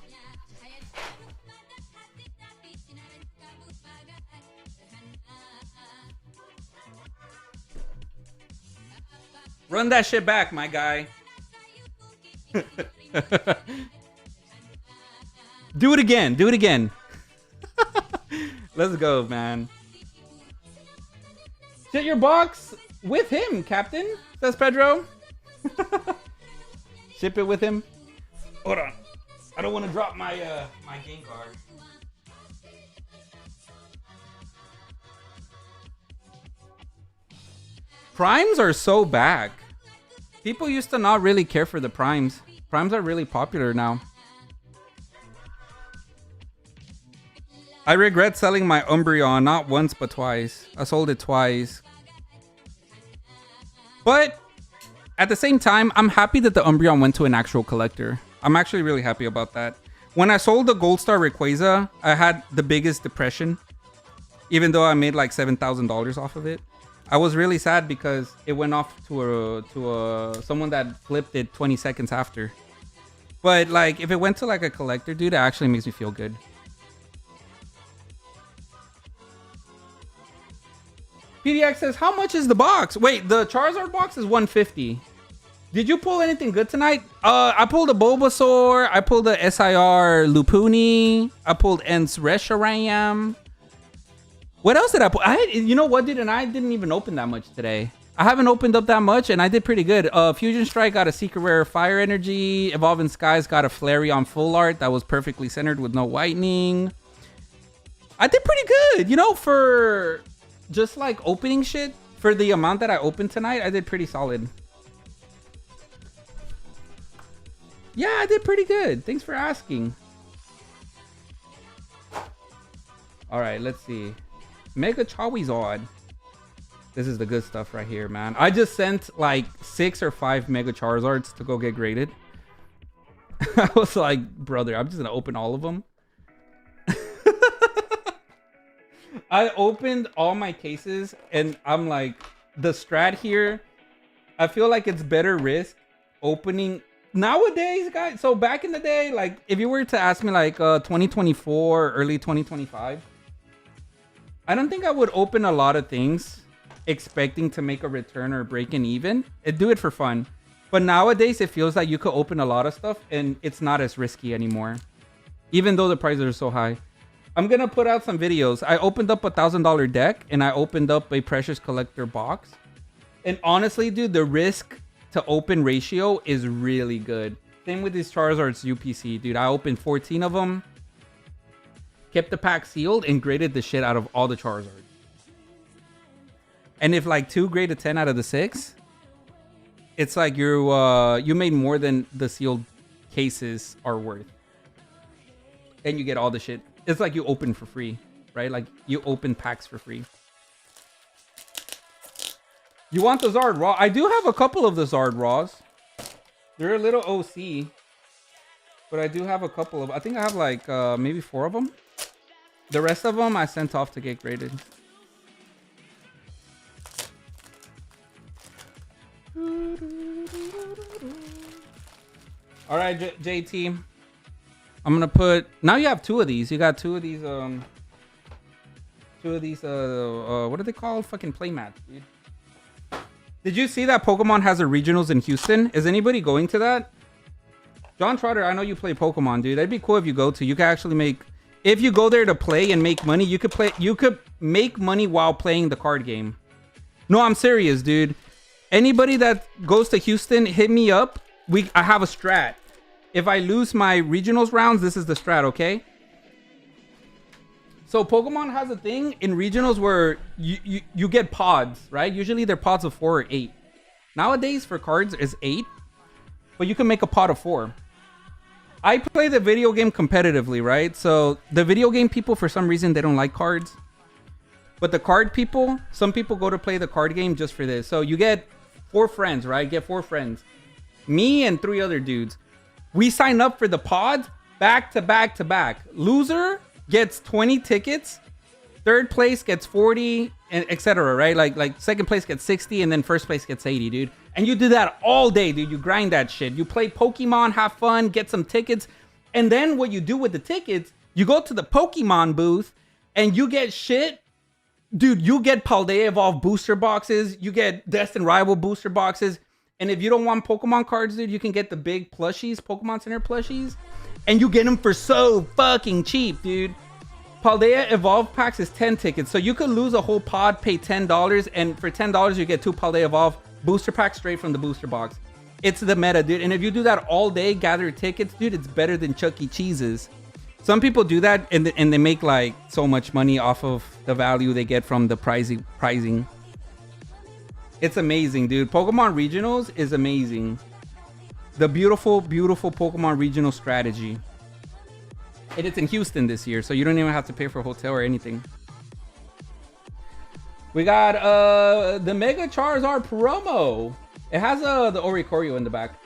Run that shit back, my guy. Do it again. Do it again. Let's go, man. Shit your box with him, Captain, says Pedro. Ship it with him. Hold on. I don't want to drop my my game card. Primes are so back. People used to not really care for the primes. Primes are really popular now. I regret selling my Umbreon, not once but twice. I sold it twice. But at the same time, I'm happy that the Umbreon went to an actual collector. I'm actually really happy about that. When I sold the Gold Star Rayquaza, I had the biggest depression. Even though I made like $7,000 off of it. I was really sad because it went off to someone that flipped it 20 seconds after. But like, if it went to like a collector, dude, it actually makes me feel good. PDX says, how much is the box? Wait, the Charizard box is $150. Did you pull anything good tonight? I pulled a Bulbasaur. I pulled a SIR Lupuni. I pulled Ents Reshiram. What else did I pull? You know what, dude? And I didn't even open that much today. I haven't opened up that much, and I did pretty good. Fusion Strike got a Secret Rare Fire Energy. Evolving Skies got a Flareon Full Art that was perfectly centered with no whitening. I did pretty good. You know, for just like opening shit, for the amount that I opened tonight, I did pretty solid. Yeah, I did pretty good. Thanks for asking. All right, let's see. Mega Charizard. This is the good stuff right here, man. I just sent like 6 or 5 Mega Charizards to go get graded. I was like, brother, I'm just gonna open all of them. I opened all my cases and I'm like, the strat here, I feel like it's better risk opening nowadays, guys. So back in the day, like if you were to ask me like 2024 or early 2025, I don't think I would open a lot of things expecting to make a return or break an even. It'd do it for fun. But nowadays, it feels like you could open a lot of stuff and it's not as risky anymore. Even though the prices are so high. I'm gonna put out some videos. I opened up $1,000 deck and I opened up a Precious Collector box. And honestly, dude, the risk to open ratio is really good. Same with these Charizards UPC, dude. I opened 14 of them, kept the pack sealed, and graded the shit out of all the Charizards. And if like 2 graded 10 out of the 6, it's like you made more than the sealed cases are worth. And you get all the shit. It's like you open for free, right? Like you open packs for free. You want the Zard Raw? I do have a couple of the Zard Raws. They're a little OC. But I do have a couple of... I think I have like maybe 4 of them. The rest of them I sent off to get graded. All right, JT. I'm gonna put... Now you have 2 of these. You got 2 of these... 2 of these... what are they called? Fucking playmats, dude. Did you see that Pokemon has a regionals in Houston? Is anybody going to that? John Trotter, I know you play Pokemon, dude. That'd be cool if you go to. You could actually make... If you go there to play and make money, you could play... You could make money while playing the card game. No, I'm serious, dude. Anybody that goes to Houston, hit me up. I have a strat. If I lose my regionals rounds, this is the strat, okay? So Pokemon has a thing in regionals where you get pods, right? Usually they're pods of 4 or 8. Nowadays for cards is 8, but you can make a pod of 4. I play the video game competitively, right? So the video game people, for some reason, they don't like cards. But the card people, some people go to play the card game just for this. So you get 4 friends, right? Get 4 friends. Me and 3 other dudes. We sign up for the pods back to back to back. Loser gets 20 tickets. 3rd place gets 40, and etc. Right? Like 2nd place gets 60, and then 1st place gets 80, dude. And you do that all day, dude. You grind that shit. You play Pokemon, have fun, get some tickets. And then what you do with the tickets, you go to the Pokemon booth and you get shit. Dude, you get Paldea Evolve booster boxes. You get Destined Rival booster boxes. And if you don't want Pokemon cards, dude, you can get the big plushies, Pokemon Center plushies. And you get them for so fucking cheap, dude. Paldea Evolve packs is 10 tickets. So you could lose a whole pod, pay $10. And for $10, you get 2 Paldea Evolve booster packs straight from the booster box. It's the meta, dude. And if you do that all day, gather tickets, dude, it's better than Chuck E. Cheese's. Some people do that and they make like so much money off of the value they get from the pricing. It's amazing, dude. Pokemon Regionals is amazing. The beautiful, beautiful Pokemon Regional strategy. And it's in Houston this year, so you don't even have to pay for a hotel or anything. We got the Mega Charizard promo. It has the Oricorio in the back.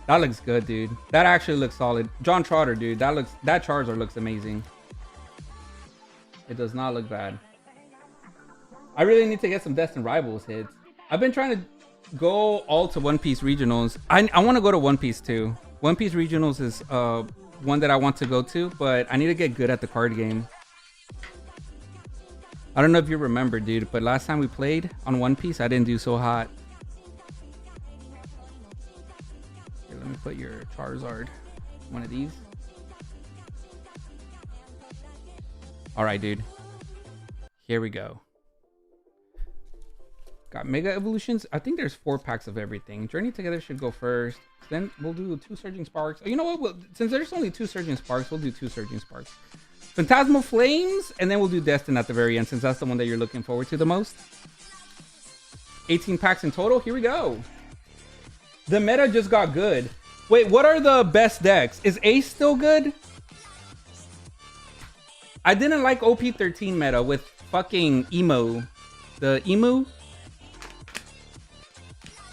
That looks good, dude. That actually looks solid. John Trotter, dude. That Charizard looks amazing. It does not look bad. I really need to get some Destined Rivals hits. I've been trying to go all to One Piece Regionals. I want to go to One Piece too. One Piece Regionals is one that I want to go to, but I need to get good at the card game. I don't know if you remember, dude, but last time we played on One Piece, I didn't do so hot. Here, let me put your Charizard. One of these. All right, dude. Here we go. Got Mega Evolutions. I think there's 4 packs of everything. Journey Together should go first. Then we'll do 2 Surging Sparks. Oh, you know what? Since there's only 2 Surging Sparks, we'll do 2 Surging Sparks. Phantasmal Flames, and then we'll do Destin at the very end, since that's the one that you're looking forward to the most. 18 packs in total. Here we go. The meta just got good. Wait, what are the best decks? Is Ace still good? I didn't like OP13 meta with fucking Emo. The Emu?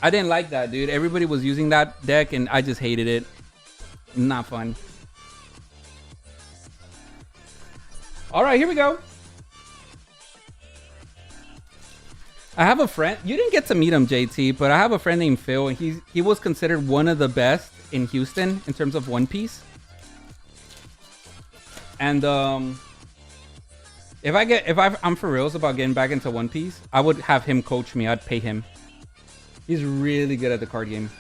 I didn't like that, dude. Everybody was using that deck, and I just hated it. Not fun. All right, here we go. I have a friend. You didn't get to meet him, JT, but I have a friend named Phil, and he was considered one of the best in Houston in terms of One Piece. And if I'm for reals about getting back into One Piece, I would have him coach me. I'd pay him. He's really good at the card game.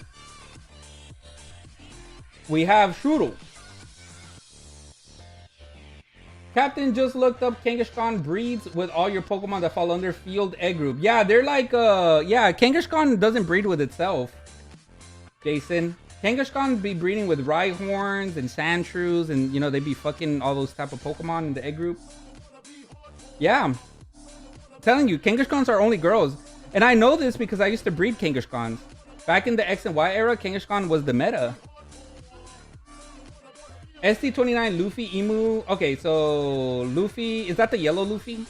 We have Strudel. Captain just looked up Kangaskhan breeds with all your Pokemon that fall under field egg group. Yeah, they're like, yeah, Kangaskhan doesn't breed with itself. Jason. Kangaskhan be breeding with Rhyhorns and Sandshrews, and you know, they be fucking all those type of Pokemon in the egg group. Yeah. I'm telling you, Kangaskhan's are only girls. And I know this because I used to breed Kangaskhan. Back in the X and Y era, Kangaskhan was the meta. ST29 Luffy Emu. Okay, so Luffy, is that the yellow Luffy?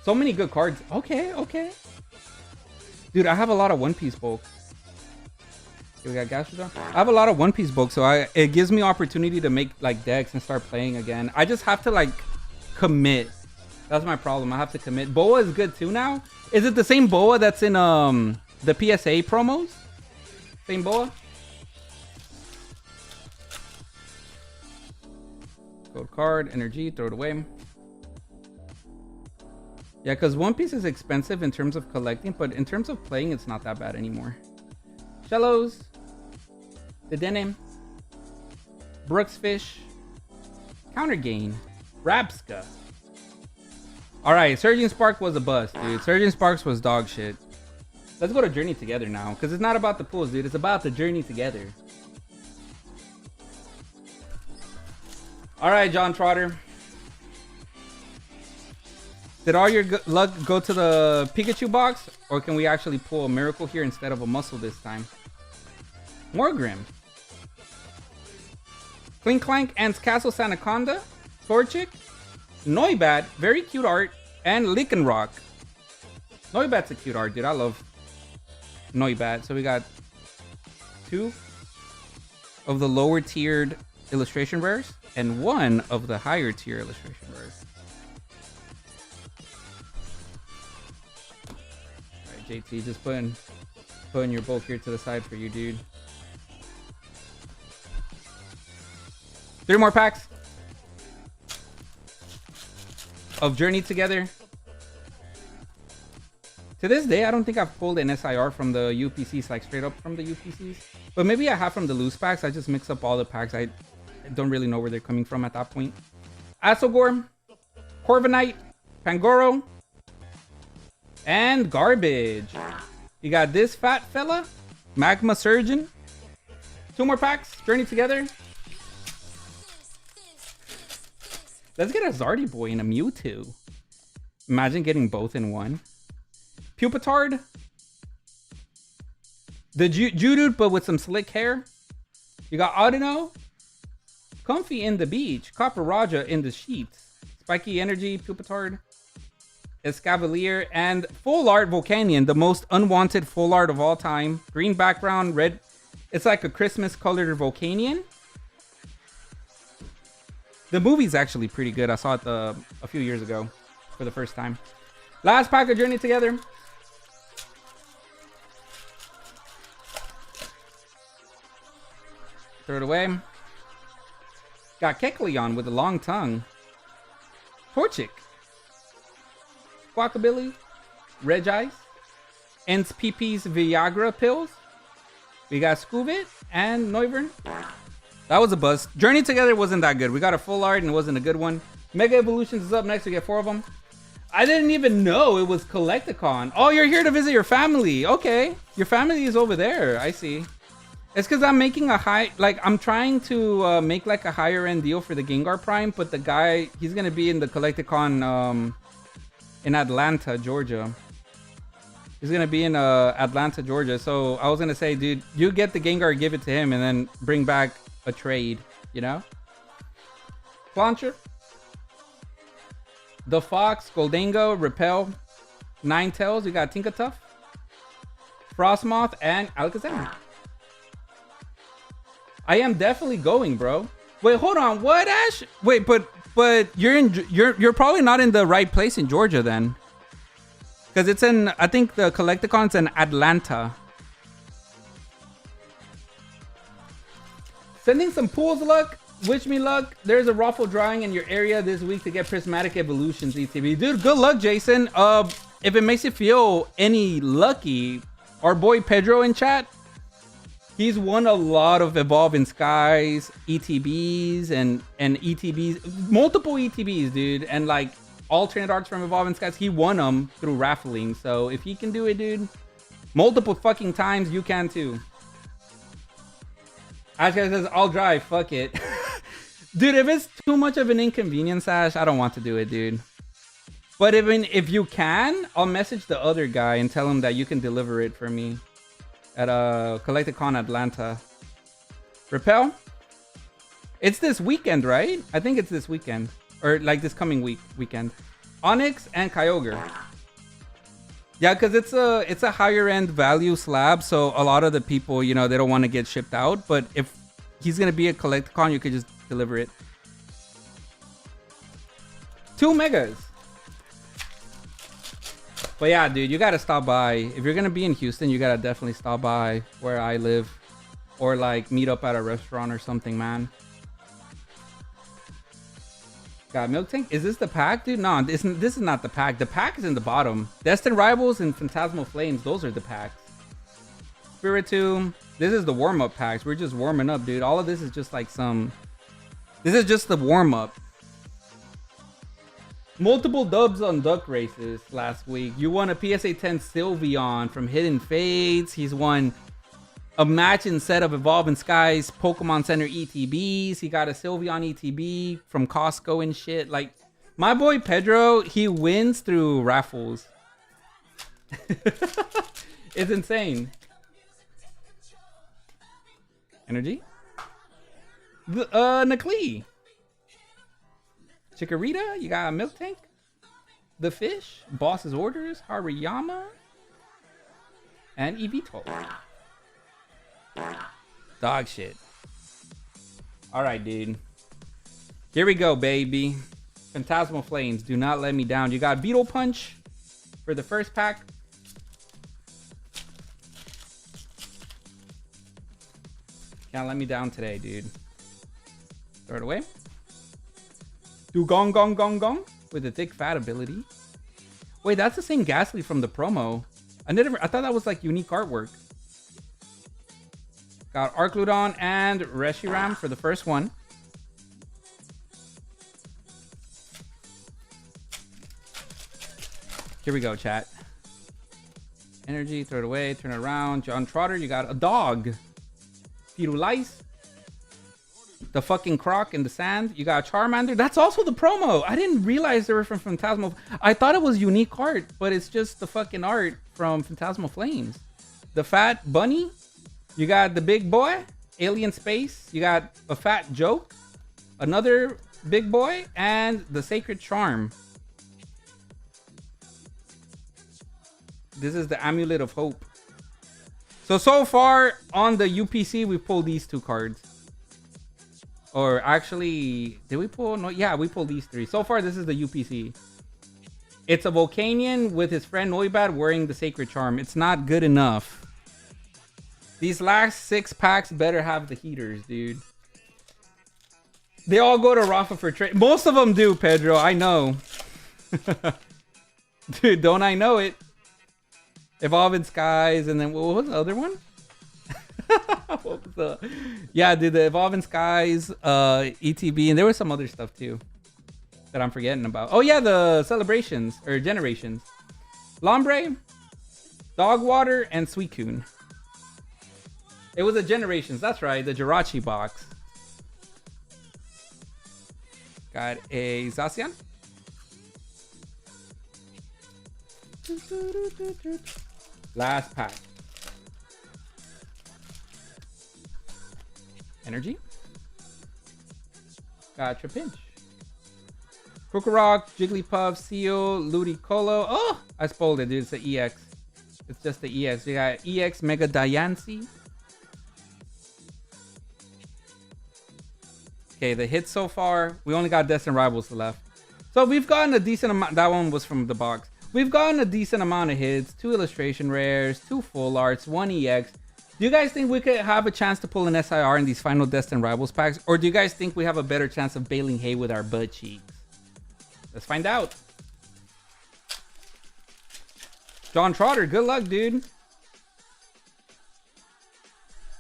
So many good cards. Okay, okay. Dude, I have a lot of One Piece bulk. We got Gastrodon. I have a lot of One Piece books, so it gives me opportunity to make like decks and start playing again. I just have to like commit. That's my problem. I have to commit. Boa is good too now. Is it the same Boa that's in the PSA promos? Same Boa? Gold card, energy, throw it away. Yeah, because One Piece is expensive in terms of collecting, but in terms of playing, it's not that bad anymore. Shellos. The Denim. Brooks Fish. Counter Gain. Rapska. Alright, Surging Spark was a bust, dude. Surging Sparks was dog shit. Let's go to Journey Together now, because it's not about the pools, dude. It's about the journey together. Alright, John Trotter. Did all your luck go to the Pikachu box? Or can we actually pull a miracle here instead of a muscle this time? Morgrim. Clink Clank and Castle Sanaconda. Torchic. Noibat. Very cute art. And Lycanroc. Noibat's a cute art, dude. I love Noibat. So we got 2 of the lower tiered illustration rares and 1 of the higher tier illustration rares. Alright, JT, just putting your bulk here to the side for you, dude. 3 more packs of Journey Together. To this day, I don't think I've pulled an SIR from the UPCs, like straight up from the UPCs. But maybe I have from the loose packs. I just mix up all the packs. I don't really know where they're coming from at that point. Asogore, Corviknight, Pangoro, and Garbage. You got this fat fella, Magma Surgeon. 2 more packs, Journey Together. Let's get a Zardy Boy and a Mewtwo. Imagine getting both in one. Pupitarde. The Judude, but with some slick hair. You got Audino. Comfy in the beach. Copper Raja in the sheets. Spiky Energy, Pupitarde. Escavalier, and Full Art Volcanion, the most unwanted full art of all time. Green background, red. It's like a Christmas colored Volcanion. The movie's actually pretty good. I saw it a few years ago for the first time. Last pack of Journey Together. Throw it away. Got Kecleon with a long tongue. Torchic. Squawkabilly. Regice. Ents PP's Viagra pills. We got Scoobit and Noivern. That was a buzz. Journey Together wasn't that good. We got a full art and it wasn't a good one. Mega Evolutions is up next. We get 4 of them. I didn't even know it was Collecticon. Oh, you're here to visit your family. Okay. Your family is over there. I see. It's because I'm making a I'm trying to make like a higher end deal for the Gengar Prime, but the guy, he's going to be in the Collecticon in Atlanta, Georgia. He's going to be in Atlanta, Georgia. So I was going to say, dude, you get the Gengar, give it to him, and then bring back a trade, you know? Plancher. The Fox, Goldango, Repel, Ninetales. We got Tinkatuff, Frostmoth, and Alakazam. I am definitely going, bro. Wait, hold on. What, Ash? Wait, but you're probably not in the right place in Georgia then. Because it's in, I think the Collecticon's in Atlanta. Sending some pools luck. Wish me luck. There's a raffle drawing in your area this week to get Prismatic Evolutions ETB. Dude, good luck, Jason. If it makes you feel any lucky, our boy Pedro in chat, He's won a lot of Evolving Skies, ETBs, and ETBs, multiple ETBs, dude, and like alternate arts from Evolving Skies. He won them through raffling. So if he can do it, dude, multiple fucking times, you can too. Ash guy says, "I'll drive. Fuck it." Dude, if it's too much of an inconvenience, Ash, I don't want to do it, dude. But even if you can, I'll message the other guy and tell him that you can deliver it for me at Collecticon Atlanta. Repel? It's this weekend, right? I think it's this weekend. Or like this coming weekend. Onyx and Kyogre. Yeah, because it's a higher end value slab, so a lot of the people, you know, they don't want to get shipped out. But if he's gonna be at Collecticon, you could just deliver it. 2 megas. But yeah, dude, you gotta stop by. If you're gonna be in Houston, you gotta definitely stop by where I live. Or like meet up at a restaurant or something, man. Got Milk Tank? Is this the pack, dude? No, this is not the pack. The pack is in the bottom. Destined Rivals and Phantasmal Flames, those are the packs. Spiritomb. This is the warm-up packs. We're just warming up, dude. All of this is just like some... This is just the warm-up. Multiple dubs on duck races last week. You won a PSA 10 Sylveon from Hidden Fates. He's won a matching set of Evolving Skies Pokemon Center ETBs. He got a Sylveon ETB from Costco and shit. Like, my boy Pedro, he wins through raffles. It's insane. Energy? Naklee. Chikorita, you got a Milk Tank. The Fish, Boss's Orders, Hariyama, and Evital. Dog shit. Alright, dude. Here we go, baby. Phantasmal Flames, do not let me down. You got Beetle Punch for the first pack. Can't let me down today, dude. Throw it away. Do gong gong gong gong with a thick fat ability. Wait, that's the same Ghastly from the promo. I thought that was like unique artwork. Got Arcludon and Reshiram for the first one. Here we go, chat. Energy, throw it away, turn it around. John Trotter, you got a dog. Firulais. The fucking Croc in the sand. You got Charmander. That's also the promo. I didn't realize they were from Phantasmal. I thought it was unique art, but it's just the fucking art from Phantasmal Flames. The Fat Bunny. You got the Big Boy. Alien Space. You got a Fat Joke. Another Big Boy. And the Sacred Charm. This is the Amulet of Hope. So far on the UPC, we pulled these 2 cards. Or actually, did we pull? No, yeah, we pulled these 3. So far, this is the UPC. It's a Volcanion with his friend Noibat wearing the Sacred Charm. It's not good enough. These last 6 packs better have the heaters, dude. They all go to Rafa for trade. Most of them do, Pedro. I know. Dude, don't I know it? Evolving Skies, and then what was the other one? What was the... Yeah, dude, the Evolving Skies, ETB, and there was some other stuff too that I'm forgetting about. Oh yeah, the Celebrations or Generations. Lombre, Dogwater, and Suicune. It was a Generations, that's right, the Jirachi box. Got a Zacian. Last pack. Energy. Got Trapinch. Krokorok, Jigglypuff, Seal, Ludicolo. Oh, I spoiled it, dude. It's the EX. It's just the EX. We got EX Mega Diancie. Okay, the hits so far. We only got Destined Rivals left. So we've gotten a decent amount. That one was from the box. We've gotten a decent amount of hits. 2 illustration rares, 2 full arts, 1 EX. Do you guys think we could have a chance to pull an SIR in these final Destined Rivals packs? Or do you guys think we have a better chance of bailing hay with our butt cheeks? Let's find out. John Trotter, good luck, dude.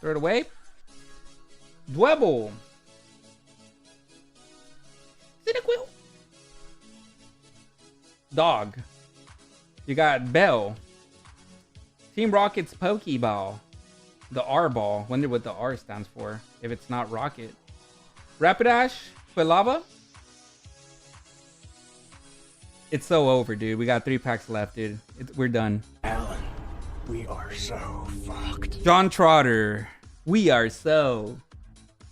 Throw it away. Dwebble. Cyndaquil. Dog. You got Bell. Team Rocket's Pokeball. The R ball. Wonder what the R stands for. If it's not Rocket. Rapidash. Quilava. It's so over, dude. We got 3 packs left, dude. We're done. Alan, we are so fucked. John Trotter. We are so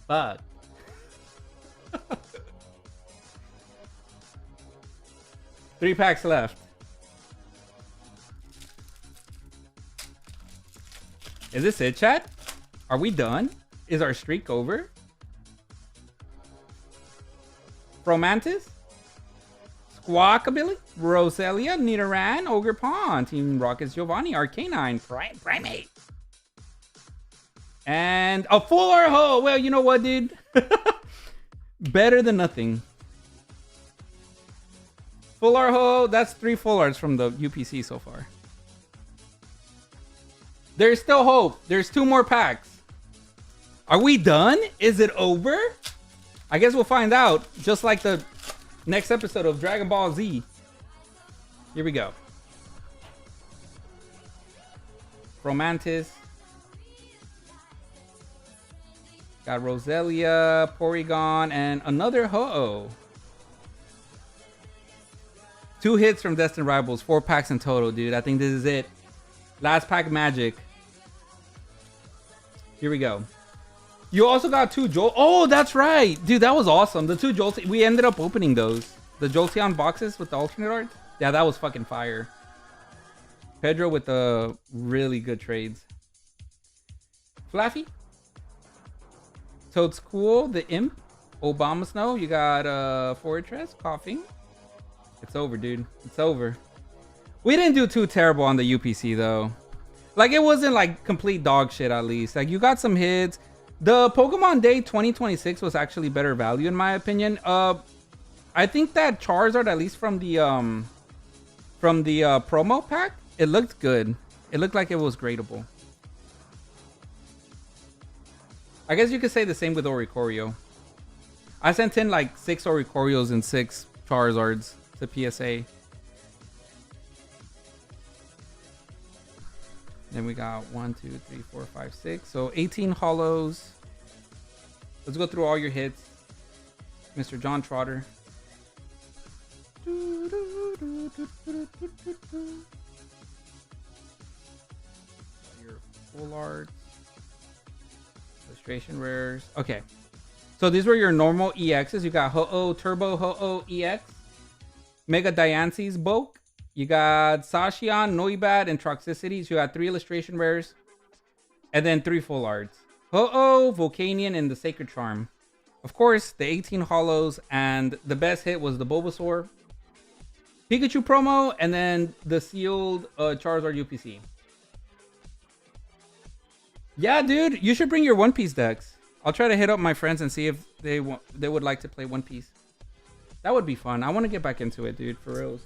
fucked. Three packs left. Is this it, chat? Are we done? Is our streak over? Fromantis? Squawkabilly? Roselia? Nidoran? Ogre Pond? Team Rockets Giovanni? Arcanine? Primate? And a full Arho! Well, you know what, dude? Better than nothing. Full Arho, that's 3 full arts from the UPC so far. There's still hope. There's 2 more packs. Are we done? Is it over? I guess we'll find out. Just like the next episode of Dragon Ball Z. Here we go. Romantis. Got Roselia, Porygon, and another Ho-Oh. 2 hits from Destined Rivals. 4 packs in total, dude. I think this is it. Last pack magic. Here we go. You also got 2 Jolt. Oh, that's right. Dude, that was awesome. The 2 Jolt. We ended up opening those. The Jolteon boxes with the alternate art. Yeah, that was fucking fire. Pedro with the really good trades. Flaffy. Toad's Cool. The Imp. Obama Snow. You got Fortress. Coughing. It's over, dude. It's over. We didn't do too terrible on the UPC, though. Like, it wasn't, like, complete dog shit, at least. Like, you got some hits. The Pokemon Day 2026 was actually better value, in my opinion. I think that Charizard, at least from the promo pack, it looked good. It looked like it was gradable. I guess you could say the same with Oricorio. I sent in, like, 6 Oricorios and 6 Charizards to PSA. Then we got 1, 2, 3, 4, 5, 6. So 18 holos. Let's go through all your hits. Mr. John Trotter. Your full arts. Illustration rares. Okay. So these were your normal EXs. You got Ho-Oh Turbo Ho-Oh EX. Mega Diance's Bulk. You got Sashion, Noibat, and Toxicities. You got 3 illustration rares. And then 3 full arts. Ho-Oh, Volcanion, and the Sacred Charm. Of course, the 18 holos. And the best hit was the Bulbasaur. Pikachu promo. And then the sealed Charizard UPC. Yeah, dude. You should bring your One Piece decks. I'll try to hit up my friends and see if they would like to play One Piece. That would be fun. I want to get back into it, dude. For reals.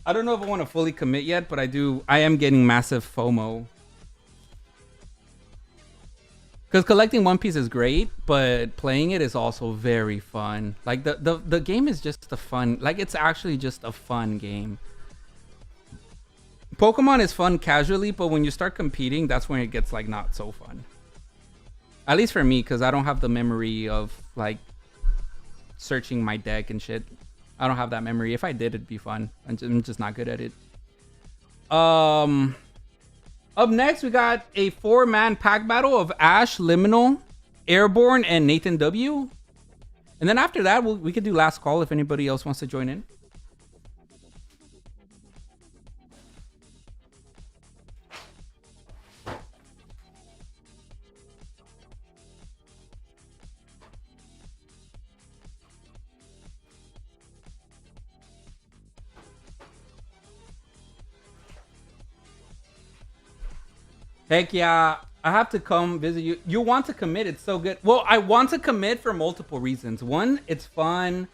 I don't know if I want to fully commit yet, but I am getting massive FOMO. Because collecting One Piece is great, but playing it is also very fun. Like, the game is just a fun... Like, it's actually just a fun game. Pokemon is fun casually, but when you start competing, that's when it gets, like, not so fun. At least for me, because I don't have the memory of, like, searching my deck and shit. I don't have that memory. If I did, it'd be fun. I'm just not good at it. Up next, we got a 4-man pack battle of Ash, Liminal, Airborne, and Nathan W. And then after that, we could do last call if anybody else wants to join in. Heck yeah, I have to come visit you. You want to commit, it's so good. Well, I want to commit for multiple reasons. 1, it's fun.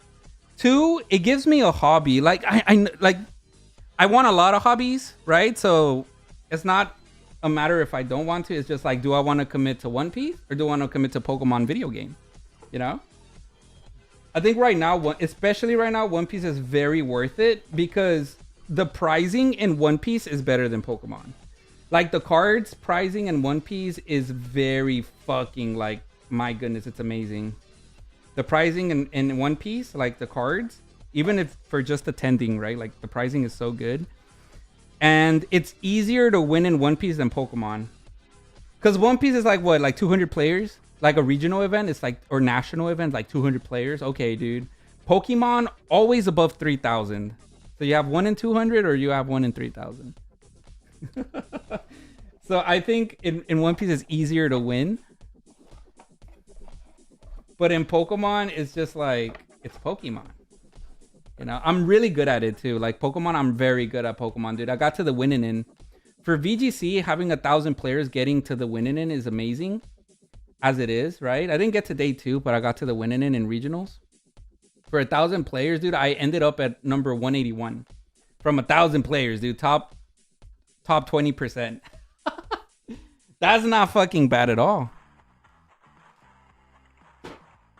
2, it gives me a hobby. Like I want a lot of hobbies, right? So it's not a matter if I don't want to. It's just like, do I want to commit to One Piece or do I want to commit to Pokemon video game? You know? I think right now, especially right now, One Piece is very worth it because the pricing in One Piece is better than Pokemon. Like the cards pricing in One Piece is very fucking like, my goodness, it's amazing. The pricing in One Piece, like the cards, even if for just attending, right? Like the pricing is so good. And it's easier to win in One Piece than Pokemon. Because One Piece is like what, like 200 players? Like a regional event, it's like, or national event, like 200 players. Okay, dude. Pokemon, always above 3,000. So you have 1 in 200 or you have 1 in 3,000. So I think in One Piece it's easier to win. But in Pokemon, it's just like, it's Pokemon. You know, I'm really good at it too. Like Pokemon, I'm very good at Pokemon, dude. I got to the winning in. For VGC, having 1,000 players getting to the winning in is amazing. As it is, right? I didn't get to day 2, but I got to the winning in regionals. For 1,000 players, dude, I ended up at number 181. From 1,000 players, dude. Top 20%. That's not fucking bad at all.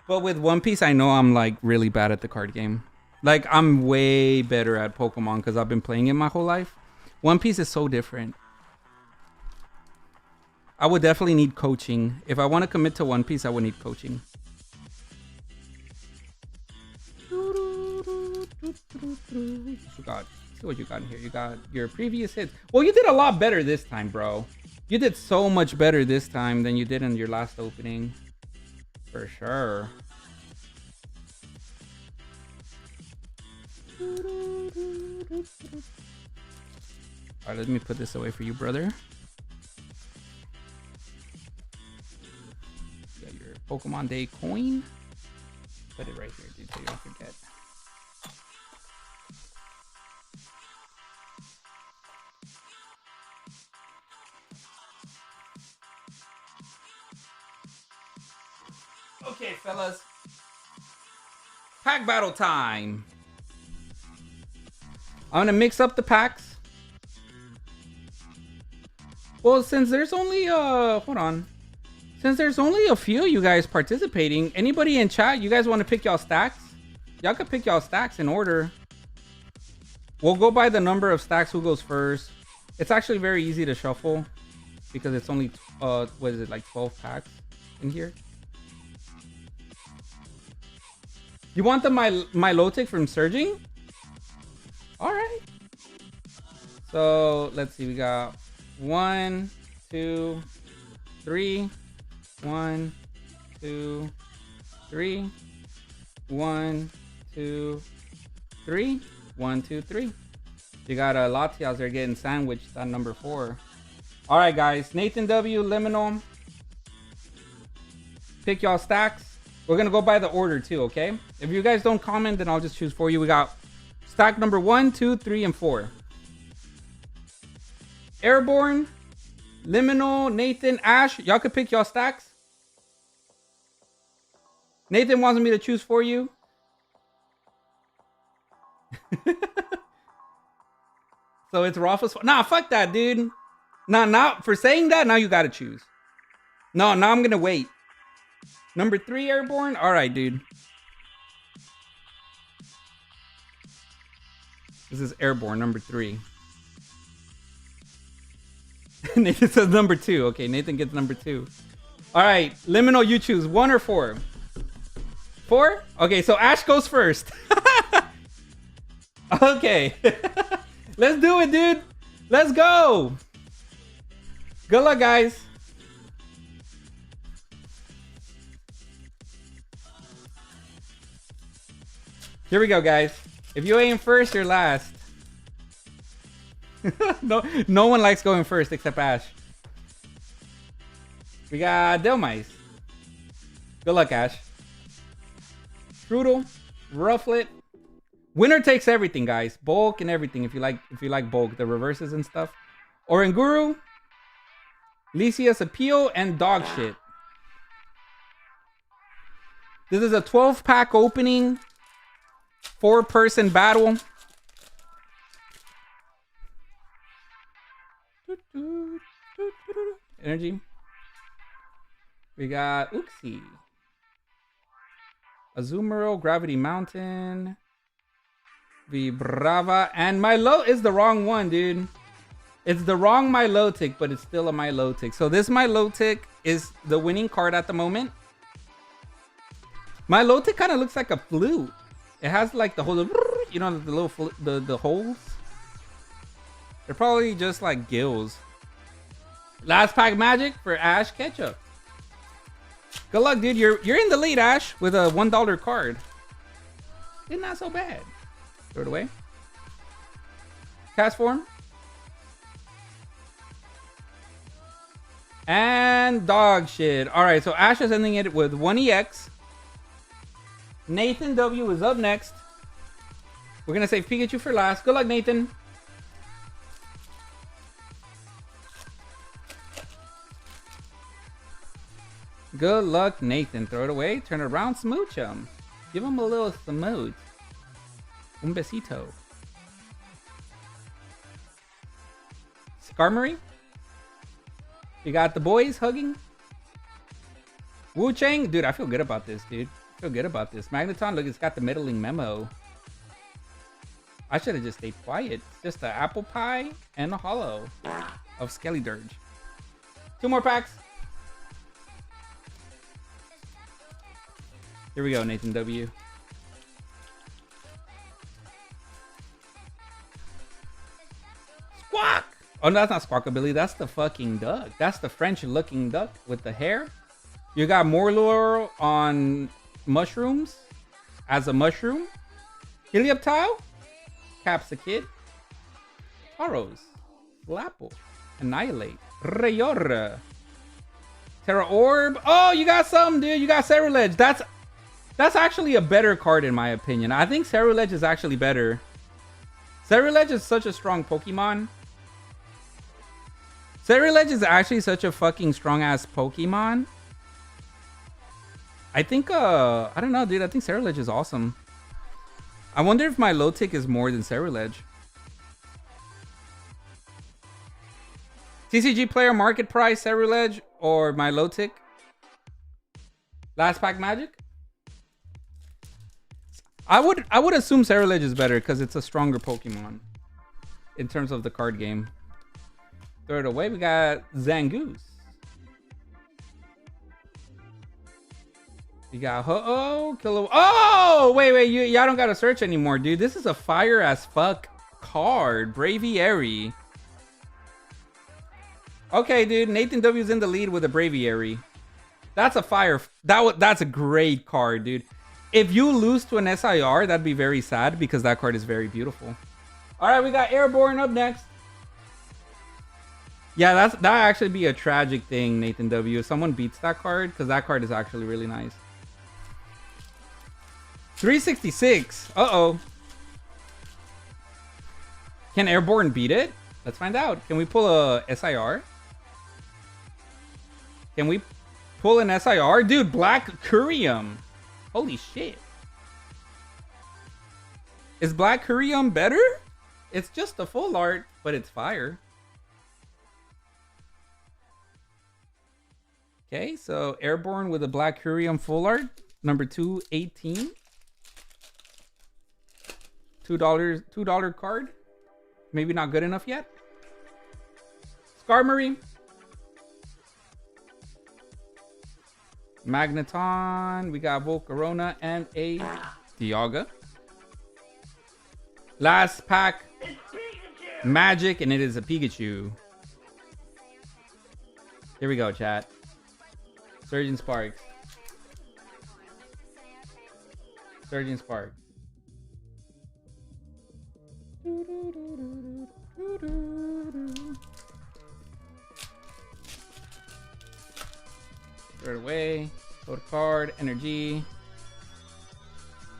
But with One Piece, I know I'm like really bad at the card game. Like I'm way better at Pokemon because I've been playing it my whole life. One Piece is so different. I would definitely need coaching. If I want to commit to One Piece, I would need coaching. See what you got in here. You got your previous hits. Well, you did a lot better this time, bro. You did so much better this time than you did in your last opening. For sure. Alright, let me put this away for you, brother. You got your Pokemon Day coin. Put it right here, dude, so you don't forget. Okay, fellas. Pack battle time. I'm gonna mix up the packs. Well, since there's only hold on. Since there's only a few of you guys participating, anybody in chat, you guys want to pick y'all stacks? Y'all could pick y'all stacks in order. We'll go by the number of stacks, who goes first. It's actually very easy to shuffle because it's only what is it, like 12 packs in here. You want the Milotic from Surging? All right. So let's see. We got 1, 2, 3. 1, 2, 3. 1, 2, 3. 1, 2, 3. You got a Latias there getting sandwiched on number 4. All right, guys. Nathan W, Liminal. Pick y'all stacks. We're gonna go by the order too, okay? If you guys don't comment, then I'll just choose for you. We got stack number 1, 2, 3, and 4. Airborne, Liminal, Nathan, Ash. Y'all could pick y'all stacks. Nathan wants me to choose for you. So it's Rafa's. Nah, fuck that, dude. Nah, for saying that, now you gotta choose. No, now I'm gonna wait. Number 3, Airborne? Alright, dude. This is Airborne, number 3. Nathan says number 2. Okay, Nathan gets number 2. Alright, Liminal, you choose 1 or 4? 4? Okay, so Ash goes first. Okay. Let's do it, dude. Let's go. Good luck, guys. Here we go, guys. If you ain't first, you're last. No one likes going first except Ash. We got Delmice. Good luck, Ash. Strudel, Rufflet. Winner takes everything, guys. Bulk and everything. If you like bulk, the reverses and stuff. Oranguru, Lysia's Appeal, and Dog Shit. This is a 12-pack opening. 4-person battle. energy. We got Uxie. Azumarill, Gravity Mountain. Vibrava. And Milo is the wrong one, dude. It's the wrong Milotic, but it's still a Milotic. So this Milotic is the winning card at the moment. Milotic kind of looks like a flute. It has like the whole, you know, the little the holes. They're probably just like gills. Last pack magic for Ash Ketchup. Good luck, dude. You're in the lead, Ash, with a $1 card. It's not so bad. Throw it away. Cast form. And dog shit. All right, so Ash is ending it with 1 EX. Nathan W is up next. We're gonna save Pikachu for last. Good luck, Nathan. Good luck, Nathan. Throw it away. Turn it around. Smooch him. Give him a little smooch. Un besito. Skarmory. You got the boys hugging. Wu Chang. Dude, I feel good about this, dude. I feel good about this. Magneton, look, it's got the middling memo. I should have just stayed quiet. It's just an apple pie and a hollow of Skelly Dirge. 2 more packs. Here we go, Nathan W. Squawk! Oh, no, that's not Squawkabilly. That's the fucking duck. That's the French-looking duck with the hair. You got Morlor on mushrooms as a mushroom. Helioptile. Capsakid. Tauros. Flapple. Annihilate. Rayor. Terra Orb. Oh, you got something, dude. You got Ceruledge. That's actually a better card in my opinion. I think Ceruledge is actually better. Ceruledge is such a strong Pokemon. Ceruledge is actually such a fucking strong ass Pokemon. I think I don't know, dude. I think Ceruledge is awesome. I wonder if my low tick is more than Ceruledge. TCG player market price Ceruledge or my low tick? Last pack magic? I would assume Ceruledge is better because it's a stronger Pokemon in terms of the card game. Throw it away. We got Zangoose. You got Ho-Oh, Kilo. Oh, wait, y'all don't gotta search anymore, dude. This is a fire as fuck card. Braviary. Okay, dude. Nathan W's in the lead with a Braviary. That's a fire. That's a great card, dude. If you lose to an SIR, that'd be very sad because that card is very beautiful. All right, we got Airborne up next. Yeah, that'd actually be a tragic thing, Nathan W. If someone beats that card, because that card is actually really nice. 366. Uh-oh. Can Airborne beat it? Let's find out. Can we pull a SIR? Can we pull an SIR? Dude, Black Curium. Holy shit. Is Black Curium better? It's just a full art, but it's fire. Okay, so Airborne with a Black Curium full art. Number 218. $2 card. Maybe not good enough yet. Skarmory. Magneton. We got Volcarona and a Dialga. Last pack. Magic, and it is a Pikachu. Here we go, chat. Surgeon Sparks. Surgeon Sparks. Throw it away. Code card. Energy.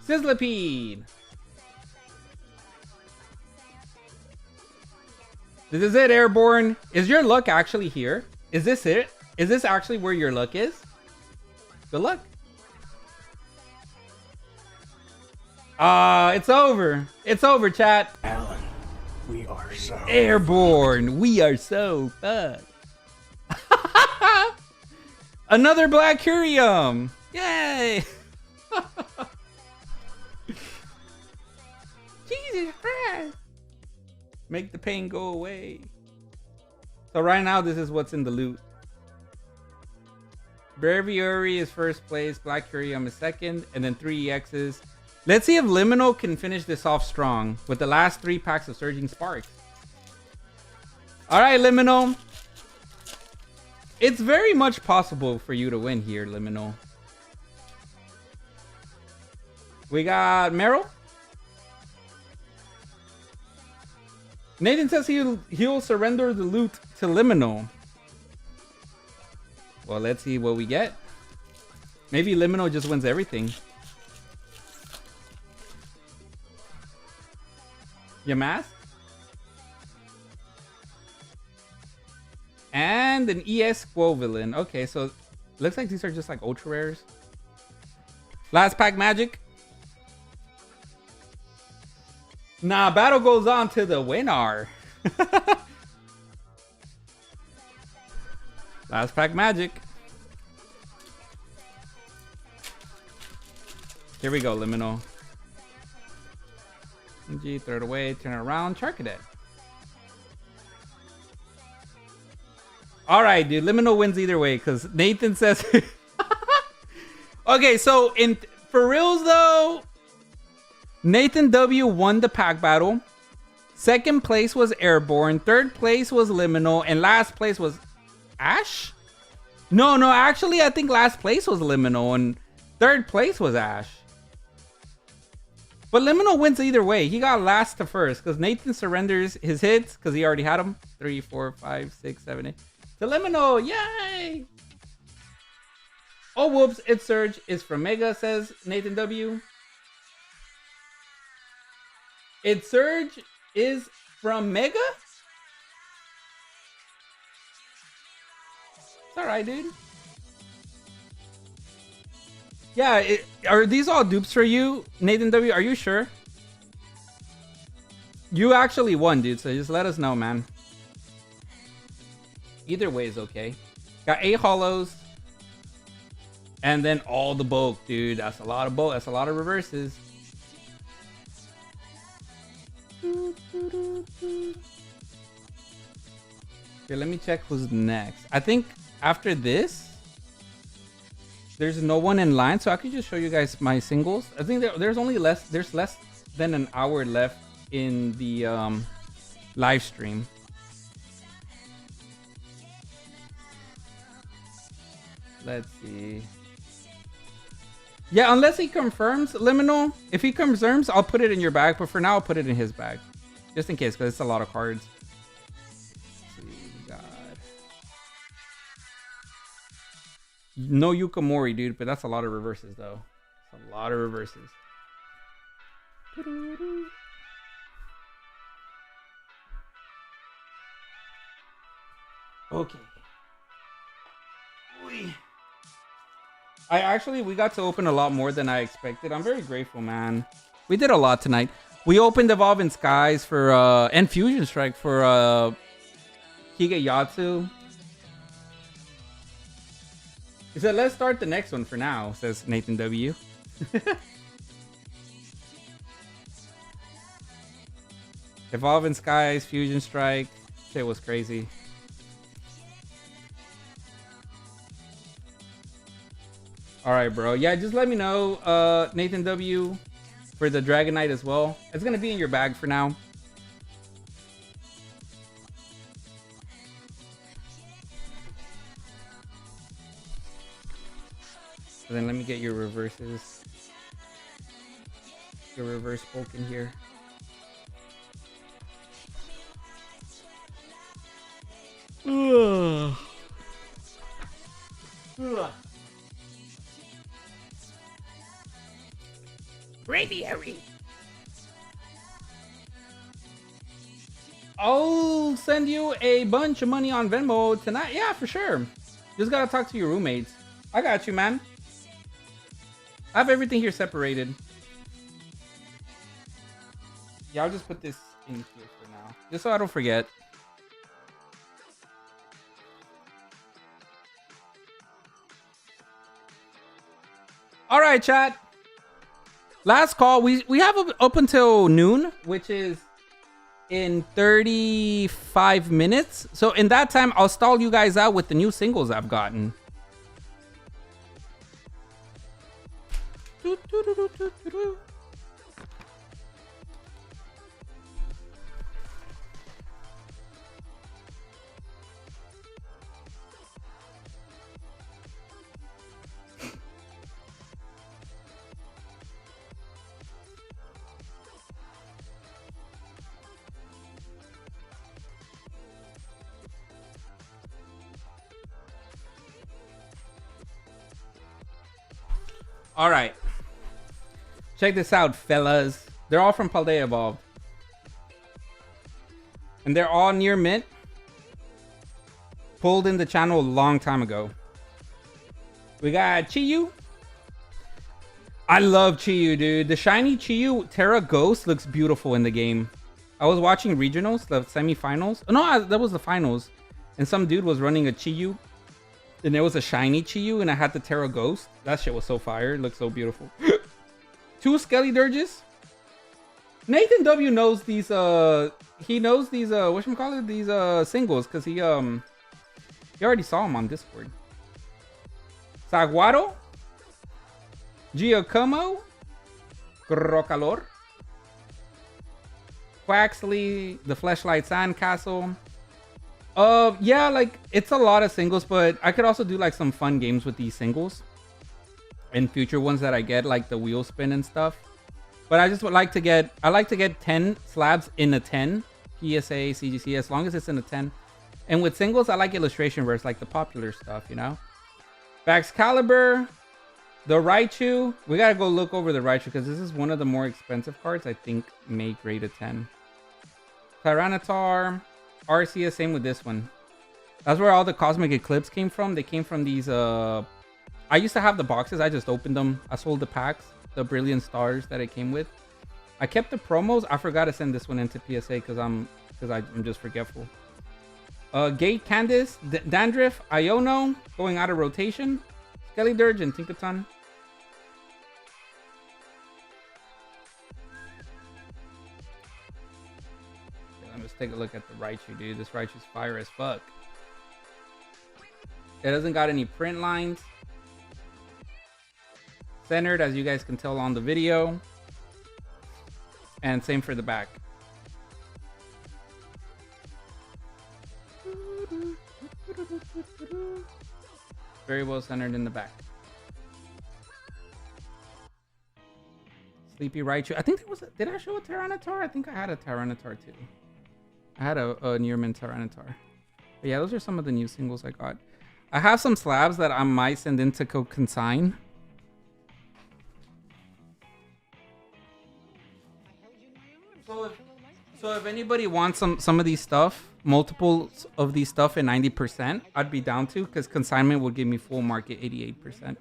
Sizzlipede. This is it, Airborne. Is your luck actually here? Is this it? Is this actually where your luck is? Good luck. It's over. It's over, chat. Alan, we are so Airborne. We are so fucked. Another Black Curium! Yay! Jesus Christ! Make the pain go away. So right now, this is what's in the loot. Breviary is first place, Black Curium is second, and then 3 EXs. Let's see if Liminal can finish this off strong with the last 3 packs of Surging Spark. Alright, Liminal. It's very much possible for you to win here, Liminal. We got Meryl. Nathan says he'll surrender the loot to Liminal. Well, let's see what we get. Maybe Liminal just wins everything. Yamask? And an ES Quo villain. Okay, so looks like these are just like ultra rares. Last pack magic. Nah, battle goes on to the winner. Last pack magic. Here we go, Liminal. G, throw it away, turn it around, Charcadet. Alright, dude, Liminal wins either way, because Nathan says... Okay, so for reals though, Nathan W won the pack battle. Second place was Airborne. Third place was Liminal. And last place was Ash? No, actually I think last place was Liminal and third place was Ash. But Liminal wins either way. He got last to first because Nathan surrenders his hits because he already had them. 3, 4, 5, 6, 7, 8. To Liminal, yay! Oh, whoops, it's Surge is from Mega, says Nathan W. It's Surge is from Mega? It's alright, dude. Yeah, are these all dupes for you, Nathan W? Are you sure? You actually won, dude, so just let us know, man. Either way is okay. Got 8 holos. And then all the bulk, dude. That's a lot of bulk. That's a lot of reverses. Here, let me check who's next. I think after this, there's no one in line, so I could just show you guys my singles. I think there's less than an hour left in the live stream. Let's see. Yeah, unless he confirms, Liminal. If he confirms, I'll put it in your bag. But for now, I'll put it in his bag. Just in case, because it's a lot of cards. Let's see, we got... No Yukamori, dude. But that's a lot of reverses, though. It's a lot of reverses. Okay. We got to open a lot more than I expected. I'm very grateful, man. We did a lot tonight. We opened Evolving Skies for and Fusion Strike for Higeyatsu. He said, let's start the next one for now, says Nathan W. Evolving Skies, Fusion Strike. Shit was crazy. All right, bro. Yeah, just let me know, Nathan W, for the Dragonite as well. It's gonna be in your bag for now. So then let me get your reverses. Your reverse bulk in here. Ugh. Ugh. Braviary. I'll send you a bunch of money on Venmo tonight. Yeah, for sure. Just gotta talk to your roommates. I got you, man. I have everything here separated. Yeah, I'll just put this in here for now. Just so I don't forget. All right, chat. Last call. We have up until noon, which is in 35 minutes. So in that time, I'll stall you guys out with the new singles I've gotten. All right. Check this out, fellas. They're all from Paldea Evolved. And they're all near mint. Pulled in the channel a long time ago. We got Chiyu. I love Chiyu, dude. The shiny Chiyu Terra Ghost looks beautiful in the game. I was watching regionals, the semifinals. Oh, no, that was the finals. And some dude was running a Chiyu. And there was a shiny Chiyu, and I had the Terra Ghost. That shit was so fire. It looked so beautiful. 2 Skelly Dirges. Nathan W knows these. He knows these. Whatchamacallit? These singles, cause he already saw them on Discord. Saguaro. Giacomo. Crocalor. Quaxley. The Fleshlight Sandcastle. Yeah, like it's a lot of singles, but I could also do like some fun games with these singles and future ones that I get, like the wheel spin and stuff. But I just would like to get, I like to get 10 slabs in a 10 PSA CGC, as long as it's in a 10. And with singles, I like illustration verse, like the popular stuff, you know. Baxcalibur, the Raichu. We gotta go look over the Raichu because this is one of the more expensive cards. I think may grade a 10. Tyranitar. Arceus, same with this one. That's where all the Cosmic Eclipse came from. They came from these, I used to have the boxes. I just opened them. I sold the packs, the Brilliant Stars that it came with. I kept the promos. I forgot to send this one into PSA because I'm just forgetful. Gate Candice, Dandruff, Iono, going out of rotation. Skelly Dirge and Tinkaton. Let's take a look at the Raichu, dude. This Raichu's fire as fuck. It doesn't got any print lines. Centered, as you guys can tell on the video. And same for the back. Very well centered in the back. Sleepy Raichu. I think there was a, did I show a Tyranitar? I think I had a Tyranitar too. I had a near mint Tyranitar. But yeah, those are some of the new singles I got. I have some slabs that I might send in to consign. So if anybody wants some of these stuff, multiples of these stuff in 90%, I'd be down to, because consignment would give me full market 88%.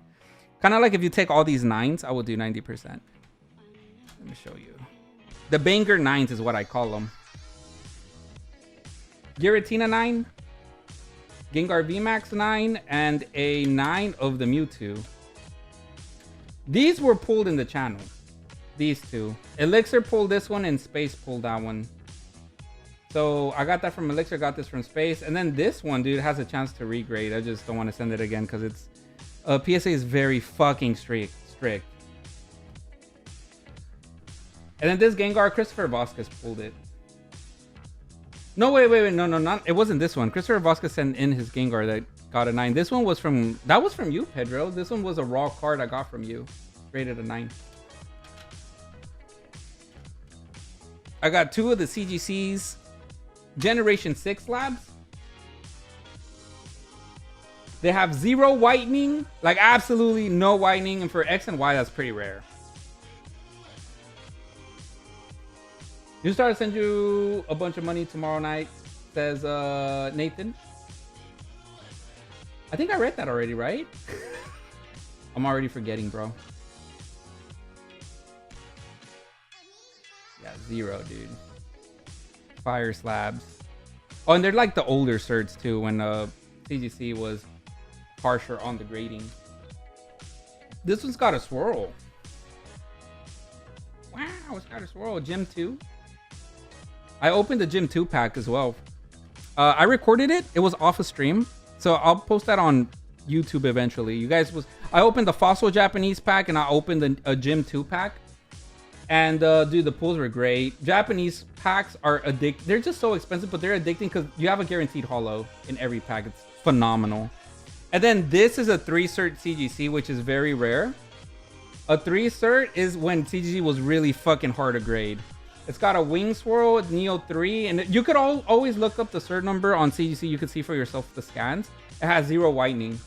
Kind of like if you take all these 9s, I would do 90%. Let me show you. The banger 9s is what I call them. Giratina 9, Gengar VMAX 9, and a 9 of the Mewtwo. These were pulled in the channel. These two. Elixir pulled this one and Space pulled that one. So I got that from Elixir, got this from Space. And then this one, dude, has a chance to regrade. I just don't want to send it again because it's... PSA is very fucking strict. And then this Gengar, Christopher Vasquez pulled it. No, wait. No, not. It wasn't this one. Christopher Vasquez sent in his Gengar that got a 9. This one was from... That was from you, Pedro. This one was a raw card I got from you. Rated a 9. I got 2 of the CGC's Generation 6 Slabs. They have 0 whitening. Like, absolutely no whitening. And for X and Y, that's pretty rare. You start to send you a bunch of money tomorrow night, says Nathan. I think I read that already, right? I'm already forgetting, bro. Yeah, 0, dude. Fire slabs. Oh, and they're like the older certs too, when CGC was harsher on the grading. This one's got a swirl. Wow, it's got a swirl. Gym 2. I opened the Gym 2 pack as well. I recorded it. It was off a stream. So I'll post that on YouTube eventually. You guys I opened the Fossil Japanese pack and I opened a Gym 2 pack. And dude, the pulls were great. Japanese packs are addicting. They're just so expensive, but they're addicting because you have a guaranteed holo in every pack. It's phenomenal. And then this is a 3-cert CGC, which is very rare. A 3-cert is when CGC was really fucking hard to grade. It's got a wing swirl, Neo 3, and you could always look up the cert number on CGC. You can see for yourself the scans. It has 0 whitening.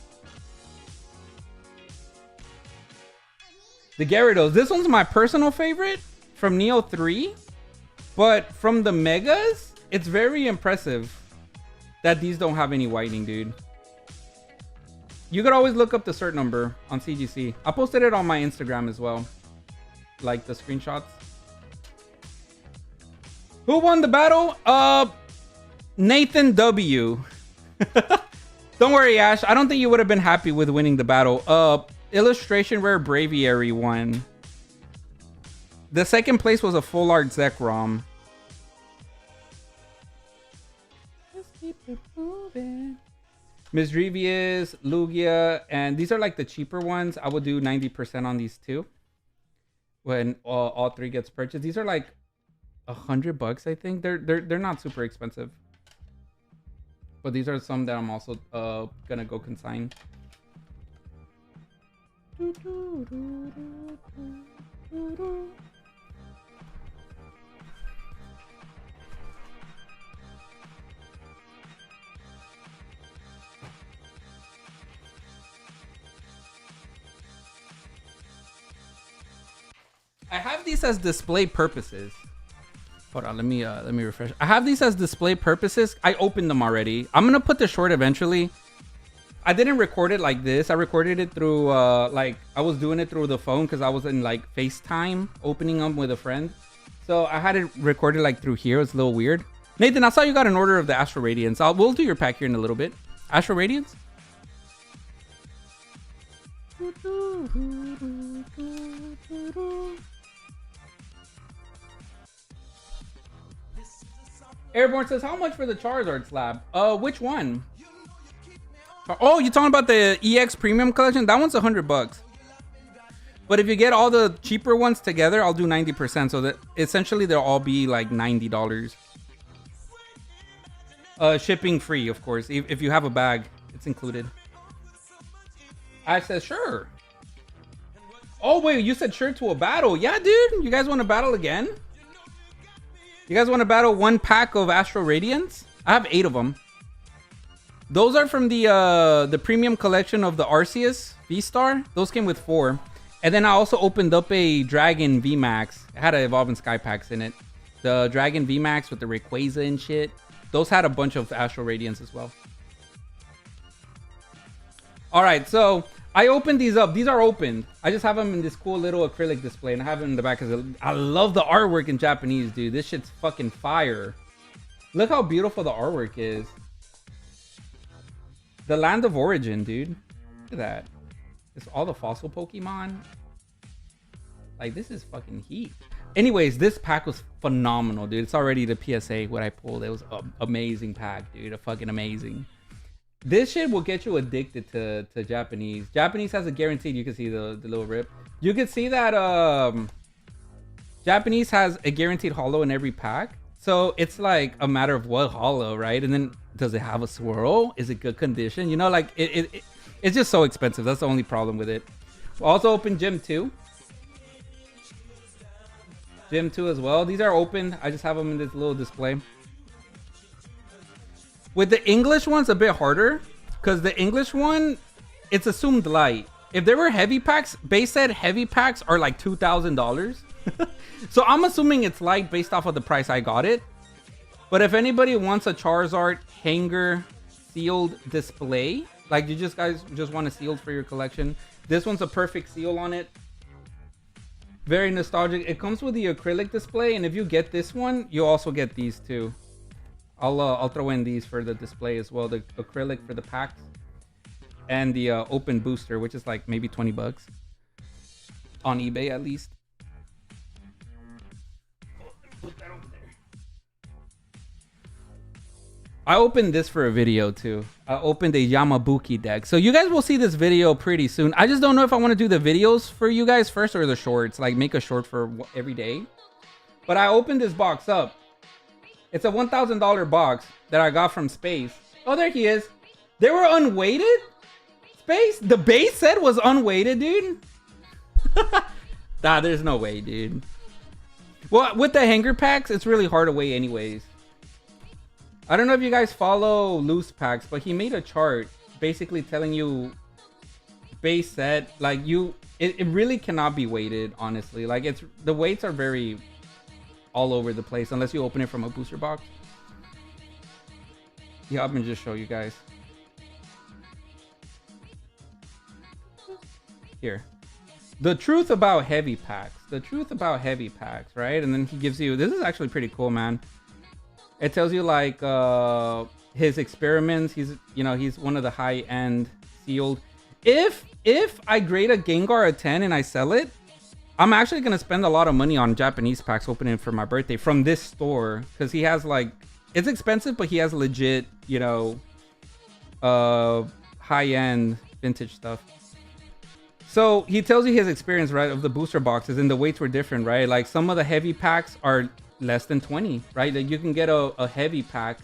The Gyarados. This one's my personal favorite from Neo 3. But from the Megas, it's very impressive that these don't have any whitening, dude. You could always look up the cert number on CGC. I posted it on my Instagram as well. Like the screenshots. Who won the battle? Nathan W. Don't worry, Ash. I don't think you would have been happy with winning the battle. Illustration Rare Braviary won. The second place was a full art Zekrom. Let's keep it moving. Misdrevious, Lugia, and these are like the cheaper ones. I would do 90% on these two when all three gets purchased. These are like $100, I think. They're not super expensive, but these are some that I'm also gonna go consign. I have these as display purposes. Hold on, let me refresh. I have these as display purposes. I opened them already. I'm gonna put the short eventually. I didn't record it like this. I recorded it through like I was doing it through the phone because I was in like FaceTime opening them with a friend. So I had it recorded like through here. It's a little weird. Nathan, I saw you got an order of the Astro Radiance. We'll do your pack here in a little bit. Astro Radiance. Airborne says, how much for the Charizard slab? Which one? Oh, you're talking about the EX Premium Collection? That one's $100. But if you get all the cheaper ones together, I'll do 90%. So that essentially they'll all be like $90. Shipping free, of course. If you have a bag, it's included. I said, sure. Oh, wait, you said sure to a battle. Yeah, dude. You guys want to battle again? You guys want to battle one pack of Astro Radiance? I have 8 of them. Those are from the premium collection of the Arceus V-Star. Those came with 4. And then I also opened up a Dragon VMAX. It had an Evolving Sky packs in it. The Dragon VMAX with the Rayquaza and shit. Those had a bunch of Astro Radiance as well. All right, so I opened these up. These are opened. I just have them in this cool little acrylic display, and I have them in the back because I love the artwork in Japanese, dude. This shit's fucking fire. Look how beautiful the artwork is. The land of origin, dude. Look at that. It's all the fossil Pokemon. Like, this is fucking heat. Anyways, this pack was phenomenal, dude. It's already the PSA what I pulled. It was an amazing pack, dude. A fucking amazing. This shit will get you addicted to Japanese. Japanese has a guaranteed. You can see the little rip. You can see that Japanese has a guaranteed holo in every pack. So it's like a matter of what holo, right? And then does it have a swirl? Is it good condition? You know, like it's just so expensive. That's the only problem with it. We'll also open Gym 2. Gym 2 as well. These are open. I just have them in this little display. With the English one's a bit harder because the English one, it's assumed light. If there were heavy packs, base set heavy packs are like $2,000. So I'm assuming it's light based off of the price I got it. But if anybody wants a Charizard hanger sealed display, like you guys just want a sealed for your collection, this one's a perfect seal on it. Very nostalgic. It comes with the acrylic display, and if you get this one, you also get these too. I'll throw in these for the display as well. The acrylic for the packs and the open booster, which is like maybe $20. On eBay, at least. I opened this for a video too. I opened a Yamabuki deck. So you guys will see this video pretty soon. I just don't know if I want to do the videos for you guys first or the shorts. Like make a short for every day. But I opened this box up. It's a $1,000 box that I got from Space. Oh, there he is. They were unweighted? Space? The base set was unweighted, dude? Nah, there's no way, dude. Well, with the hanger packs, it's really hard to weigh anyways. I don't know if you guys follow loose packs, but he made a chart basically telling you base set, like it really cannot be weighted, honestly. Like the weights are very all over the place unless you open it from a booster box. Yeah, I'm gonna just show you guys. Here. The truth about heavy packs. The truth about heavy packs, right? And then he gives you, this is actually pretty cool, man. It tells you like his experiments. He's one of the high-end sealed. If I grade a Gengar a 10 and I sell it, I'm actually gonna spend a lot of money on Japanese packs opening for my birthday from this store because he has like, it's expensive, but he has legit, high-end vintage stuff. So he tells you his experience, right, of the booster boxes, and the weights were different, right? Like some of the heavy packs are less than 20, right? Like you can get a heavy pack.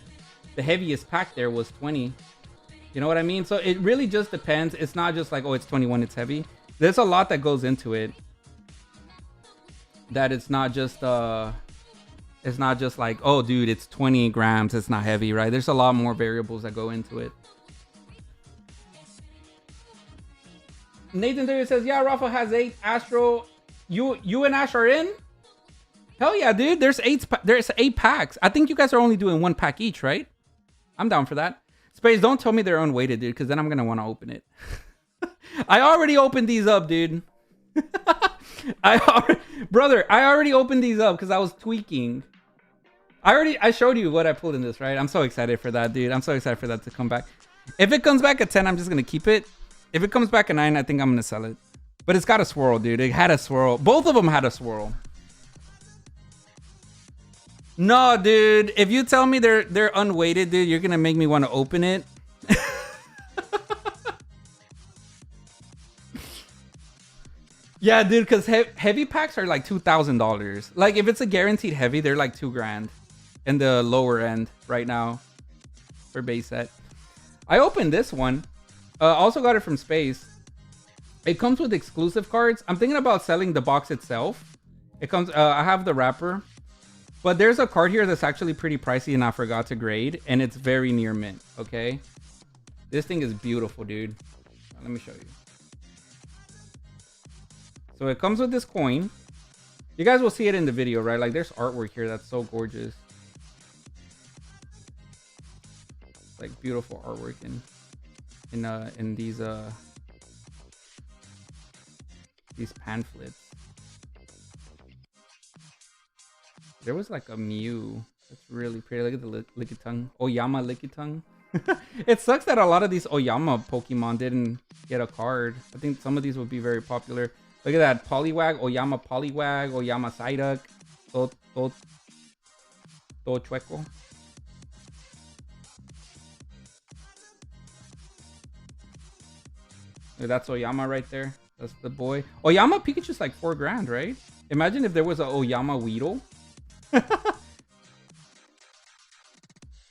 The heaviest pack there was 20. You know what I mean? So it really just depends. It's not just like, oh, it's 21, it's heavy. There's a lot that goes into it. That it's not just like, oh, dude, it's 20 grams, it's not heavy, right? There's a lot more variables that go into it. Nathan there says, yeah, Rafa has 8. Astro, you and Ash are in? Hell yeah, dude. There's 8 packs. I think you guys are only doing 1 pack each, right? I'm down for that. Space, don't tell me they're unweighted, dude, because then I'm gonna want to open it. I already opened these up, dude. Brother, I already opened these up because I was tweaking. I showed you what I pulled in this, right? I'm so excited for that, dude. I'm so excited for that to come back. If it comes back at 10, I'm just gonna keep it. If it comes back at 9, I think I'm gonna sell it. But it's got a swirl, dude. It had a swirl. Both of them had a swirl. No, dude. If you tell me they're unweighted, dude, you're gonna make me want to open it. Yeah, dude, because heavy packs are like $2,000. Like if it's a guaranteed heavy, they're like $2,000 in the lower end right now for base set. I opened this one. Also got it from Space. It comes with exclusive cards. I'm thinking about selling the box itself. It comes. I have the wrapper. But there's a card here that's actually pretty pricey and I forgot to grade. And it's very near mint, okay? This thing is beautiful, dude. Let me show you. So it comes with this coin. You guys will see it in the video, right? Like there's artwork here that's so gorgeous. Like beautiful artwork in these pamphlets. There was like a Mew that's really pretty. Look at the Lickitung. Oyama Lickitung. It sucks that a lot of these Oyama Pokemon didn't get a card. I think some of these would be very popular. Look at that. Poliwag, Oyama Poliwag, Oyama Psyduck, Chueco. That's Oyama right there. That's the boy. Oyama Pikachu's like $4,000, right? Imagine if there was a Oyama Weedle.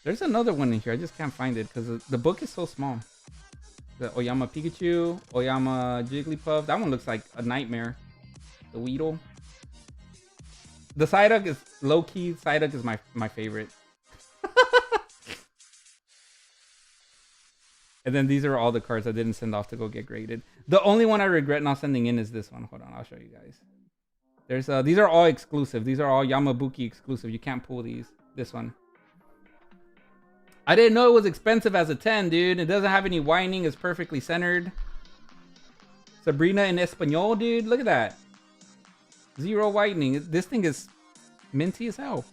There's another one in here. I just can't find it because the book is so small. The Oyama Pikachu, Oyama Jigglypuff. That one looks like a nightmare. The Weedle. The Psyduck is low-key. Psyduck is my favorite. And then these are all the cards I didn't send off to go get graded. The only one I regret not sending in is this one. Hold on, I'll show you guys. There's these are all exclusive. These are all Yamabuki exclusive. You can't pull these. This one. I didn't know it was expensive as a 10, dude. It doesn't have any whining. It's perfectly centered. Sabrina in Espanol, dude. Look at that. 0 whitening. This thing is minty as hell.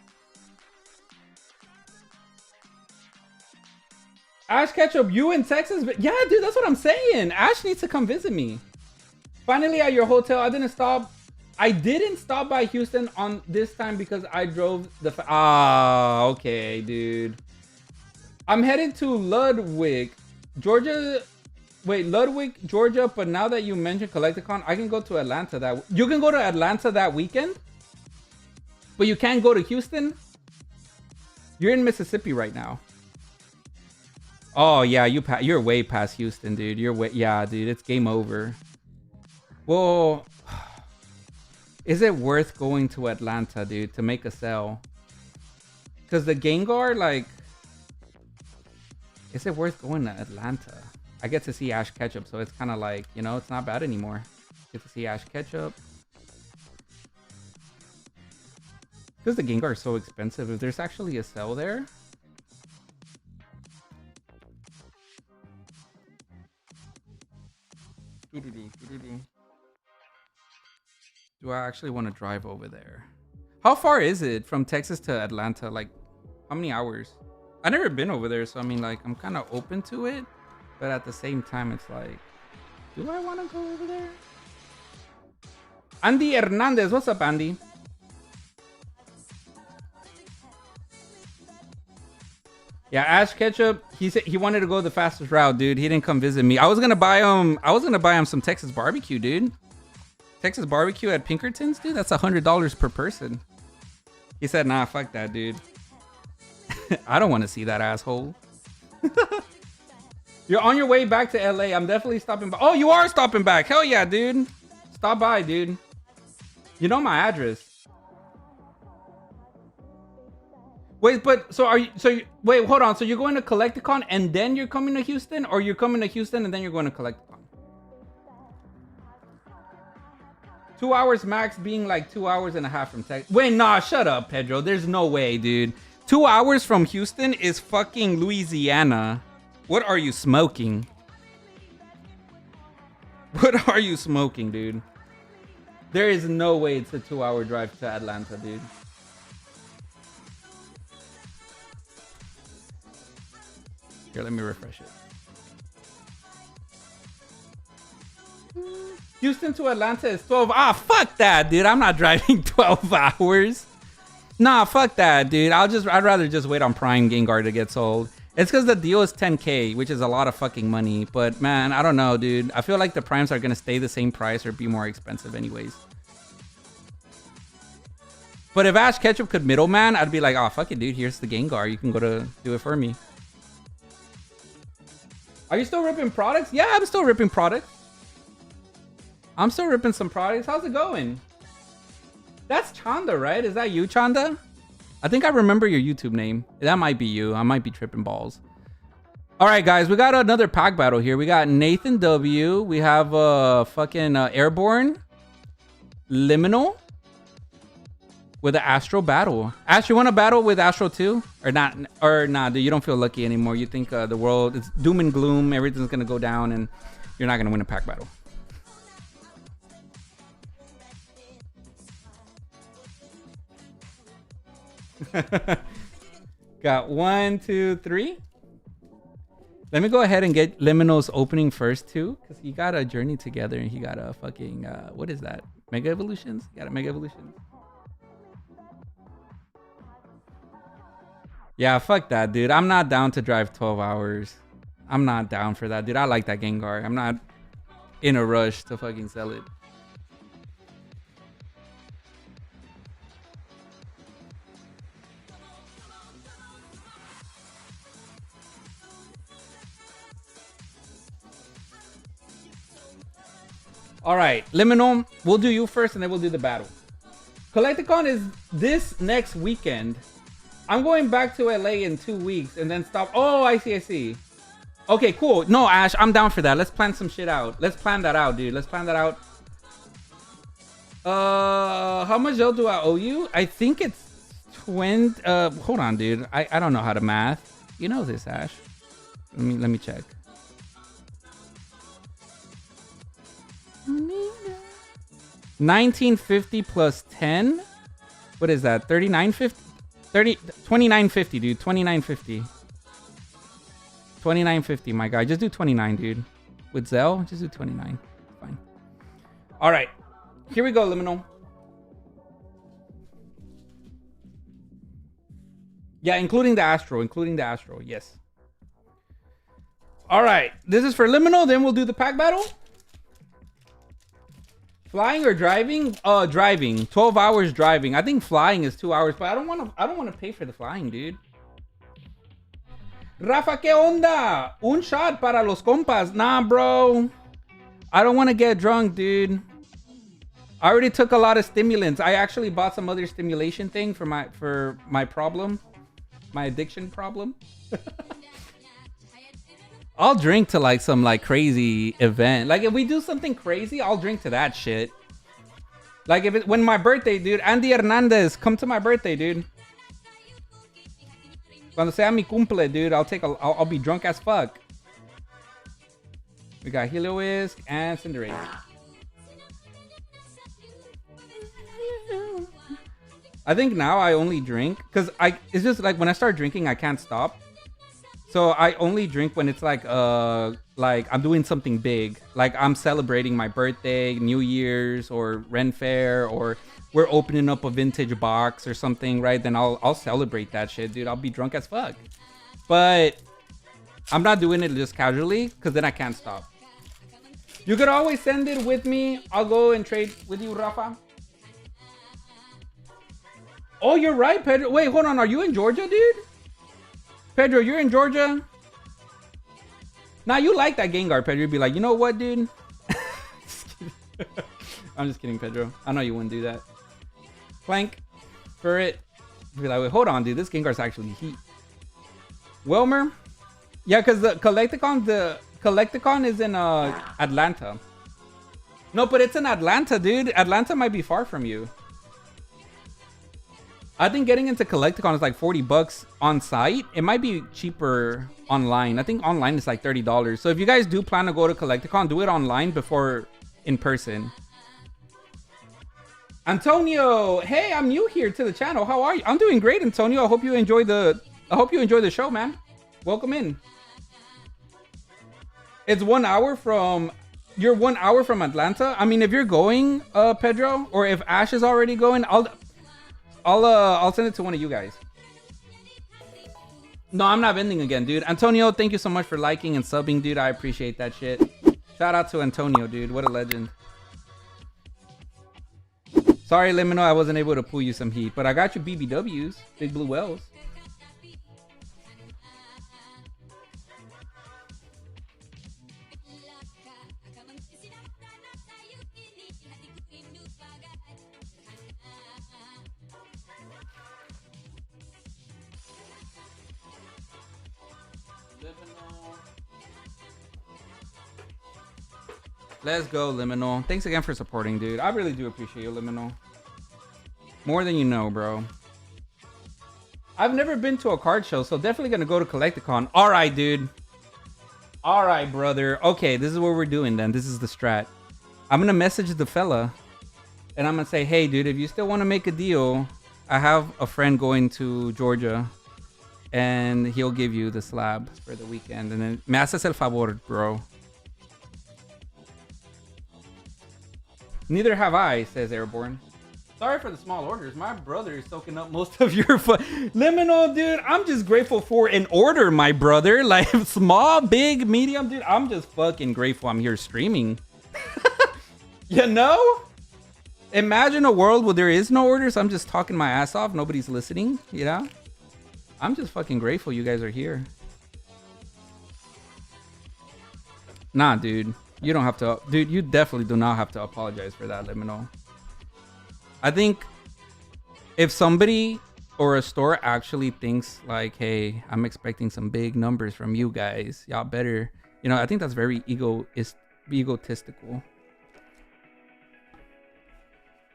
Ash Ketchup, you in Texas? Yeah, dude, that's what I'm saying. Ash needs to come visit me. Finally at your hotel. I didn't stop by Houston on this time because I drove the okay, dude. I'm headed to Ludwig, Georgia. Wait, Ludwig, Georgia. But now that you mentioned Collecticon, I can go to Atlanta you can go to Atlanta that weekend, but you can't go to Houston. You're in Mississippi right now. Oh yeah, you're way past Houston, dude. Yeah, dude. It's game over. Well, is it worth going to Atlanta, dude, to make a sell? Because the Gengar, like, is it worth going to Atlanta? I get to see Ash Ketchup, so it's kind of like, you know, it's not bad anymore. Get to see Ash Ketchup. Because the Gengar is so expensive. If there's actually a sell there. Do I actually want to drive over there? How far is it from Texas to Atlanta? Like, how many hours? I've never been over there, so I mean, like, I'm kind of open to it. But at the same time, it's like, do I want to go over there? Andy Hernandez. What's up, Andy? Yeah, Ash Ketchup, he said he wanted to go the fastest route, dude. He didn't come visit me. I was gonna buy him some Texas barbecue, dude. Texas barbecue at Pinkerton's, dude. That's $100 per person. He said, nah, fuck that, dude. I don't want to see that asshole. You're on your way back to LA. I'm definitely stopping by. Oh, you are stopping back. Hell yeah, dude. Stop by, dude. You know my address. Wait, but wait, hold on. So you're going to Collecticon and then you're coming to Houston, or you're coming to Houston and then you're going to Collecticon? 2 hours max, being like 2 hours and a half from Texas. Wait, nah, shut up, Pedro. There's no way, dude. 2 hours from Houston is fucking Louisiana. What are you smoking? What are you smoking, dude? There is no way it's a 2-hour drive to Atlanta, dude. Here, let me refresh it. Houston to Atlanta is 12. Ah, fuck that, dude. I'm not driving 12 hours. Nah, fuck that, dude. I'd rather just wait on Prime Gengar to get sold. It's because the deal is 10K, which is a lot of fucking money. But man, I don't know, dude. I feel like the primes are gonna stay the same price or be more expensive anyways. But if Ash Ketchup could middleman, I'd be like, oh, fuck it, dude. Here's the Gengar. You can go to do it for me. Are you still ripping products? Yeah, I'm still ripping products. I'm still ripping some products. How's it going? That's Chanda, right? Is that you, Chanda? I think I remember your YouTube name. That might be you. I might be tripping balls. All right, guys. We got another pack battle here. We got Nathan W. We have fucking Airborne. Liminal. With an Astro battle. Ash, you want to battle with Astro too? Or not? Or nah, dude, you don't feel lucky anymore. You think the world, it's doom and gloom. Everything's going to go down and you're not going to win a pack battle. Got 1, 2, 3. Let me go ahead and get Liminal's opening first too, because he got a Journey Together and he got a fucking what is that? Mega Evolutions? He got a Mega Evolutions. Yeah, fuck that, dude. I'm not down to drive 12 hours. I'm not down for that, dude. I like that Gengar. I'm not in a rush to fucking sell it. All right, Liminal, we'll do you first and then we'll do the battle. Collecticon is this next weekend. I'm going back to LA in 2 weeks and then stop. Oh, I see. Okay, cool. No, Ash, I'm down for that. Let's plan some shit out. Let's plan that out, dude. Let's plan that out. How much do I owe you? I think it's 20. Hold on, dude. I don't know how to math. You know this, Ash. Let me check. 1950 plus 10. What is that? 3950? 2950, dude. 2950. 2950, my guy. Just do 29, dude. With Zell, just do 29. Fine. All right. Here we go, Liminal. Yeah, including the Astro. Yes. All right. This is for Liminal. Then we'll do the pack battle. Flying or driving? Driving. 12 hours driving. I think flying is 2 hours, but I don't want to pay for the flying, dude. Rafa, ¿qué onda? Un shot para los compas. Nah, bro. I don't want to get drunk, dude. I already took a lot of stimulants. I actually bought some other stimulation thing for my problem. My addiction problem. I'll drink to like some like crazy event. Like if we do something crazy, I'll drink to that shit. Like if when my birthday, dude. Andy Hernandez, come to my birthday, dude. Cuando sea mi cumple, dude, I'll be drunk as fuck. We got Helioisk and Cinderace. I think now I only drink because it's just like when I start drinking, I can't stop. So I only drink when it's like I'm doing something big, like I'm celebrating my birthday, New Year's, or Ren Fair, or we're opening up a vintage box or something, right? Then I'll celebrate that shit, dude. I'll be drunk as fuck. But I'm not doing it just casually because then I can't stop. You could always send it with me. I'll go and trade with you, Rafa. Oh, you're right, Pedro. Wait, hold on. Are you in Georgia, dude? Pedro, you're in Georgia? Nah, you like that Gengar, Pedro. You'd be like, you know what, dude? I'm just kidding, Pedro. I know you wouldn't do that. Plank. Furret. Be like, wait, hold on, dude. This Gengar's actually heat. Wilmer? Yeah, because the Collecticon is in Atlanta. No, but it's in Atlanta, dude. Atlanta might be far from you. I think getting into Collecticon is like $40 on site. It might be cheaper online. I think online is like $30. So if you guys do plan to go to Collecticon, do it online before in person. Antonio, hey, I'm new here to the channel. How are you? I'm doing great, Antonio. I hope you enjoy the show, man. Welcome in. It's 1 hour from you're 1 hour from Atlanta. I mean, if you're going, Pedro, or if Ash is already going, I'll send it to one of you guys. No, I'm not vending again, dude. Antonio, thank you so much for liking and subbing, dude. I appreciate that shit. Shout out to Antonio, dude. What a legend. Sorry, Limino, I wasn't able to pull you some heat, but I got you BBWs, Big Blue Wells. Let's go, Liminal. Thanks again for supporting, dude. I really do appreciate you, Liminal. More than you know, bro. I've never been to a card show, so definitely gonna go to Collecticon. All right, dude. All right, brother. Okay, this is what we're doing then. This is the strat. I'm gonna message the fella, and I'm gonna say, hey, dude, if you still want to make a deal, I have a friend going to Georgia, and he'll give you the slab for the weekend. And then, me haces el favor, bro. Neither have I, says Airborne. Sorry for the small orders. My brother is soaking up most of your Liminal, dude. I'm just grateful for an order, my brother. Like small, big, medium, dude. I'm just fucking grateful I'm here streaming. You know? Imagine a world where there is no orders. I'm just talking my ass off. Nobody's listening, you know? I'm just fucking grateful you guys are here. Nah, dude. You don't have to, dude. You definitely do not have to apologize for that, Liminal. I think if somebody or a store actually thinks like, hey, I'm expecting some big numbers from you guys, y'all better, you know, I think that's very egotistical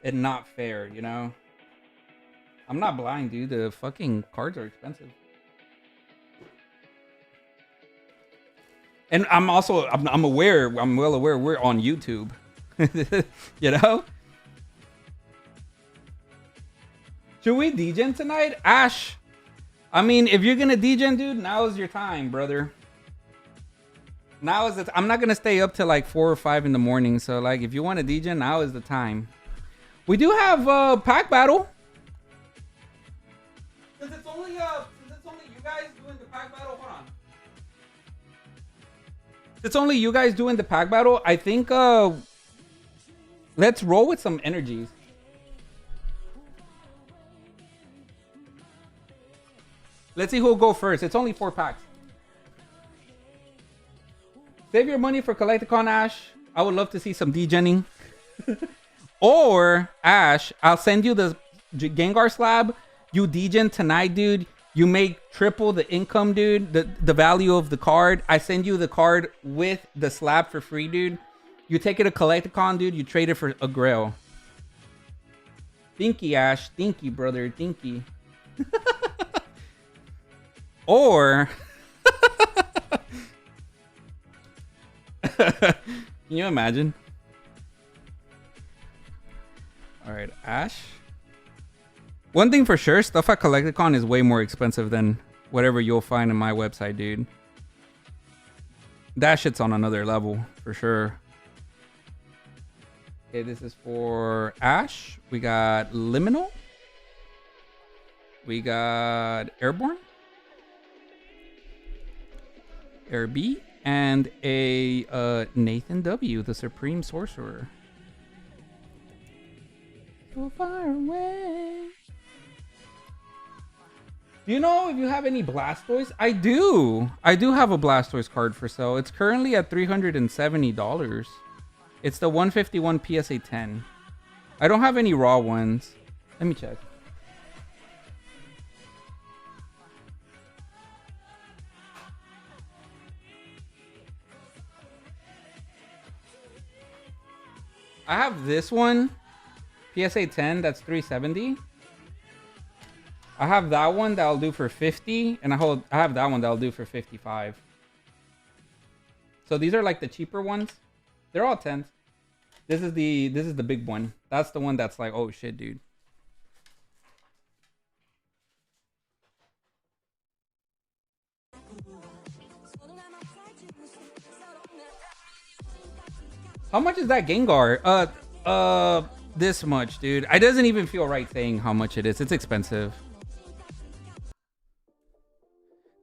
and not fair, you know. I'm not blind, dude. The fucking cards are expensive. And I'm well aware we're on YouTube. You know? Should we degen tonight? Ash, I mean, if you're gonna degen, dude, now is your time, brother. Now is I'm not gonna stay up till like 4 or 5 in the morning. So like, if you want to DJ, now is the time. We do have pack battle. Since it's only you guys doing the pack battle. Hold on. It's only you guys doing the pack battle. I think let's roll with some energies. Let's see who'll go first. It's only 4 packs. Save your money for Collecticon, Ash. I would love to see some degenning. Or, Ash, I'll send you the Gengar slab. You degen tonight, dude. You make triple the income, dude. The value of the card. I send you the card with the slab for free, dude. You take it to Collecticon, dude. You trade it for a Grail. Thinky, Ash. Thinky, brother. Thinky. Or... Can you imagine? All right, Ash. One thing for sure, stuff at Collecticon is way more expensive than whatever you'll find in my website, dude. That shit's on another level for sure. Okay, this is for Ash. We got Liminal. We got Airborne. Air B. And a Nathan W, the Supreme Sorcerer. So far away. Do you know if you have any Blastoise? I do. I do have a Blastoise card for sale. It's currently at $370. It's the 151 PSA 10. I don't have any raw ones. Let me check. I have this one, PSA 10, that's 370. I have that one that'll do for 50, and I have that one that'll do for 55. So these are like the cheaper ones. They're all 10s. This is the big one. That's the one that's like, oh shit, dude. How much is that Gengar? This much, dude. It doesn't even feel right saying how much it is. It's expensive.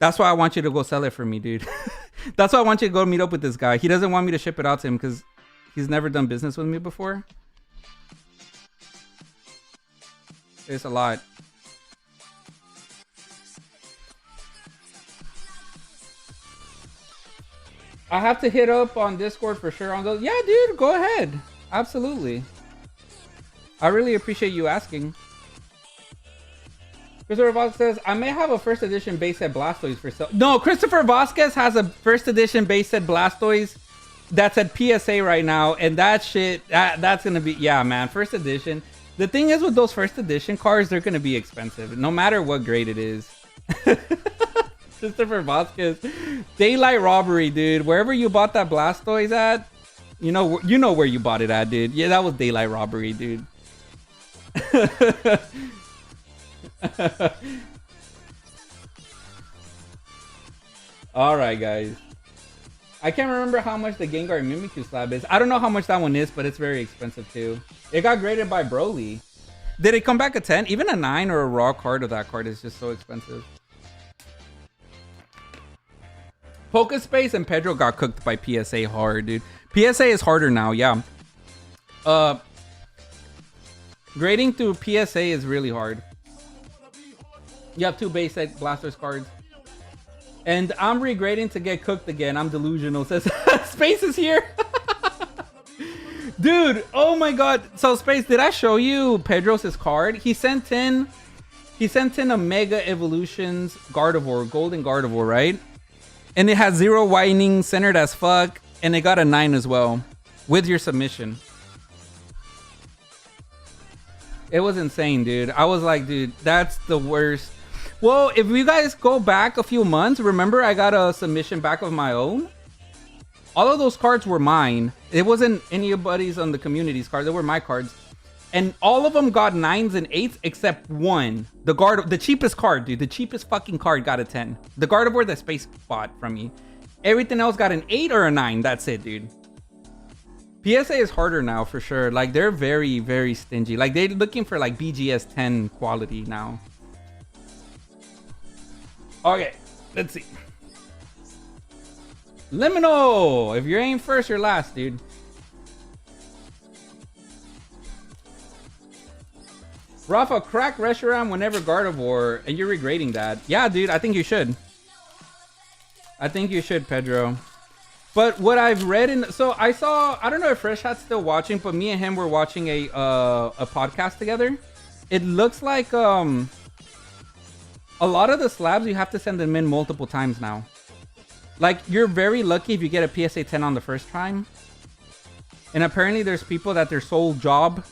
That's why I want you to go sell it for me, dude. That's why I want you to go meet up with this guy. He doesn't want me to ship it out to him because he's never done business with me before. It's a lot. I have to hit up on Discord for sure on those. Yeah, dude, go ahead. Absolutely. I really appreciate you asking. Christopher Vasquez says, I may have a first edition base set Blastoise for sale. No, Christopher Vasquez has a first edition base set Blastoise that's at PSA right now. And that shit, that's going to be, yeah, man, first edition. The thing is with those first edition cards, they're going to be expensive, no matter what grade it is. Christopher Vasquez, daylight robbery, dude. Wherever you bought that Blastoise at, you know where you bought it at, dude. Yeah, that was daylight robbery, dude. All right, guys. I can't remember how much the Gengar Mimikyu slab is. I don't know how much that one is, but it's very expensive too. It got graded by Broly. Did it come back a 10? Even a 9 or a raw card of that card is just so expensive. Pokespace and Pedro got cooked by PSA hard, dude. PSA is harder now, yeah. Grading through PSA is really hard. You have 2 base set Blastoise cards. And I'm regrading to get cooked again. I'm delusional. Says Space is here. Dude, oh my god. So Space, did I show you Pedro's card? He sent in a Mega Evolutions Gardevoir, Golden Gardevoir, right? And it has 0 whining, centered as fuck, and it got a 9 as well with your submission. It was insane, dude. I was like, dude, that's the worst. Well, if you guys go back a few months, remember I got a submission back of my own? All of those cards were mine. It wasn't anybody's on the community's cards. They were my cards. And all of them got 9s and 8s except one. The cheapest card, dude. The cheapest fucking card got a 10. The Gardevoir that Space bought from me. Everything else got an 8 or a 9. That's it, dude. PSA is harder now for sure. Like they're very, very stingy. Like they're looking for like BGS 10 quality now. Okay, let's see. Liminal. If you ain't first, you're last, dude. Rafa, crack Reshiram whenever Gardevoir, and you're regrading that. Yeah, dude, I think you should. I think you should, Pedro. But what I've read in... So I saw... I don't know if Fresh Hat's still watching, but me and him were watching a podcast together. It looks like a lot of the slabs, you have to send them in multiple times now. Like, you're very lucky if you get a PSA 10 on the first time. And apparently there's people that their sole job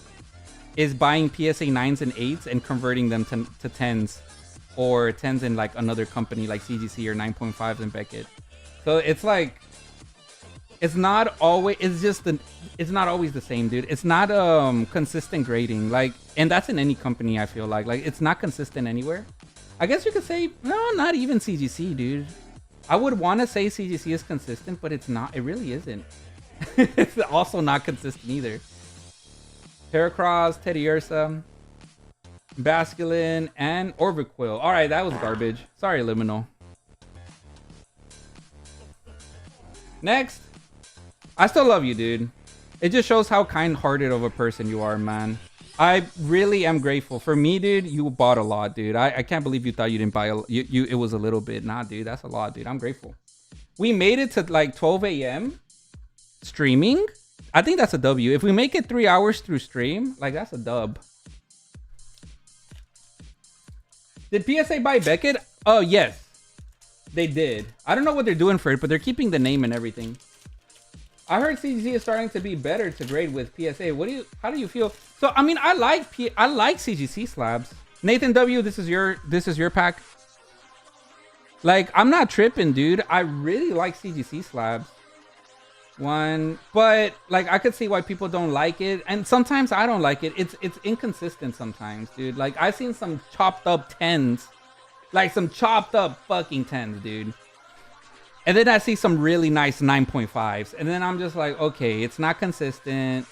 is buying PSA 9s and 8s and converting them to 10s. Or 10s in like another company like CGC or 9.5s in Beckett. So it's like... It's not always... It's not always the same, dude. It's not consistent grading. Like, and that's in any company, I feel like. Like, it's not consistent anywhere. I guess you could say... No, not even CGC, dude. I would want to say CGC is consistent, but it's not. It really isn't. It's also not consistent either. Heracross, Teddy Ursa, Basculin, and Orbiquil. Alright, that was garbage. Sorry, Liminal. Next. I still love you, dude. It just shows how kind-hearted of a person you are, man. I really am grateful. For me, dude, you bought a lot, dude. I can't believe you thought you didn't buy it was a little bit. Nah, dude, that's a lot, dude. I'm grateful. We made it to like 12 a.m. streaming. I think that's a W. If we make it 3 hours through stream, like that's a dub. Did PSA buy Beckett? Oh, yes. They did. I don't know what they're doing for it, but they're keeping the name and everything. I heard CGC is starting to be better to grade with PSA. How do you feel? So I mean, I like CGC slabs. Nathan W, this is your pack. Like, I'm not tripping, dude. I really like CGC slabs. But like I could see why people don't like it, and sometimes I don't like it. It's inconsistent sometimes, dude. Like I've seen some chopped up 10s, like some chopped up fucking 10s, dude. And then I see some really nice 9.5s. And then I'm just like, okay, it's not consistent.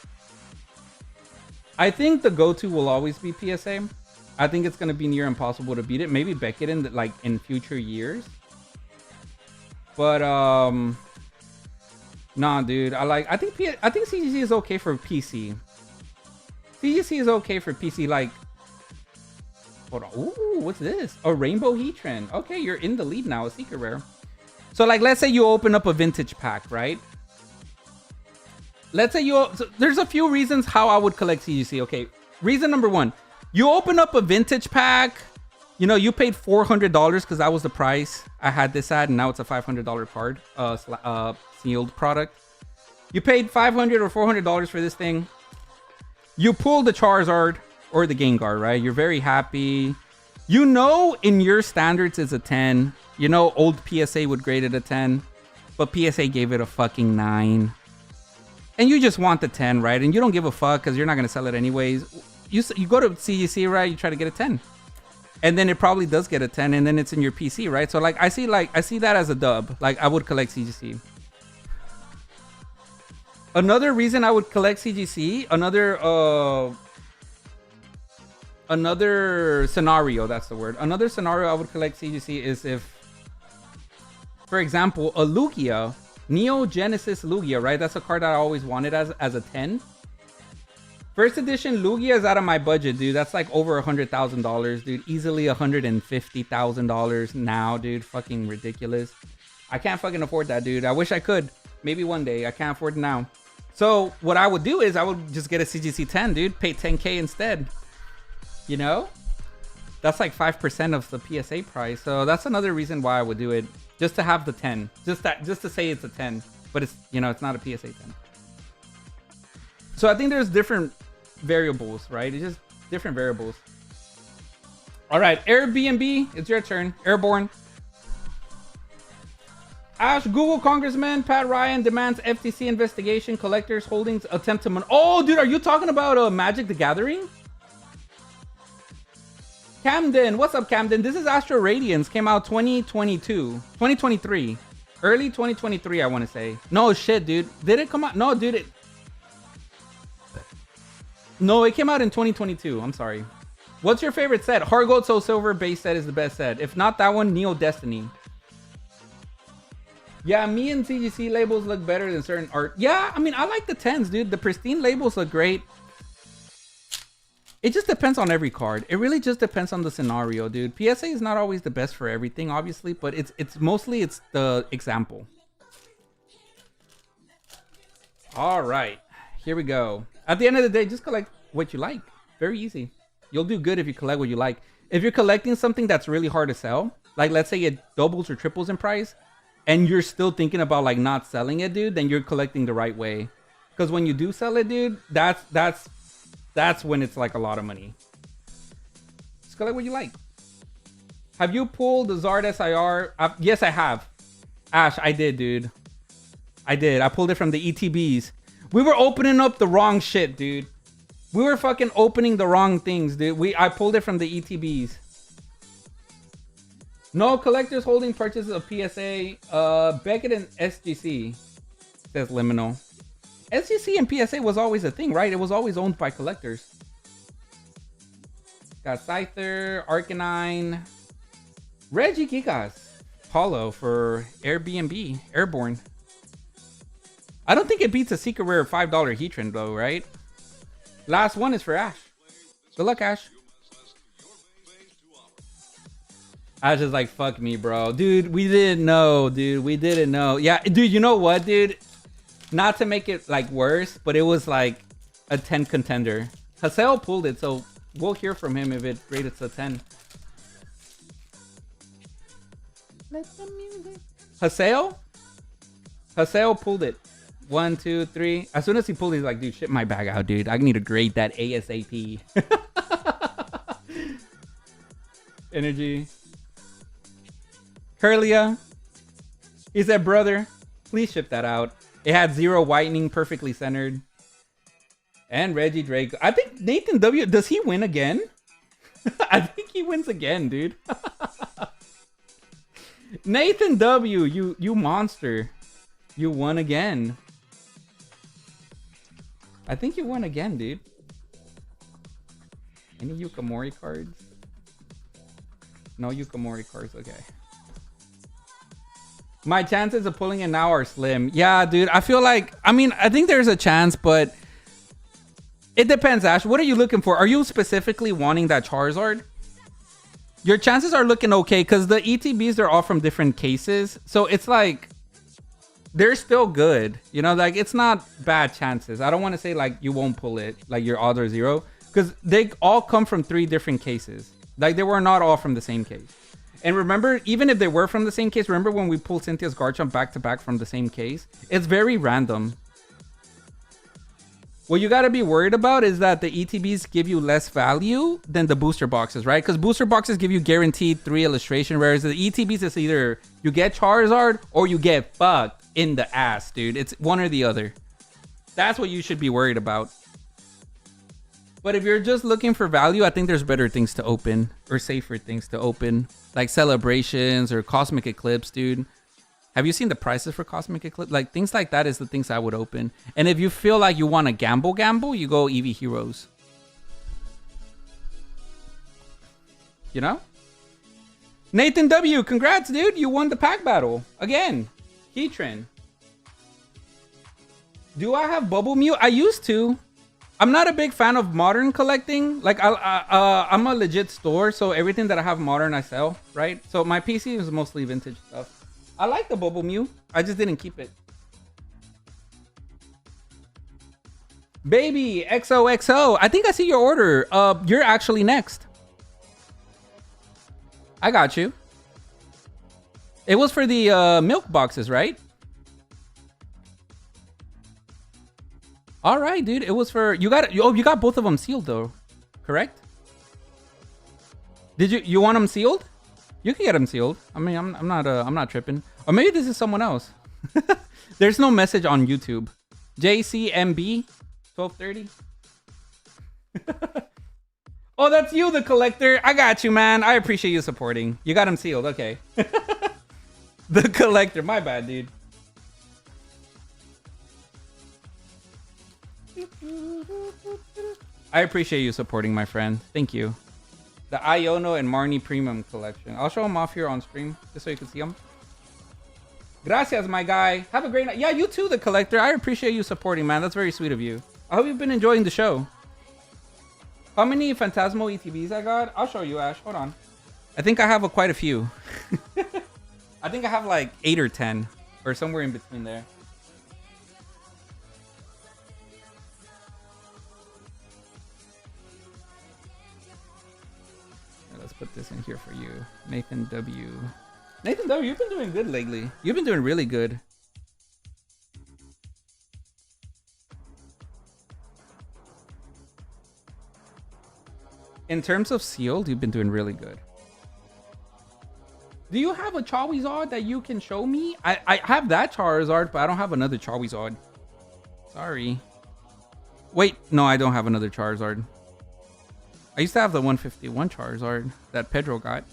I think the go-to will always be PSA. I think it's going to be near impossible to beat it. Maybe Beckett in future years. But, nah, dude. I think CGC is okay for PC. CGC is okay for PC, like... Hold on. Ooh, what's this? A Rainbow Heatran. Okay, you're in the lead now. A Secret Rare. So like, let's say you open up a vintage pack, right? Let's say so there's a few reasons how I would collect CGC. Okay, reason number one, you open up a vintage pack, you know, you paid $400 because that was the price I had this at, and now it's a $500 card, sealed product. You paid $500 or $400 for this thing. You pull the Charizard or the Gengar, right? You're very happy. You know, in your standards, it's a 10. You know, old PSA would grade it a 10, but PSA gave it a fucking 9. And you just want the 10, right? And you don't give a fuck because you're not going to sell it anyways. You go to CGC, right? You try to get a 10. And then it probably does get a 10, and then it's in your PC, right? So like I see that as a dub. Like I would collect CGC. Another reason I would collect CGC, another scenario, that's the word. Another scenario I would collect CGC is if, for example, a Lugia, Neo Genesis Lugia, right? That's a card that I always wanted as a 10. First edition Lugia is out of my budget, dude. That's like over $100,000, dude. Easily $150,000 now, dude. Fucking ridiculous. I can't fucking afford that, dude. I wish I could. Maybe one day. I can't afford it now. So what I would do is I would just get a CGC 10, dude. Pay 10K instead. You know? That's like 5% of the PSA price. So that's another reason why I would do it. Just to have the 10. Just to say it's a 10. But it's, you know, it's not a PSA 10. So I think there's different variables, right? It's just different variables. All right, Airbnb, it's your turn. Airborne. Ash, Google Congressman Pat Ryan demands FTC investigation. Collectors holdings attempt to... Oh, dude, are you talking about Magic the Gathering? Camden, what's up, Camden? This is Astro Radiance. Came out 2023. Early 2023, I want to say. No shit, dude. Did it come out? No, dude. No, it came out in 2022. I'm sorry. What's your favorite set? Heart Gold Soul Silver base set is the best set. If not that one, Neo Destiny. Yeah, me and TCG labels look better than certain art. Yeah, I mean, I like the 10s, dude. The pristine labels look great. It just depends on every card. It really just depends on the scenario, dude. PSA is not always the best for everything, obviously, but it's mostly the example. All right, here we go. At the end of the day, just collect what you like. Very easy. You'll do good if you collect what you like. If you're collecting something that's really hard to sell, like let's say it doubles or triples in price, and you're still thinking about like not selling it, dude, then you're collecting the right way. Because when you do sell it, dude, that's when it's like a lot of money. Just collect what you like. Have you pulled the Zard SIR? Yes, I have. Ash, I did, dude. I did. I pulled it from the ETBs. We were opening up the wrong shit, dude. We were fucking opening the wrong things, dude. I pulled it from the ETBs. No collectors holding purchases of PSA. Beckett and SGC. Says Liminal. SGC and PSA was always a thing, right? It was always owned by collectors. Got Scyther, Arcanine, Reggie Gigas, Paulo for Airbnb, Airborne. I don't think it beats a secret rare $5 Heatran though, right? Last one is for Ash. Good luck, Ash. Ash is like, fuck me, bro. Dude, we didn't know, dude. We didn't know. Yeah, dude, you know what, dude? Not to make it like worse, but it was like a 10 contender. Haseo pulled it, so we'll hear from him if it rated a 10. Haseo? Haseo pulled it. 1, 2, 3. As soon as he pulled it, he's like, dude, shit my bag out, dude. I need to grade that ASAP. Energy. Curlia. He said, brother, please ship that out. It had 0 whitening, perfectly centered. And Reggie Drake. I think Nathan W. Does he win again? I think he wins again, dude. Nathan W. You monster. You won again. I think you won again, dude. Any Yukamori cards? No Yukamori cards. Okay. My chances of pulling it now are slim. Yeah, dude. I feel like, I mean, I think there's a chance, but it depends, Ash. What are you looking for? Are you specifically wanting that Charizard? Your chances are looking okay because the ETBs are all from different cases. So it's like, they're still good. You know, like it's not bad chances. I don't want to say like you won't pull it, like your odds are 0. Because they all come from 3 different cases. Like they were not all from the same case. And remember, even if they were from the same case, remember when we pulled Cynthia's Garchomp back to back from the same case? It's very random. What you got to be worried about is that the ETBs give you less value than the booster boxes, right? Because booster boxes give you guaranteed 3 illustration rares. The ETBs is either you get Charizard or you get fucked in the ass, dude. It's one or the other. That's what you should be worried about. But if you're just looking for value, I think there's better things to open or safer things to open, like Celebrations or Cosmic Eclipse, dude. Have you seen the prices for Cosmic Eclipse? Like things like that is the things I would open. And if you feel like you want to gamble, you go EV Heroes. You know? Nathan W, congrats, dude. You won the pack battle again. Heatran. Do I have Bubble Mew? I used to. I'm not a big fan of modern collecting. Like I'm a legit store, so everything that I have modern I sell, right? So my PC is mostly vintage stuff. I like the Bubble Mew. I just didn't keep it. Baby XOXO. I think I see your order. You're actually next. I got you. It was for the milk boxes, right? All right, dude. It was for you got both of them sealed though, correct? Did you want them sealed? You can get them sealed. I mean, I'm not tripping. Or maybe this is someone else. There's no message on YouTube. JCMB 1230. Oh, that's you, the collector. I got you, man. I appreciate you supporting. You got them sealed. Okay. The collector. My bad, dude. I appreciate you supporting, my friend. Thank you. The Iono and Marnie Premium Collection. I'll show them off here on stream, just so you can see them. Gracias, my guy. Have a great night. Yeah, you too, the collector. I appreciate you supporting, man. That's very sweet of you. I hope you've been enjoying the show. How many Phantasmo ETBs I got? I'll show you, Ash. Hold on. I think I have quite a few. I think I have like 8 or 10. Or somewhere in between there. Let's put this in here for you. Nathan W. Nathan W, you've been doing good lately. You've been doing really good. In terms of sealed, you've been doing really good. Do you have a Charizard that you can show me? I have that Charizard, but I don't have another Charizard. Sorry. Wait, no, I don't have another Charizard. I used to have the 151 Charizard that Pedro got.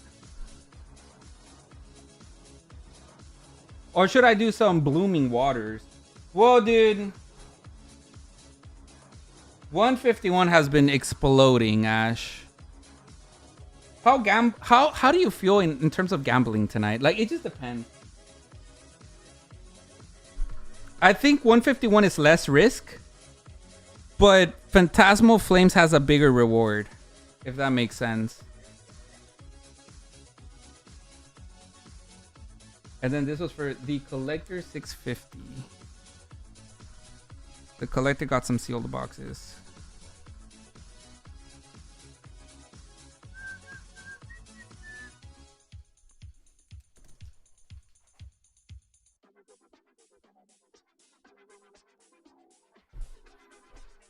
Or should I do some Blooming Waters? Well, dude. 151 has been exploding, Ash. How do you feel in terms of gambling tonight? Like, it just depends. I think 151 is less risk, but Phantasmal Flames has a bigger reward, if that makes sense. And then this was for the collector 650. The collector got some sealed boxes.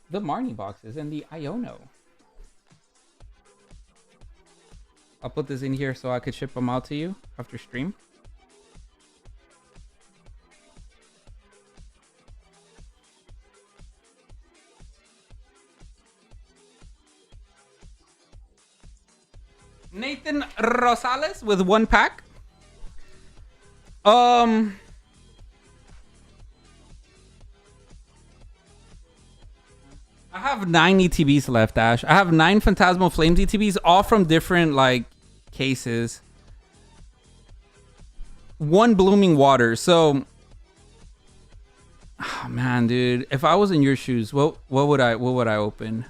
The Marnie boxes and the Iono. I'll put this in here so I could ship them out to you after stream. Nathan Rosales with 1 pack. I have 9 ETBs left, Ash. I have 9 Phantasmal Flames ETBs, all from different, like, cases. 1 Blooming Water. So, oh, man, dude, if I was in your shoes, what would I open?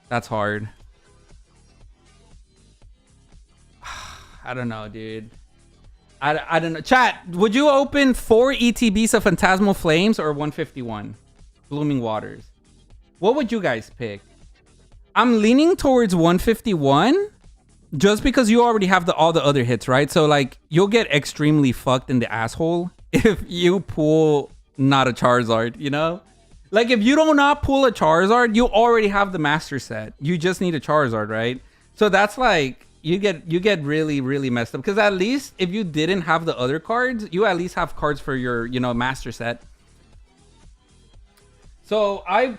That's hard. I don't know, dude. I don't know. Chat, would you open 4 ETBs of Phantasmal Flames or 151? Blooming Waters. What would you guys pick? I'm leaning towards 151 just because you already have all the other hits, right? So like you'll get extremely fucked in the asshole if you pull not a Charizard, you know? Like if you do not pull a Charizard, you already have the master set. You just need a Charizard, right? So that's like you get really, really messed up because at least if you didn't have the other cards, you at least have cards for your, you know, master set. So I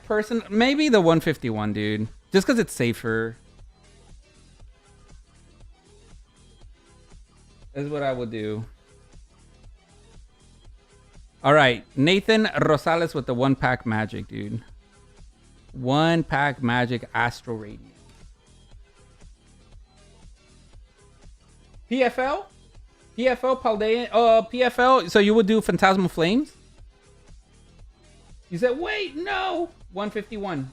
maybe the 151, dude, just because it's safer. Is what I would do. All right, Nathan Rosales with the 1 pack Magic, dude. 1 pack Magic Astro Radiant. PFL, Paldean, PFL. So you would do Phantasmal Flames. You said, wait, no. 151.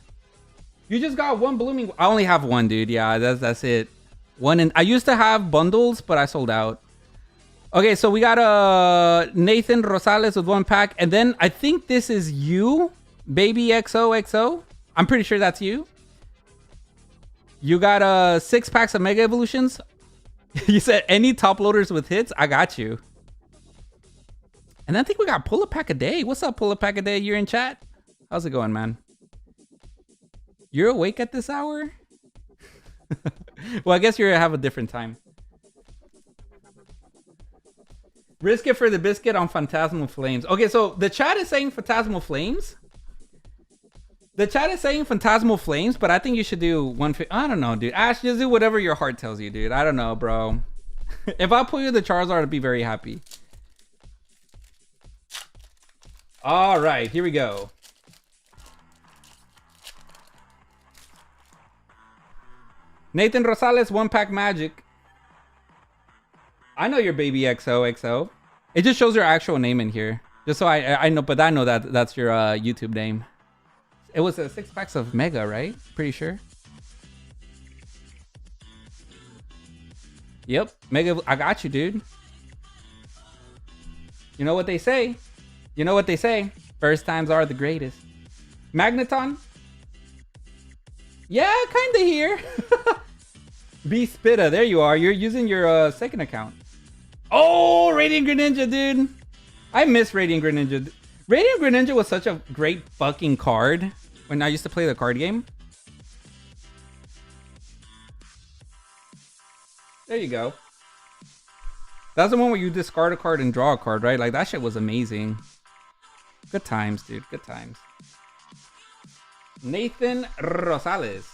You just got 1 Blooming. I only have 1, dude. Yeah, that's it. 1 and I used to have bundles, but I sold out. Okay, so we got Nathan Rosales with 1 pack, and then I think this is you, Baby XOXO. I'm pretty sure that's you. You got 6 packs of Mega Evolutions. You said any top loaders with hits. I got you. And I think we got Pull a Pack a Day. What's up, Pull a Pack a Day? You're in chat? How's it going, man? You're awake at this hour? Well, I guess you have a different time. Risk it for the biscuit on Phantasmal Flames. Okay, so the chat is saying Phantasmal Flames. The chat is saying Phantasmal Flames, but I think you should do 150. I don't know, dude. Ash, just do whatever your heart tells you, dude. I don't know, bro. If I pull you the Charizard, I'd be very happy. All right, here we go. Nathan Rosales, 1-pack magic. I know your baby XOXO. It just shows your actual name in here. Just so I know, but I know that that's your YouTube name. It was 6 packs of Mega, right? Pretty sure. Yep, Mega. I got you, dude. You know what they say. You know what they say. First times are the greatest. Magneton. Yeah, kind of here. B Spitta, there you are. You're using your second account. Oh, Radiant Greninja, dude. I miss Radiant Greninja. Radiant Greninja was such a great fucking card when I used to play the card game. There you go. That's the one where you discard a card and draw a card, right? Like, that shit was amazing. Good times, dude. Good times. Nathan Rosales.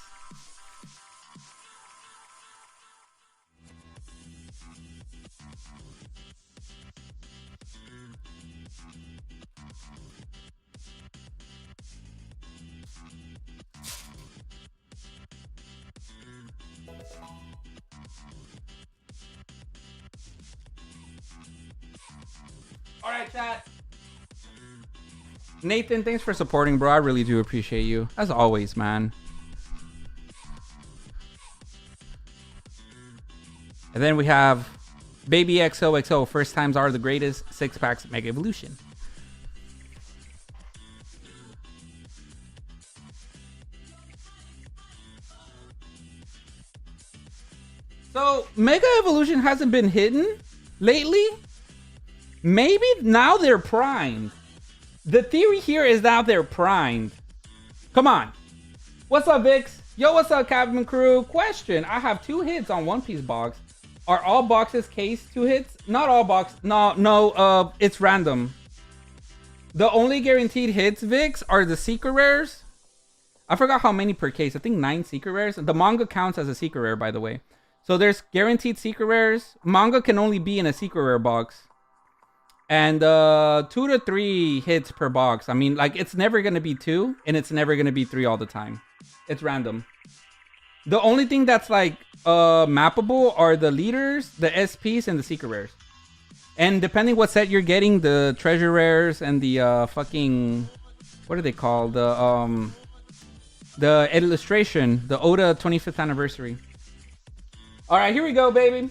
All right, chat. Nathan, thanks for supporting, bro. I really do appreciate you. As always, man. And then we have Baby XOXO. First times are the greatest. 6 packs Mega Evolution. So, Mega Evolution hasn't been hidden lately. Maybe now they're primed. The theory here is now they're primed. Come on. What's up, Vix? Yo, what's up, Cabin Crew? Question. I have 2 hits on One Piece box. Are all boxes cased 2 hits? Not all boxes. No, it's random. The only guaranteed hits, Vix, are the secret rares. I forgot how many per case. I think 9 secret rares. The manga counts as a secret rare, by the way. So there's guaranteed secret rares. Manga can only be in a secret rare box. And 2 to 3 hits per box. I mean, like, it's never going to be 2 and it's never going to be 3 all the time. It's random. The only thing that's like mappable are the leaders, the SPs, and the secret rares. And depending what set you're getting, the treasure rares and the fucking, what are they called? The illustration, the Oda 25th anniversary. All right, here we go, baby.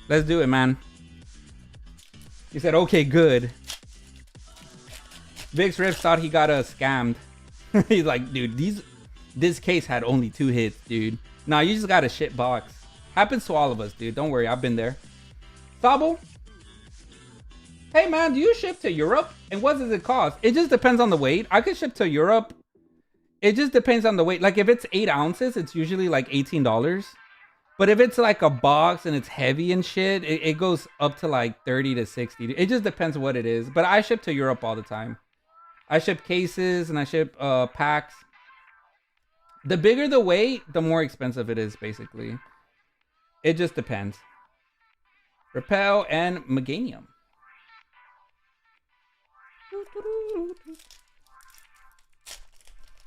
Let's do it, man. He said, okay, good. Vix Rips thought he got scammed. He's like, dude, this case had only 2 hits, dude. Nah, you just got a shit box. Happens to all of us, dude. Don't worry, I've been there. Sabo? Hey, man, do you ship to Europe? And what does it cost? It just depends on the weight. I could ship to Europe. It just depends on the weight. Like, if it's 8 ounces, it's usually like $18. But if it's like a box and it's heavy and shit, it goes up to like 30 to 60. It just depends what it is. But I ship to Europe all the time. I ship cases and I ship packs. The bigger the weight, the more expensive it is, basically. It just depends. Repel and Meganium.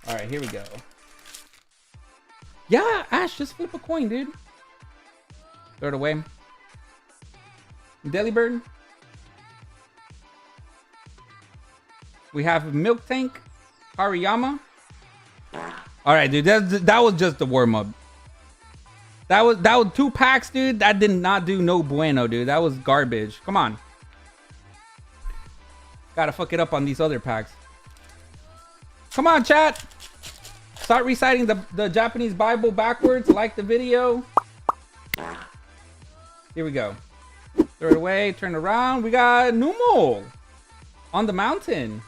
All right, here we go. Yeah, Ash, just flip a coin, dude. Throw it away. Delibird. We have Milk Tank. Hariyama. All right, dude. That was just the warm up. That was 2 packs, dude. That did not do no bueno, dude. That was garbage. Come on. Gotta fuck it up on these other packs. Come on, chat. Start reciting the Japanese Bible backwards. Like the video. Here we go. Throw it away. Turn around. We got Numel on the mountain.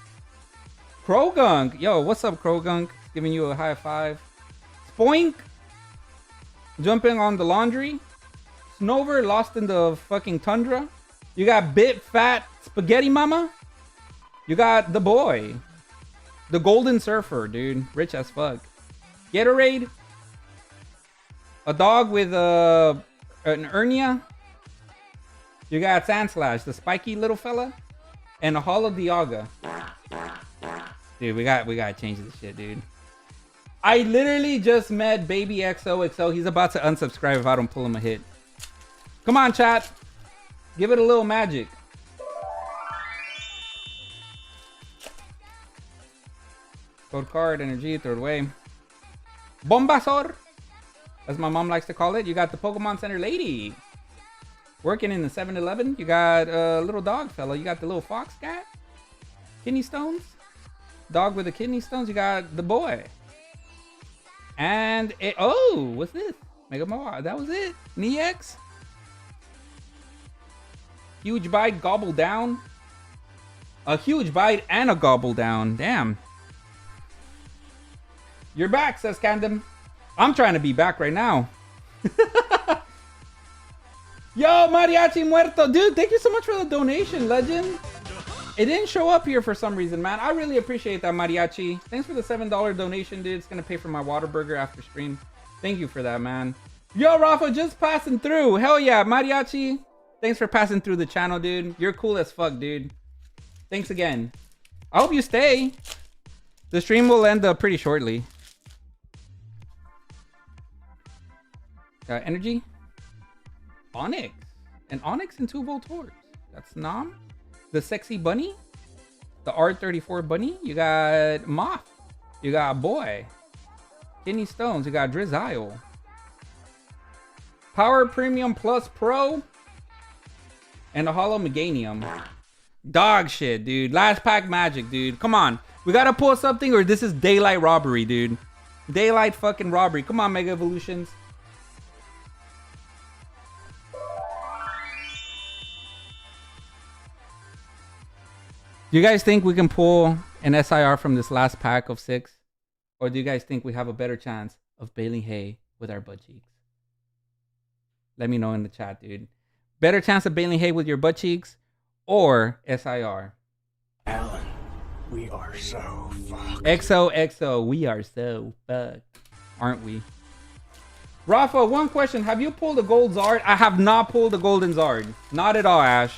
Krogunk. Yo, what's up, Krogunk? Giving you a high five. Spoink. Jumping on the laundry. Snover lost in the fucking tundra. You got Bit Fat Spaghetti Mama. You got the boy. The Golden Surfer, dude. Rich as fuck. Gatorade. A dog with an hernia. You got Sandslash, the spiky little fella. And a Holo Dialga. Dude, we gotta change this shit, dude. I literally just met Baby XOXO. He's about to unsubscribe if I don't pull him a hit. Come on, chat. Give it a little magic. Code card, energy, third way. Bombasor, as my mom likes to call it. You got the Pokemon Center lady. Working in the 7-Eleven. You got a little dog fella. You got the little fox cat. Kidney stones. Dog with the kidney stones. You got the boy. And it, oh, what's this? Mega Maw. That was it. NEX. Huge bite, gobble down. A huge bite and a gobble down. Damn. You're back, says Candom. I'm trying to be back right now. Yo, Mariachi Muerto. Dude, thank you so much for the donation, legend. It didn't show up here for some reason, man. I really appreciate that, Mariachi. Thanks for the $7 donation, dude. It's going to pay for my water burger after stream. Thank you for that, man. Yo, Rafa, just passing through. Hell yeah, Mariachi. Thanks for passing through the channel, dude. You're cool as fuck, dude. Thanks again. I hope you stay. The stream will end up pretty shortly. Energy. Onyx. An Onyx and 2 Voltors. That's Nom. The Sexy Bunny. The R34 Bunny. You got Moth. You got Boy. Kidney Stones. You got Drizzile. Power Premium Plus Pro. And a Holo Meganium. Dog shit, dude. Last pack magic, dude. Come on. We gotta pull something or this is daylight robbery, dude. Daylight fucking robbery. Come on, Mega Evolutions. Do you guys think we can pull an SIR from this last pack of 6? Or do you guys think we have a better chance of baling hay with our butt cheeks? Let me know in the chat, dude. Better chance of baling hay with your butt cheeks or SIR? Alan, we are so fucked. XOXO, we are so fucked. Aren't we? Rafa, one question. Have you pulled a gold Zard? I have not pulled a golden Zard. Not at all, Ash.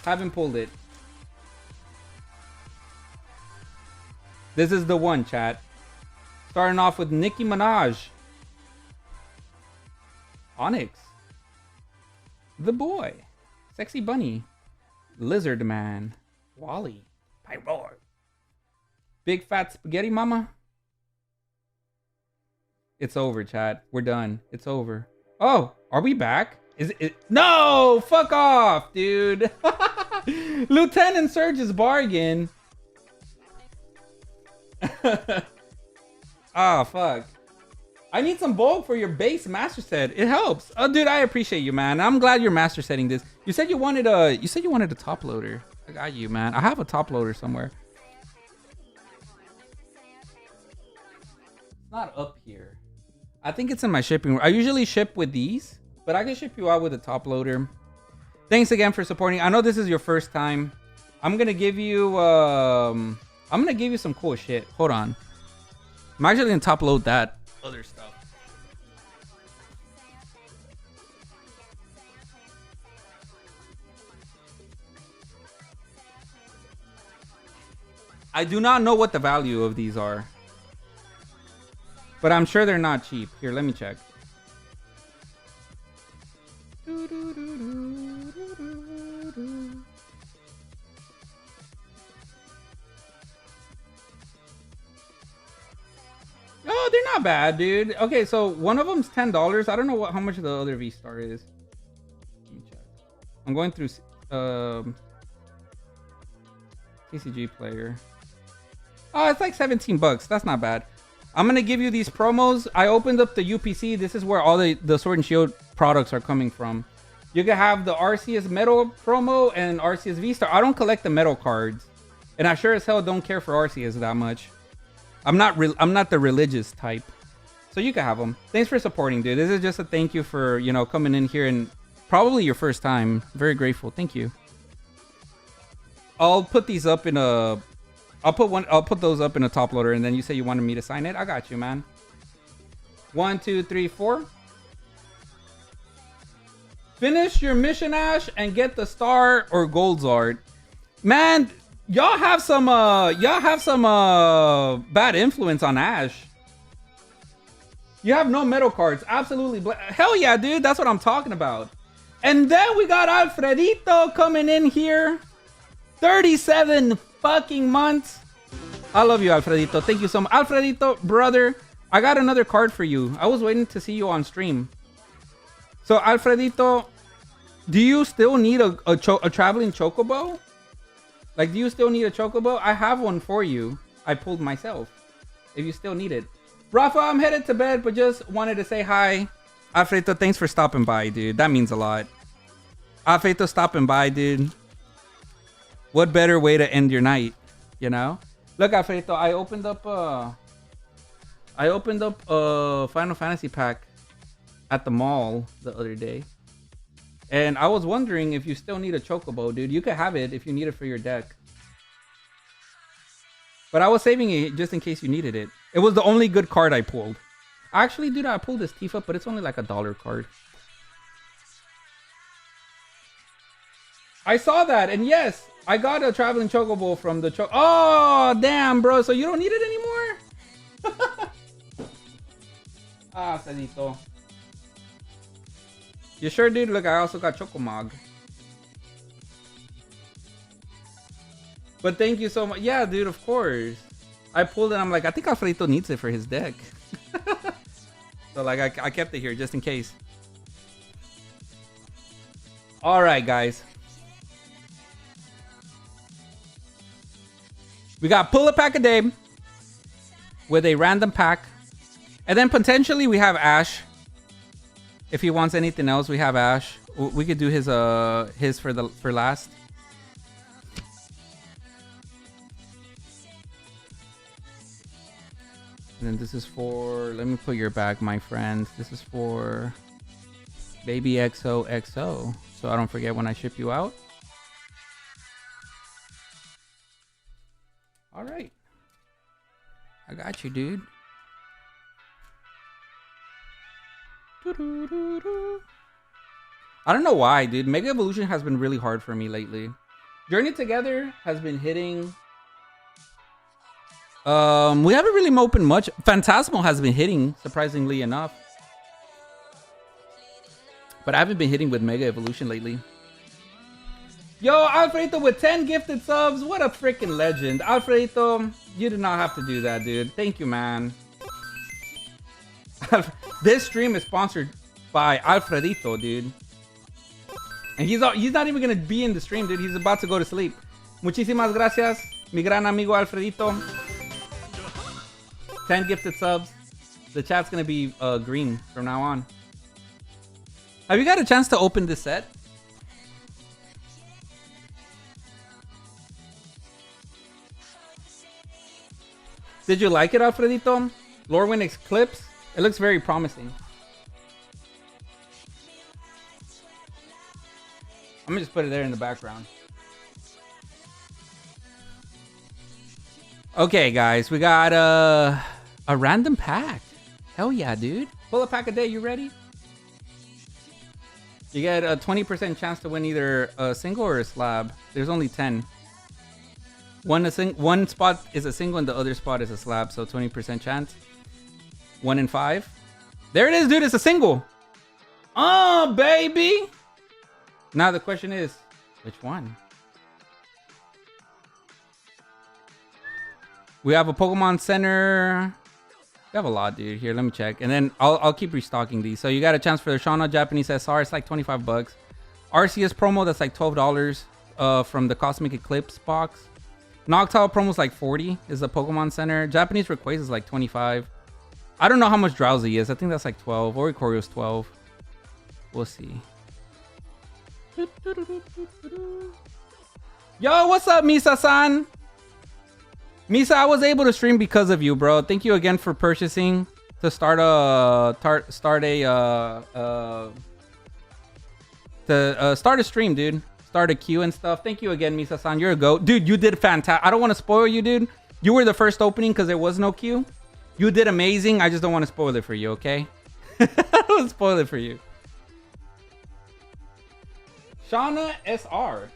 Haven't pulled it. This is the one, chat. Starting off with Nicki Minaj. Onyx. The Boy. Sexy Bunny. Lizard Man. Wally. Pyroar. Big Fat Spaghetti Mama. It's over, chat. We're done. It's over. Oh, are we back? Is it? No! Fuck off, dude. Lieutenant Surge's bargain. Ah, fuck. I need some bulk for your base master set. It helps. Oh, dude, I appreciate you, man. I'm glad you're master setting this. You said you wanted a top loader. I got you, man. I have a top loader somewhere. It's not up here. I think it's in my shipping. I usually ship with these, but I can ship you out with a top loader. Thanks again for supporting. I know this is your first time. I'm gonna give you some cool shit. Hold on. I'm actually gonna top load that other stuff. I do not know what the value of these are, but I'm sure they're not cheap. Here, let me check. Oh, they're not bad, dude. Okay, so one of them's $10. I don't know how much the other V-Star is. Let me check. I'm going through TCG player. Oh, it's like 17 bucks. That's not bad. I'm gonna give you these promos. I opened up the UPC. This is where all the Sword and Shield products are coming from. You can have the Arceus Metal promo and Arceus V-Star. I don't collect the metal cards, and I sure as hell don't care for Arceus that much. I'm not the religious type, so you can have them. Thanks for supporting, dude. This is just a thank you for, you know, coming in here and probably your first time. Very grateful. Thank you. I'll put these up in a I'll put those up in a top loader, and then you say you wanted me to sign it. I got you, man. 1, 2, 3, 4. Finish your mission, Ash, and get the star or gold Zard. Man, y'all have some bad influence on Ash. You have no metal cards. Absolutely. Hell yeah, dude. That's what I'm talking about. And then we got Alfredito coming in here. 37 fucking months. I love you, Alfredito. Thank you so much. Alfredito, brother, I got another card for you. I was waiting to see you on stream. So, Alfredito, do you still need a traveling chocobo? Like, do you still need a chocobo? I have one for you. I pulled myself. If you still need it. Rafa, I'm headed to bed, but just wanted to say hi. Alfredito, thanks for stopping by, dude. That means a lot. Alfredito stopping by, dude. What better way to end your night, you know? Look, Alfredito, I opened up a Final Fantasy pack at the mall the other day. And I was wondering if you still need a chocobo, dude. You could have it if you need it for your deck. But I was saving it just in case you needed it. It was the only good card I pulled. Actually, dude, I pulled this Tifa, but it's only like $1 card. I saw that, and yes, I got a traveling chocobo from the Oh, damn, bro. So you don't need it anymore? Ah, Sanito. You sure, dude? Look, I also got Chocomog. But thank you so much. Yeah, dude, of course. I pulled it. I'm like, I think Alfredito needs it for his deck. So, like, I kept it here just in case. All right, guys. We got pull a pack a day with a random pack. And then potentially we have Ash. If he wants anything else, we have Ash. We could do his for last. And then this is for, let me put your bag, my friend. This is for Baby XOXO. So I don't forget when I ship you out. All right. I got you, dude. I don't know why, dude. Mega Evolution has been really hard for me lately. Journey Together has been hitting. We haven't really opened much. Phantasmal has been hitting, surprisingly enough. But I haven't been hitting with Mega Evolution lately. Yo, Alfredito with 10 gifted subs. What a freaking legend. Alfredito, you did not have to do that, dude. Thank you, man. This stream is sponsored by Alfredito, dude. And he's not even going to be in the stream, dude. He's about to go to sleep. Muchísimas gracias, mi gran amigo Alfredito. 10 gifted subs. The chat's going to be green from now on. Have you got a chance to open this set? Did you like it, Alfredito? Lorwyn Eclipse? It looks very promising. I'm gonna just put it there in the background. Okay, guys, we got a random pack. Hell yeah, dude. Pull a pack a day, you ready? You get a 20% chance to win either a single or a slab. There's only 10. One spot is a single and the other spot is a slab, so 20% chance. 1 in 5. There it is, dude. It's a single. Oh, baby. Now the question is, which one? We have a Pokemon Center. We have a lot, dude. Here, let me check. And then I'll keep restocking these. So you got a chance for the Shauna Japanese SR. It's like 25 bucks. RCS promo, that's like $12 from the Cosmic Eclipse box. Noctowl promo is like 40 is the Pokemon Center. Japanese Rayquaza is like 25. I don't know how much Drowsy is. I think that's like 12. Oricorio is 12. We'll see. Yo, what's up, Misa-san? Misa, I was able to stream because of you, bro. Thank you again for purchasing to start a start a stream, dude. start a queue and stuff. Thank you again, Misa-san. You're a goat. Dude, you did fantastic. I don't want to spoil you, dude. You were the first opening because there was no queue. You did amazing. I just don't want to spoil it for you, okay? I don't want to spoil it for you. Shauna SR.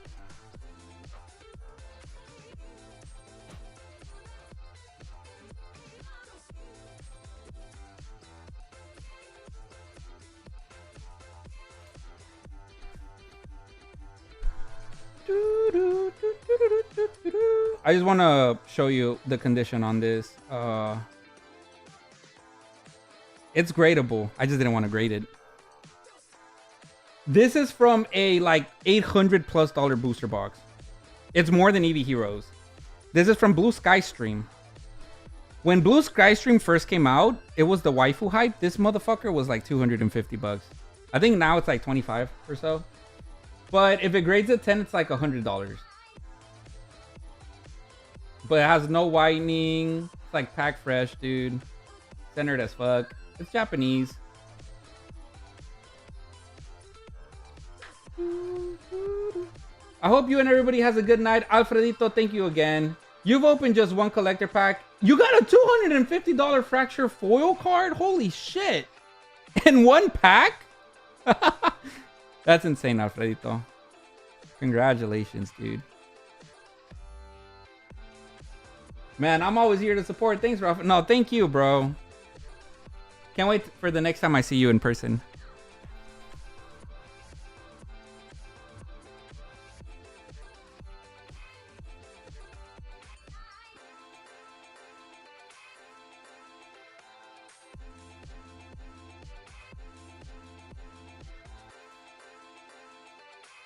I just want to show you the condition on this. It's gradable. I just didn't want to grade it. This is from a like $800+ booster box. It's more than EV Heroes. This is from Blue Sky Stream. When Blue Sky Stream first came out, it was the waifu hype. This motherfucker was like $250. I think now it's like 25 or so. But if it grades at 10, it's like $100. But it has no whitening. It's like pack fresh, dude. Centered as fuck. It's Japanese. I hope you and everybody has a good night. Alfredito, thank you again. You've opened just one collector pack. You got a $250 fracture foil card? Holy shit. In one pack? That's insane, Alfredito. Congratulations, dude. Man, I'm always here to support. Thanks, Ralph. No, thank you, bro. Can't wait for the next time I see you in person.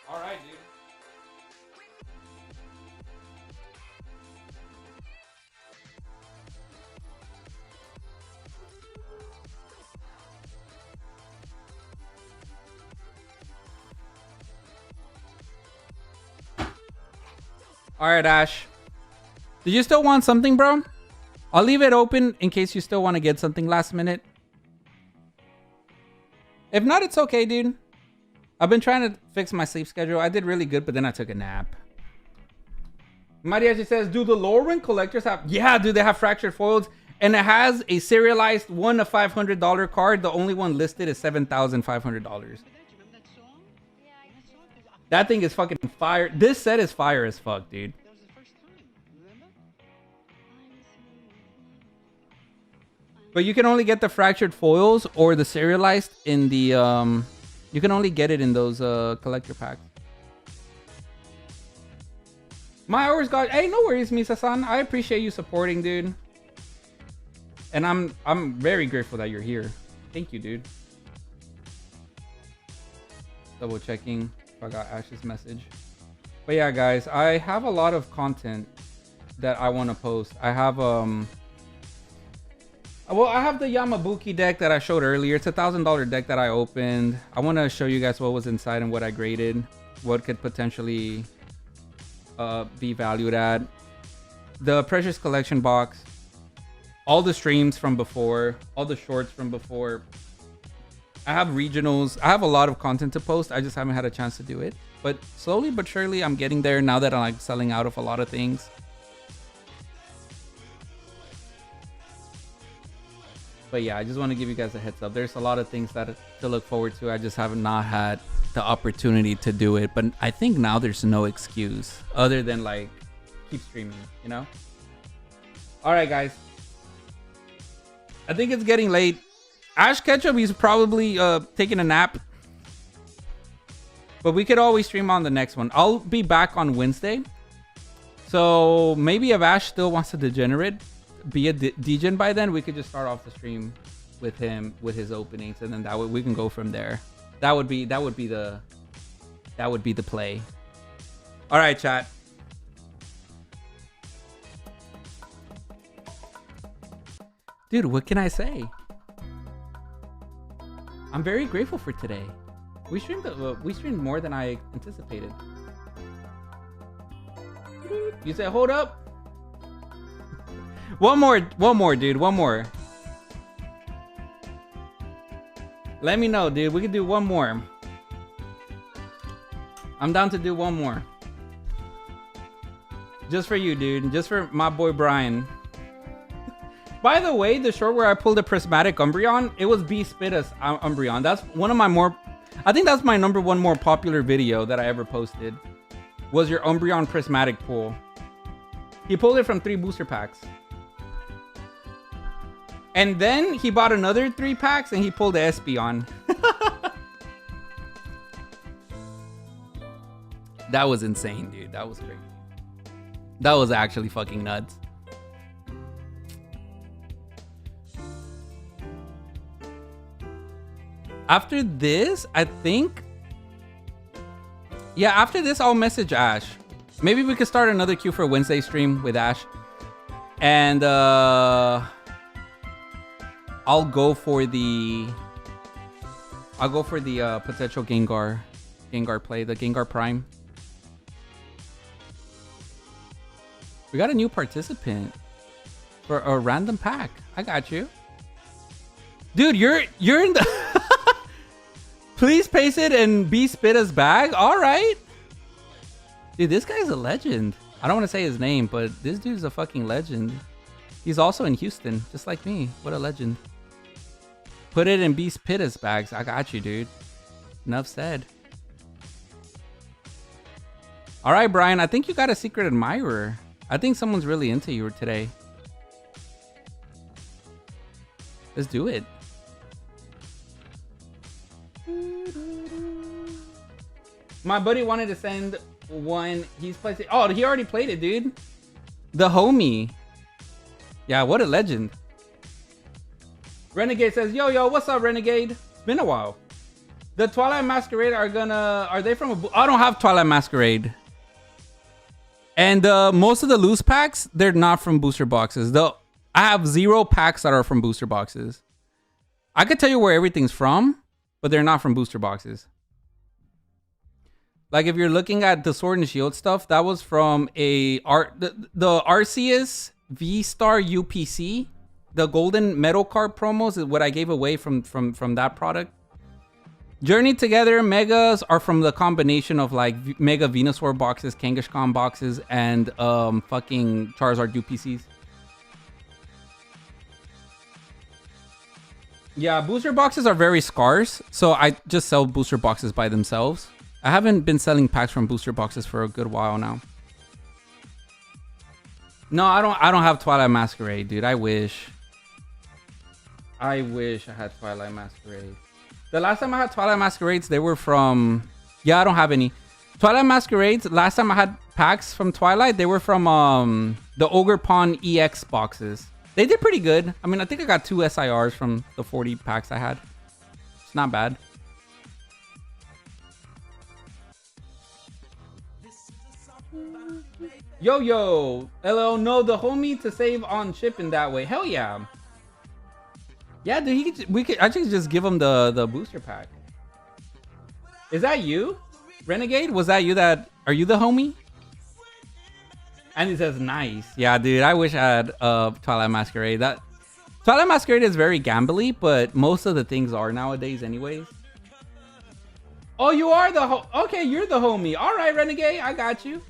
All right, dude. All right, Ash. Did you still want something, bro? I'll leave it open in case you still want to get something last minute. If not, it's okay, dude. I've been trying to fix my sleep schedule. I did really good, but then I took a nap. Mariachi says, do the lower-end collectors have... Yeah, dude, they have fractured foils. And it has a serialized $1 to $500 card. The only one listed is $7,500. That thing is fucking fire. This set is fire as fuck, dude. But you can only get the fractured foils or the serialized in the... You can only get it in those collector packs. My hours got... Hey, no worries, Misa-san. I appreciate you supporting, dude. And I'm very grateful that you're here. Thank you, dude. Double checking if I got Ash's message. But yeah, guys, I have a lot of content that I want to post. I have well, I have the Yamabuki deck that I showed earlier. It's a $1,000 deck that I opened. I want to show you guys what was inside and what I graded, what could potentially be valued at. The Precious Collection box, all the streams from before, all the shorts from before. I have regionals. I have a lot of content to post. I just haven't had a chance to do it. But slowly but surely, I'm getting there now that I'm like selling out of a lot of things. But yeah, I just want to give you guys a heads up. There's a lot of things that to look forward to. I just have not had the opportunity to do it. But I think now there's no excuse other than like keep streaming, you know? All right, guys. I think it's getting late. Ash Ketchup, he's probably taking a nap. But we could always stream on the next one. I'll be back on Wednesday. So maybe if Ash still wants to degenerate, be a degen by then, we could just start off the stream with him with his openings, and then that way we can go from there. That would be the play. All right, chat. Dude, what can I say? I'm very grateful for today. We streamed more than I anticipated. You said hold up. One more, dude. One more. Let me know, dude. We can do one more. I'm down to do one more. Just for you, dude. Just for my boy Brian. By the way, the short where I pulled a prismatic Umbreon, it was B Spitus Umbreon. That's one of my more... I think that's my #1 more popular video that I ever posted. Was your Umbreon prismatic pull. He pulled it from 3 booster packs. And then he bought another 3 packs and he pulled the Espeon. That was insane, dude. That was crazy. That was actually fucking nuts. After this, I think... Yeah, after this, I'll message Ash. Maybe we could start another queue for Wednesday stream with Ash. And, I'll go for the... potential Gengar play, the Gengar Prime. We got a new participant for a random pack. I got you. Dude, you're in the... Please paste it and be Spitta's bag. All right. Dude, this guy's a legend. I don't want to say his name, but this dude's a fucking legend. He's also in Houston, just like me. What a legend. Put it in B Spitta's bags. I got you, dude. Enough said. All right, Brian. I think you got a secret admirer. I think someone's really into you today. Let's do it. My buddy wanted to send one. He's played. Oh, he already played it, dude. The homie. Yeah, what a legend. Renegade says, yo, what's up, Renegade? It's been a while. The Twilight Masquerade are they from I don't have Twilight Masquerade. And most of the loose packs, they're not from booster boxes. I have 0 packs that are from booster boxes. I could tell you where everything's from, but they're not from booster boxes. Like if you're looking at the Sword and Shield stuff, that was from the Arceus V-Star UPC. The golden metal card promos is what I gave away from that product. Journey Together Megas are from the combination of like Mega Venusaur boxes, Kangaskhan boxes, and fucking Charizard UPCs. Yeah, booster boxes are very scarce, so I just sell booster boxes by themselves. I haven't been selling packs from booster boxes for a good while now. No, I don't have Twilight Masquerade, dude. I wish I had Twilight Masquerade. The last time I had Twilight Masquerades, they were from... Yeah, I don't have any. Twilight Masquerades, last time I had packs from Twilight, they were from the Ogre Pawn EX boxes. They did pretty good. I mean, I think I got 2 SIRs from the 40 packs I had. It's not bad. Yo, LL, no, the homie to save on shipping that way. Hell yeah. Yeah, dude, I could just give him the booster pack. Is that you? Renegade? Was that you are you the homie? And he says, nice. Yeah, dude, I wish I had Twilight Masquerade. Twilight Masquerade is very gambly, but most of the things are nowadays anyways. Oh, you are okay, you're the homie. All right, Renegade, I got you.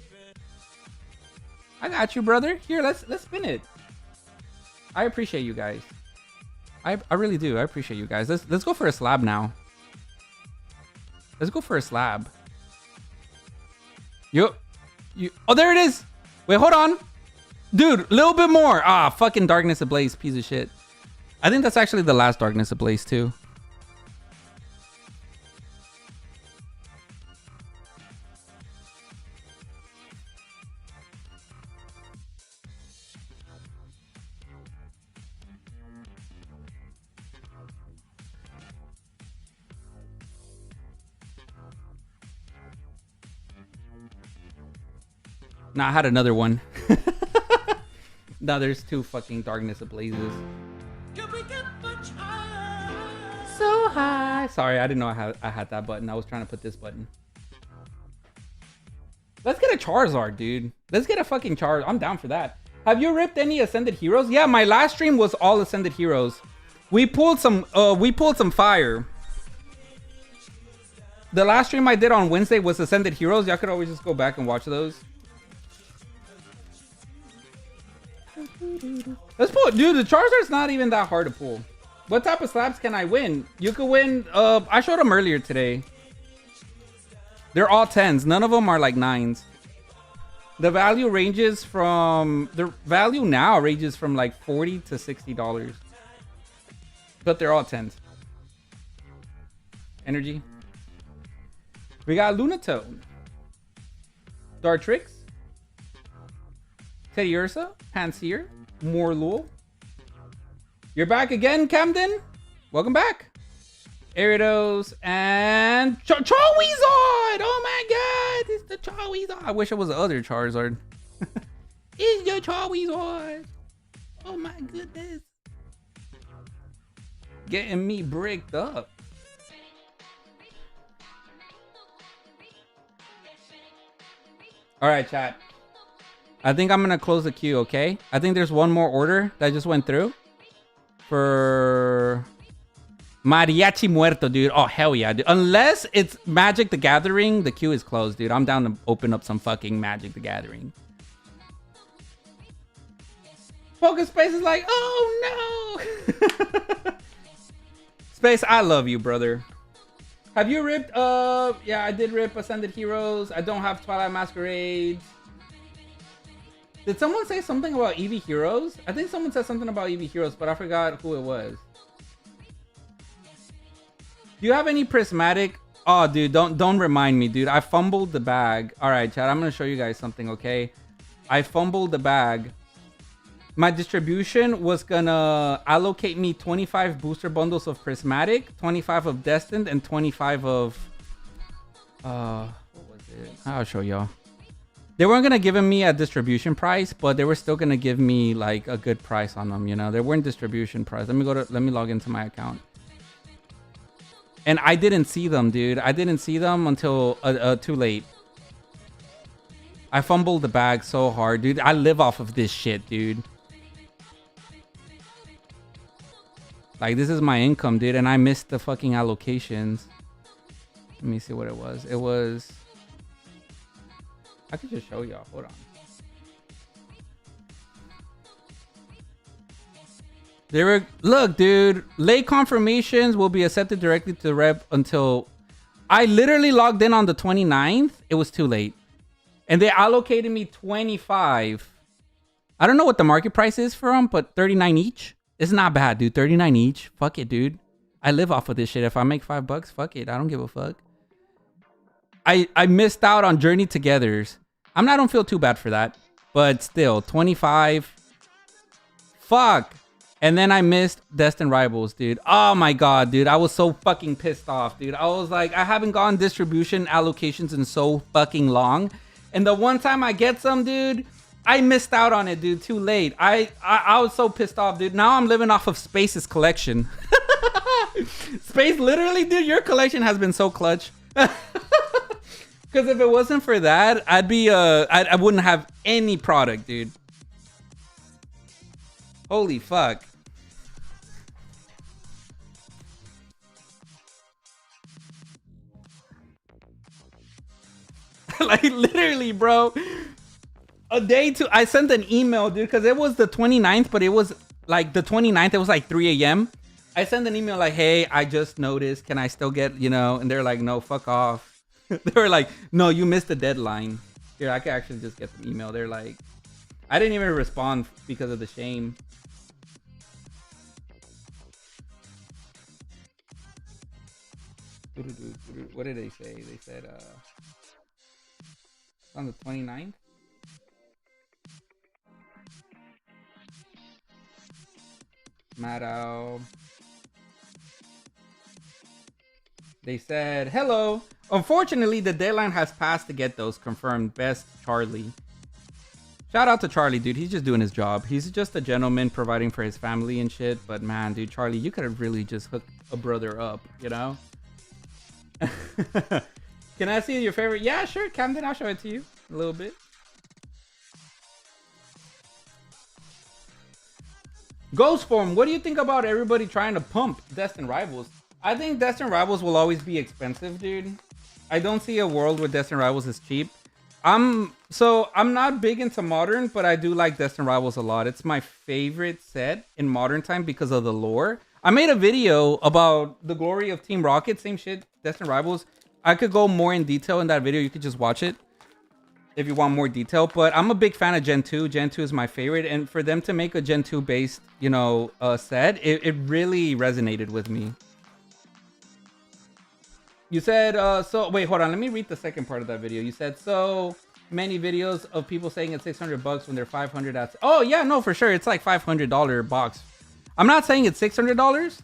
I got you, brother. Here, let's spin it. I appreciate you guys. I really do. I appreciate you guys. Let's go for a slab now. Let's go for a slab. Oh, there it is. Wait, hold on. Dude, a little bit more. Ah, fucking Darkness Ablaze, piece of shit. I think that's actually the last Darkness Ablaze too. Nah, I had another one. Now there's 2 fucking Darkness Ablazes. So high. Sorry, I didn't know I had that button. I was trying to put this button. Let's get a Charizard, dude. Let's get a fucking Charizard. I'm down for that. Have you ripped any Ascended Heroes? Yeah, my last stream was all Ascended Heroes. We pulled some fire. The last stream I did on Wednesday was Ascended Heroes. Y'all could always just go back and watch those. Let's pull it. Dude, the Charizard's not even that hard to pull. What type of slabs can I win? You could win... I showed them earlier today. They're all 10s. None of them are like 9s. The value ranges from... The value now ranges from like $40 to $60. But they're all 10s. Energy. We got Lunatone. Dartrix. Teddy Ursa. Panseer. Morlul. You're back again, Camden. Welcome back. Ariados and Charizard. Oh my god, it's the Charizard. I wish it was the other Charizard. It's your Charizard. Oh my goodness. Getting me bricked up. All right, chat. I think I'm gonna close the queue, okay? I think there's one more order that just went through for Mariachi Muerto, dude. Oh, hell yeah, dude. Unless it's Magic the Gathering, the queue is closed, dude. I'm down to open up some fucking Magic the Gathering. Focus Space is like, oh no. Space, I love you, brother. Have you ripped? Yeah, I did rip Ascended Heroes. I don't have Twilight Masquerades. Did someone say something about Eevee Heroes? I think someone said something about Eevee Heroes, but I forgot who it was. Do you have any prismatic? Oh, dude, don't remind me, dude. I fumbled the bag. All right, chat. I'm gonna show you guys something, okay? I fumbled the bag. My distribution was gonna allocate me 25 booster bundles of prismatic, 25 of destined, and 25 of what was it? I'll show y'all. They weren't gonna give me a distribution price, but they were still gonna give me like a good price on them. You know, they weren't distribution price. Let me log into my account. And I didn't see them, dude. I didn't see them until too late. I fumbled the bag so hard, dude. I live off of this shit, dude. Like, this is my income, dude, and I missed the fucking allocations. Let me see what it was. It was... I could just show y'all. Hold on. They were... Look, dude. Late confirmations will be accepted directly to the rep until... I literally logged in on the 29th. It was too late. And they allocated me 25. I don't know what the market price is for them, but 39 each. It's not bad, dude. 39 each. Fuck it, dude. I live off of this shit. If I make $5, fuck it. I don't give a fuck. I missed out on Journey Togethers. I don't feel too bad for that. But still, 25. Fuck. And then I missed Destined Rivals, dude. Oh my god, dude. I was so fucking pissed off, dude. I was like, I haven't gotten distribution allocations in so fucking long. And the one time I get some, dude, I missed out on it, dude. Too late. I was so pissed off, dude. Now I'm living off of Space's collection. Space, literally, dude, your collection has been so clutch. Because if it wasn't for that, I'd be I wouldn't have any product, dude. Holy fuck. Like, literally, bro. A day to... I sent an email, dude, because it was the 29th, but it was like the 29th. It was like 3 a.m. I sent an email like, hey, I just noticed. Can I still get, you know? And they're like, no, fuck off. They were like, no, you missed the deadline. Here, I can actually just get the email. They're like... I didn't even respond because of the shame. What did they say? They said, on the 29th? Maddow. They said, hello. Unfortunately, the deadline has passed to get those confirmed. Best, Charlie. Shout out to Charlie, dude. He's just doing his job. He's just a gentleman providing for his family and shit. But man, dude, Charlie, you could have really just hooked a brother up, you know? Can I see your favorite? Yeah, sure, Camden. I'll show it to you a little bit. Ghost Form, what do you think about everybody trying to pump Destined Rivals? I think Destined Rivals will always be expensive, dude. I don't see a world where Destined Rivals is cheap. I'm not big into Modern, but I do like Destined Rivals a lot. It's my favorite set in Modern time because of the lore. I made a video about the glory of Team Rocket. Same shit, Destined Rivals. I could go more in detail in that video. You could just watch it if you want more detail. But I'm a big fan of Gen 2. Gen 2 is my favorite. And for them to make a Gen 2 based, set, it really resonated with me. You said, wait, hold on. Let me read the second part of that video. You said, so many videos of people saying it's $600 when they're 500 at... Oh, yeah, no, for sure. It's like $500 box. I'm not saying it's $600.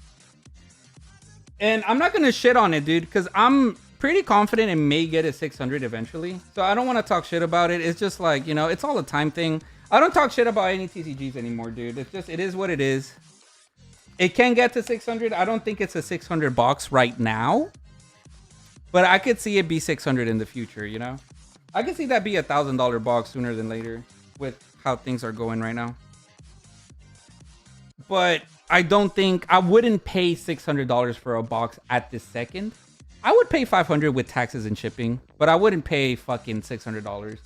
And I'm not going to shit on it, dude, because I'm pretty confident it may get a 600 eventually. So I don't want to talk shit about it. It's just like, it's all a time thing. I don't talk shit about any TCGs anymore, dude. It's just, it is what it is. It can get to 600. I don't think it's a 600 box right now. But I could see it be 600 in the future, I could see that be $1,000 box sooner than later with how things are going right now. But I wouldn't pay $600 for a box at this second. I would pay $500 with taxes and shipping, but I wouldn't pay fucking $600.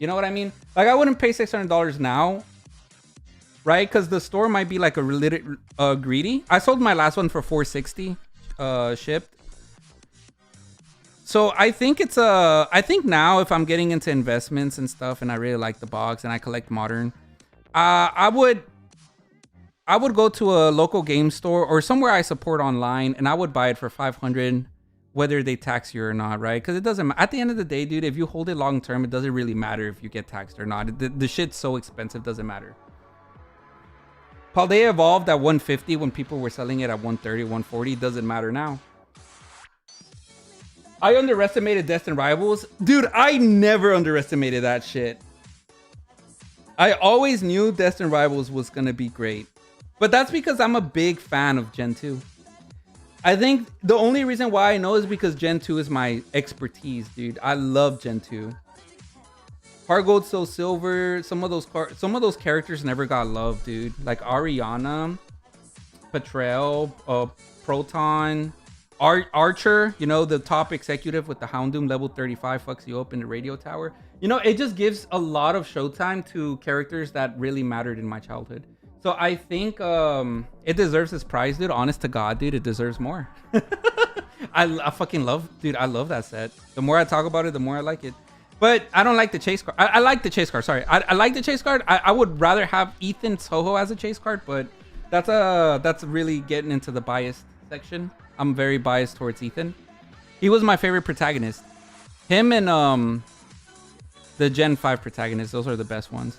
You know what I mean? Like, I wouldn't pay $600 now, right? Because the store might be like a little greedy. I sold my last one for $460 shipped. So I think I think now if I'm getting into investments and stuff and I really like the box and I collect Modern, I would go to a local game store or somewhere I support online and I would buy it for $500, whether they tax you or not, right? Because it doesn't, at the end of the day, dude, if you hold it long term, it doesn't really matter if you get taxed or not. The shit's so expensive, doesn't matter. Paldea evolved at 150 when people were selling it at 130, 140. Doesn't matter now. I underestimated Destined Rivals. Dude, I never underestimated that shit. I always knew Destined Rivals was going to be great. But that's because I'm a big fan of Gen 2. I think the only reason why I know is because Gen 2 is my expertise, dude. I love Gen 2. Heart Gold, Soul Silver. Some of those characters never got love, dude. Like Ariana, Patrell, Proton... Archer, the top executive with the Houndoom level 35 fucks you up in the radio tower. It just gives a lot of showtime to characters that really mattered in my childhood. So I think it deserves its prize, dude. Honest to God, dude, it deserves more. I fucking love, dude, I love that set. The more I talk about it, the more I like it. But I don't like the chase card. I like the chase card, sorry. I like the chase card. I would rather have Ethan Soho as a chase card, but that's really getting into the biased section. I'm very biased towards Ethan. He was my favorite protagonist. Him and the Gen 5 protagonists. Those are the best ones.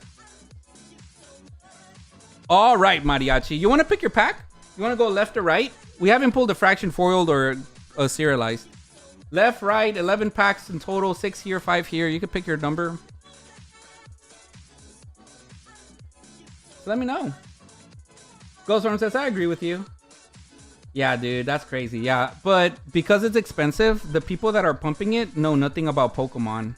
All right, Mariachi. You want to pick your pack? You want to go left or right? We haven't pulled a fraction foiled or a serialized. Left, right, 11 packs in total. 6 here, 5 here. You can pick your number. So let me know. Ghoststorm says, I agree with you. Yeah, dude, that's crazy. Yeah, but because it's expensive, the people that are pumping it know nothing about Pokemon.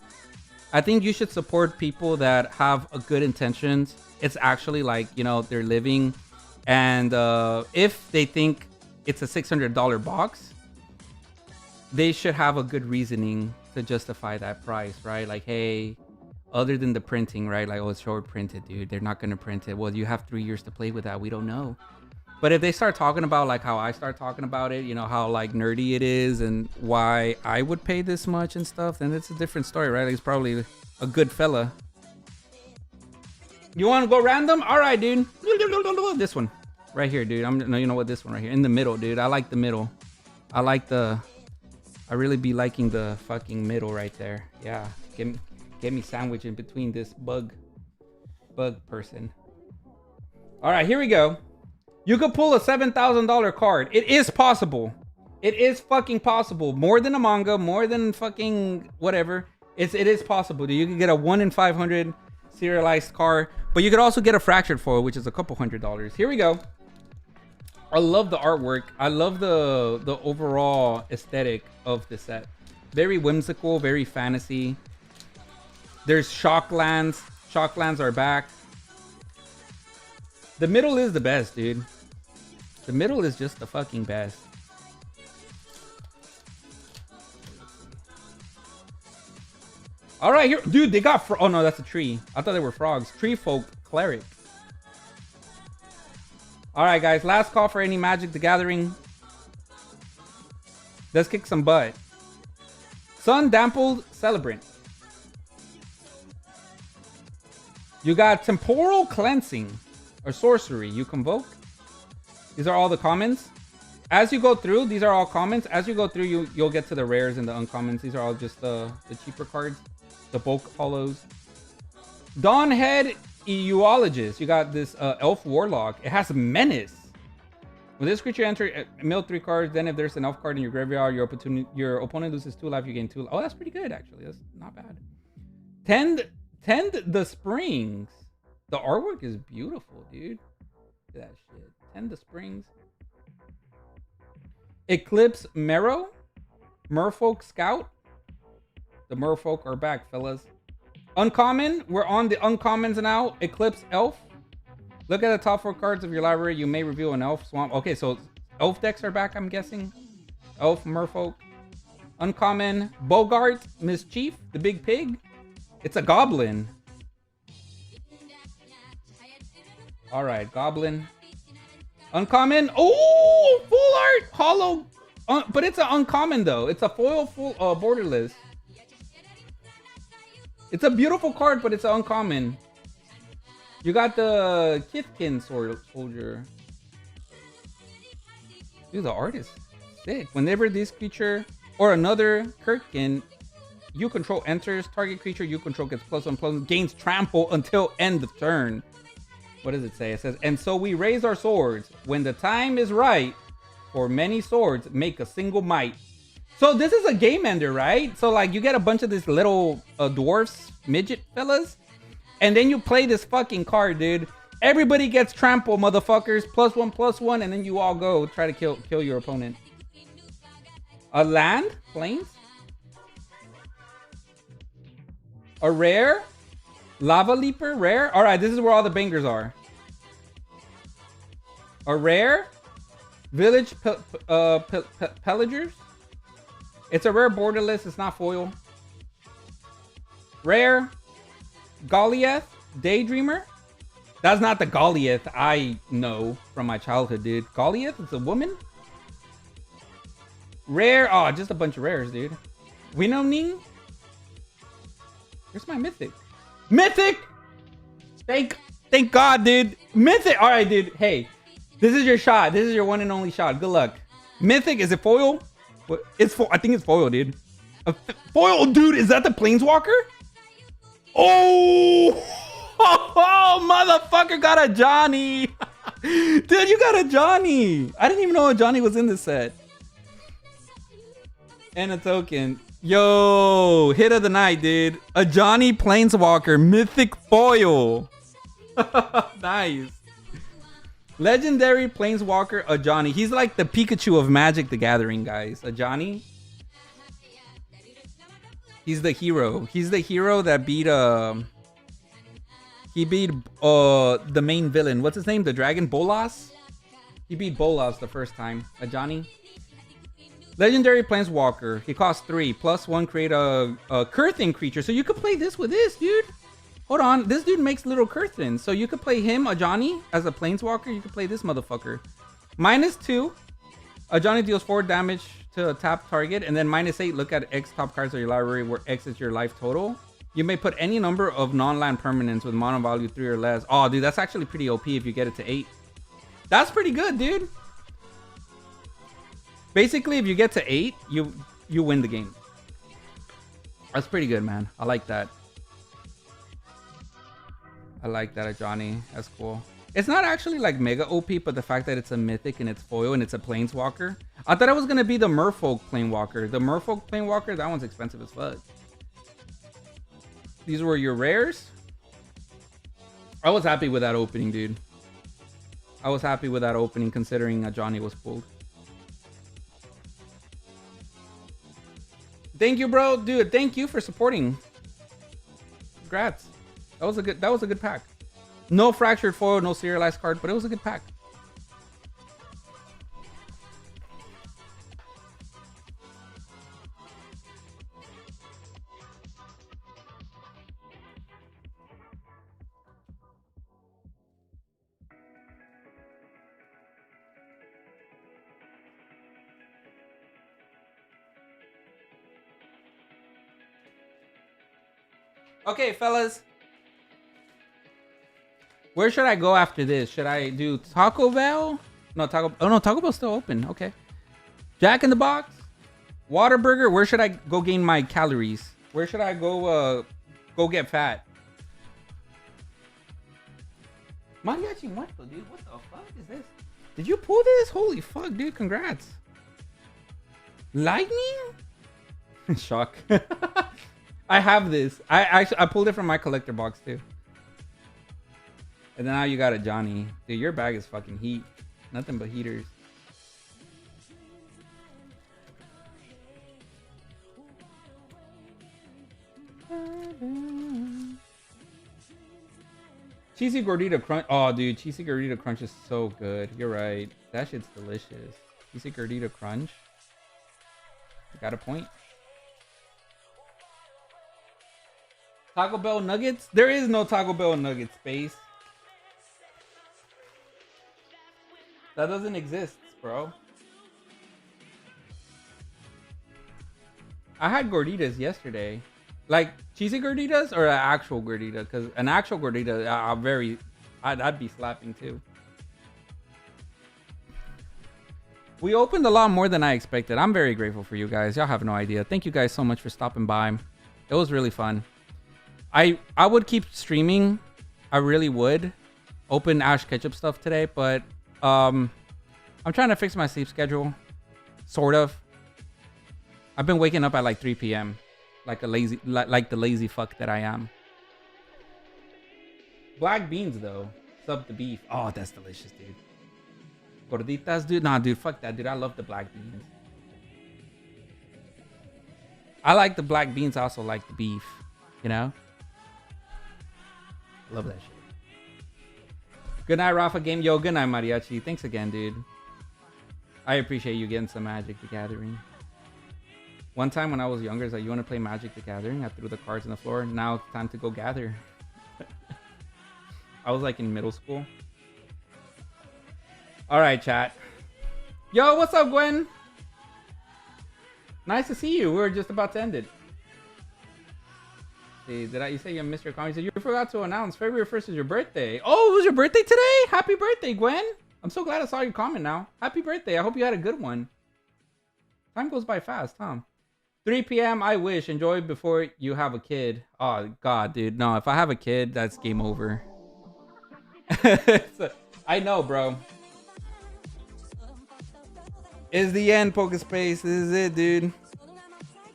I think you should support people that have a good intentions. It's actually like, they're living. And if they think it's a $600 box, they should have a good reasoning to justify that price, right? Like, hey, other than the printing, right? Like, oh, it's short printed, dude. They're not going to print it. Well, you have 3 years to play with that. We don't know. But if they start talking about like how I start talking about it, how like nerdy it is and why I would pay this much and stuff, then it's a different story, right? Like, it's probably a good fella. You want to go random? All right, dude. This one right here, dude. You know what? This one right here in the middle, dude. I like the middle. I really be liking the fucking middle right there. Yeah. Get me sandwiched in between this bug person. All right, here we go. You could pull a $7,000 card. It is possible. It is fucking possible. More than a manga, more than fucking whatever. It is possible. You can get a 1 in 500 serialized card, but you could also get a fractured foil, which is a couple $100s. Here we go. I love the artwork. I love the overall aesthetic of the set. Very whimsical, very fantasy. There's Shocklands. Shocklands are back. The middle is the best, dude. The middle is just the fucking best. All right, here, dude. They got. Oh no, that's a tree. I thought they were frogs. Tree folk cleric. All right, guys. Last call for any Magic the Gathering. Let's kick some butt. Sun Dampled Celebrant. You got Temporal Cleansing or Sorcery. You convoke. These are all the commons. As you go through, these are all commons. As you go through, you'll get to the rares and the uncommons. These are all just the cheaper cards. The bulk hollows. Dawnhead Eulogist. You got this Elf Warlock. It has Menace. When this creature enters, mill 3 cards. Then if there's an elf card in your graveyard, your opponent loses 2 life. You gain 2. Oh, that's pretty good, actually. That's not bad. Tend the Springs. The artwork is beautiful, dude. Look at that shit. Tend the Springs. Eclipse Marrow. Merfolk Scout. The Merfolk are back, fellas. Uncommon. We're on the uncommons now. Eclipse Elf. Look at the top 4 cards of your library. You may reveal an Elf Swamp. Okay, so Elf decks are back, I'm guessing. Elf, Merfolk. Uncommon. Bogart, Mischief, the Big Pig. It's a Goblin. All right, Goblin. Uncommon. Oh, full art. Hollow. But it's an uncommon, though. It's a foil full borderless. It's a beautiful card, but it's an uncommon. You got the Kithkin Soldier. Dude, the art is sick. Whenever this creature or another Kirkin you control enters, target creature you control gets +1/+1, gains trample until end of turn. What does it say? It says, and so we raise our swords. When the time is right, for many swords make a single might. So this is a game ender, right? So like you get a bunch of these little dwarfs, midget fellas, and then you play this fucking card, dude. Everybody gets trample, motherfuckers. +1/+1, and then you all go try to kill your opponent. A land? Plains? A rare? Lava Leaper? Rare? Alright, this is where all the bangers are. A rare? Village Pillagers? It's a rare borderless. It's not foil. Rare. Goliath. Daydreamer. That's not the Goliath I know from my childhood, dude. Goliath? It's a woman? Rare. Oh, just a bunch of rares, dude. Winnowing. Where's my Mythic? Mythic! Thank God, dude. Mythic. All right, dude. Hey, this is your shot. This is your one and only shot. Good luck. Mythic. Is it foil? What? It's I think it's foil, dude. Foil, dude. Is that the Planeswalker? Oh! Oh, motherfucker got a Johnny. Dude, you got a Johnny. I didn't even know a Johnny was in this set. And a token. Yo, hit of the night, dude. A Johnny Planeswalker Mythic Foil. Nice. Legendary Planeswalker, a Johnny. He's like the Pikachu of Magic the Gathering, guys. A Johnny. He's the hero. He's the hero that beat he beat the main villain. What's his name? The dragon Bolas? He beat Bolas the first time. A Johnny. Legendary Planeswalker. He costs 3. +1, create a Kurthin creature. So you could play this with this, dude. Hold on. This dude makes little Kurthins. So you could play him, a Johnny, as a Planeswalker. You could play this motherfucker. -2. A Johnny deals 4 damage to a tap target. And then -8. Look at X top cards of your library where X is your life total. You may put any number of non-land permanents with mono value 3 or less. Oh, dude, that's actually pretty OP if you get it to 8. That's pretty good, dude. Basically, if you get to 8, you win the game. That's pretty good, man. I like that. I like that, Johnny. That's cool. It's not actually like mega OP, but the fact that it's a mythic and it's foil and it's a planeswalker. I thought it was gonna be the Merfolk Planewalker. The Merfolk Planewalker, that one's expensive as fuck. These were your rares. I was happy with that opening, dude. I was happy with that opening considering Johnny was pulled. Thank you, bro. Dude, thank you for supporting. Congrats. That was a good pack. No fractured foil, no serialized card, but it was a good pack. Okay, fellas. Where should I go after this? Should I do Taco Bell? No, Taco Bell's still open. Okay. Jack in the Box? Whataburger? Where should I go gain my calories? Where should I go get fat? Mariachi Muerto, dude. What the fuck is this? Did you pull this? Holy fuck, dude. Congrats. Lightning? Shock. I have this. I pulled it from my collector box too. And then now you got a Johnny. Dude, your bag is fucking heat. Nothing but heaters. Cheesy Gordita Crunch. Oh, dude. Cheesy Gordita Crunch is so good. You're right. That shit's delicious. Cheesy Gordita Crunch. You got a point. Taco Bell Nuggets? There is no Taco Bell Nuggets, space. That doesn't exist, bro. I had gorditas yesterday. Like cheesy gorditas or an actual gordita? Because an actual gordita, I'd be slapping too. We opened a lot more than I expected. I'm very grateful for you guys. Y'all have no idea. Thank you guys so much for stopping by. It was really fun. I would keep streaming. I really would. Open Ash Ketchup stuff today, but I'm trying to fix my sleep schedule. Sort of. I've been waking up at like 3 p.m. like the lazy fuck that I am. Black beans though. Sub the beef. Oh, that's delicious, dude. Gorditas, dude. Nah, dude, fuck that, dude. I love the black beans. I like the black beans. I also like the beef. You know? Love that shit. Good night, Rafa Game. Yo, good night, Mariachi. Thanks again, dude. I appreciate you getting some Magic the Gathering. One time when I was younger, it's like, you want to play Magic the Gathering? I threw the cards on the floor. Now it's time to go gather. I was like in middle school. All right, chat. Yo, what's up, Gwen? Nice to see you. We were just about to end it. See, you say you missed your comment? You forgot to announce February 1st is your birthday. Oh, it was your birthday today? Happy birthday, Gwen. I'm so glad I saw your comment now. Happy birthday. I hope you had a good one. Time goes by fast, huh? 3 p.m. I wish. Enjoy before you have a kid. Oh, God, dude. No, if I have a kid, that's game over. I know, bro. Is the end, Pokespace. This is it, dude.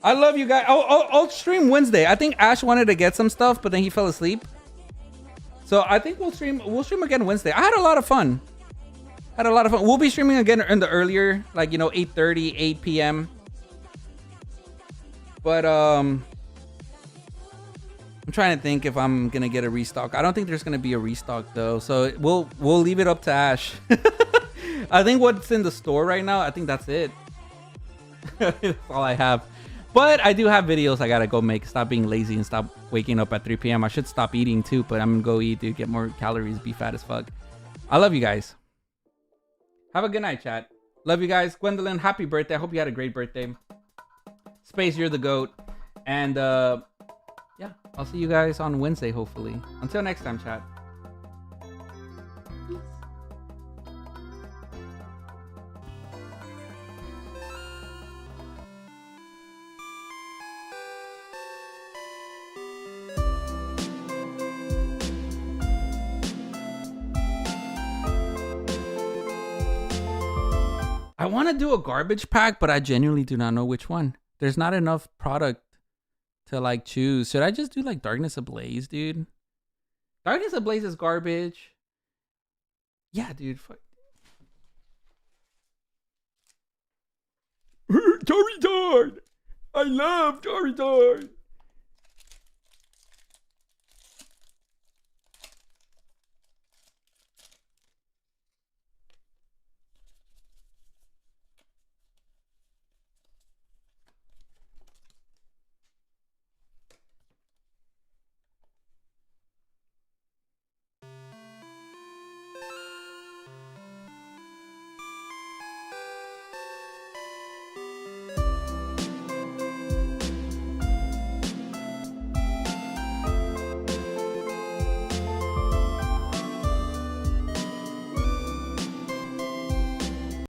I love you guys. I'll stream Wednesday. I think Ash wanted to get some stuff, but then he fell asleep. So I think we'll stream again Wednesday. I had a lot of fun. We'll be streaming again in the earlier, like, you know, 8:30, 8 p.m. But I'm trying to think if I'm gonna get a restock. I don't think there's gonna be a restock though. So we'll leave it up to Ash. I think what's in the store right now, I think that's it. That's all I have. But I do have videos I gotta go make. Stop being lazy and stop waking up at 3 p.m. I should stop eating too, but I'm gonna go eat, dude. Get more calories, be fat as fuck. I love you guys. Have a good night, chat. Love you guys. Gwendolyn, happy birthday. I hope you had a great birthday. Space, you're the GOAT. And yeah, I'll see you guys on Wednesday, hopefully. Until next time, chat. I want to do a garbage pack, but I genuinely do not know which one. There's not enough product to like choose. Should I just do like Darkness Ablaze, dude? Darkness Ablaze is garbage. Yeah, dude. Fuck. Charizard! I love Charizard!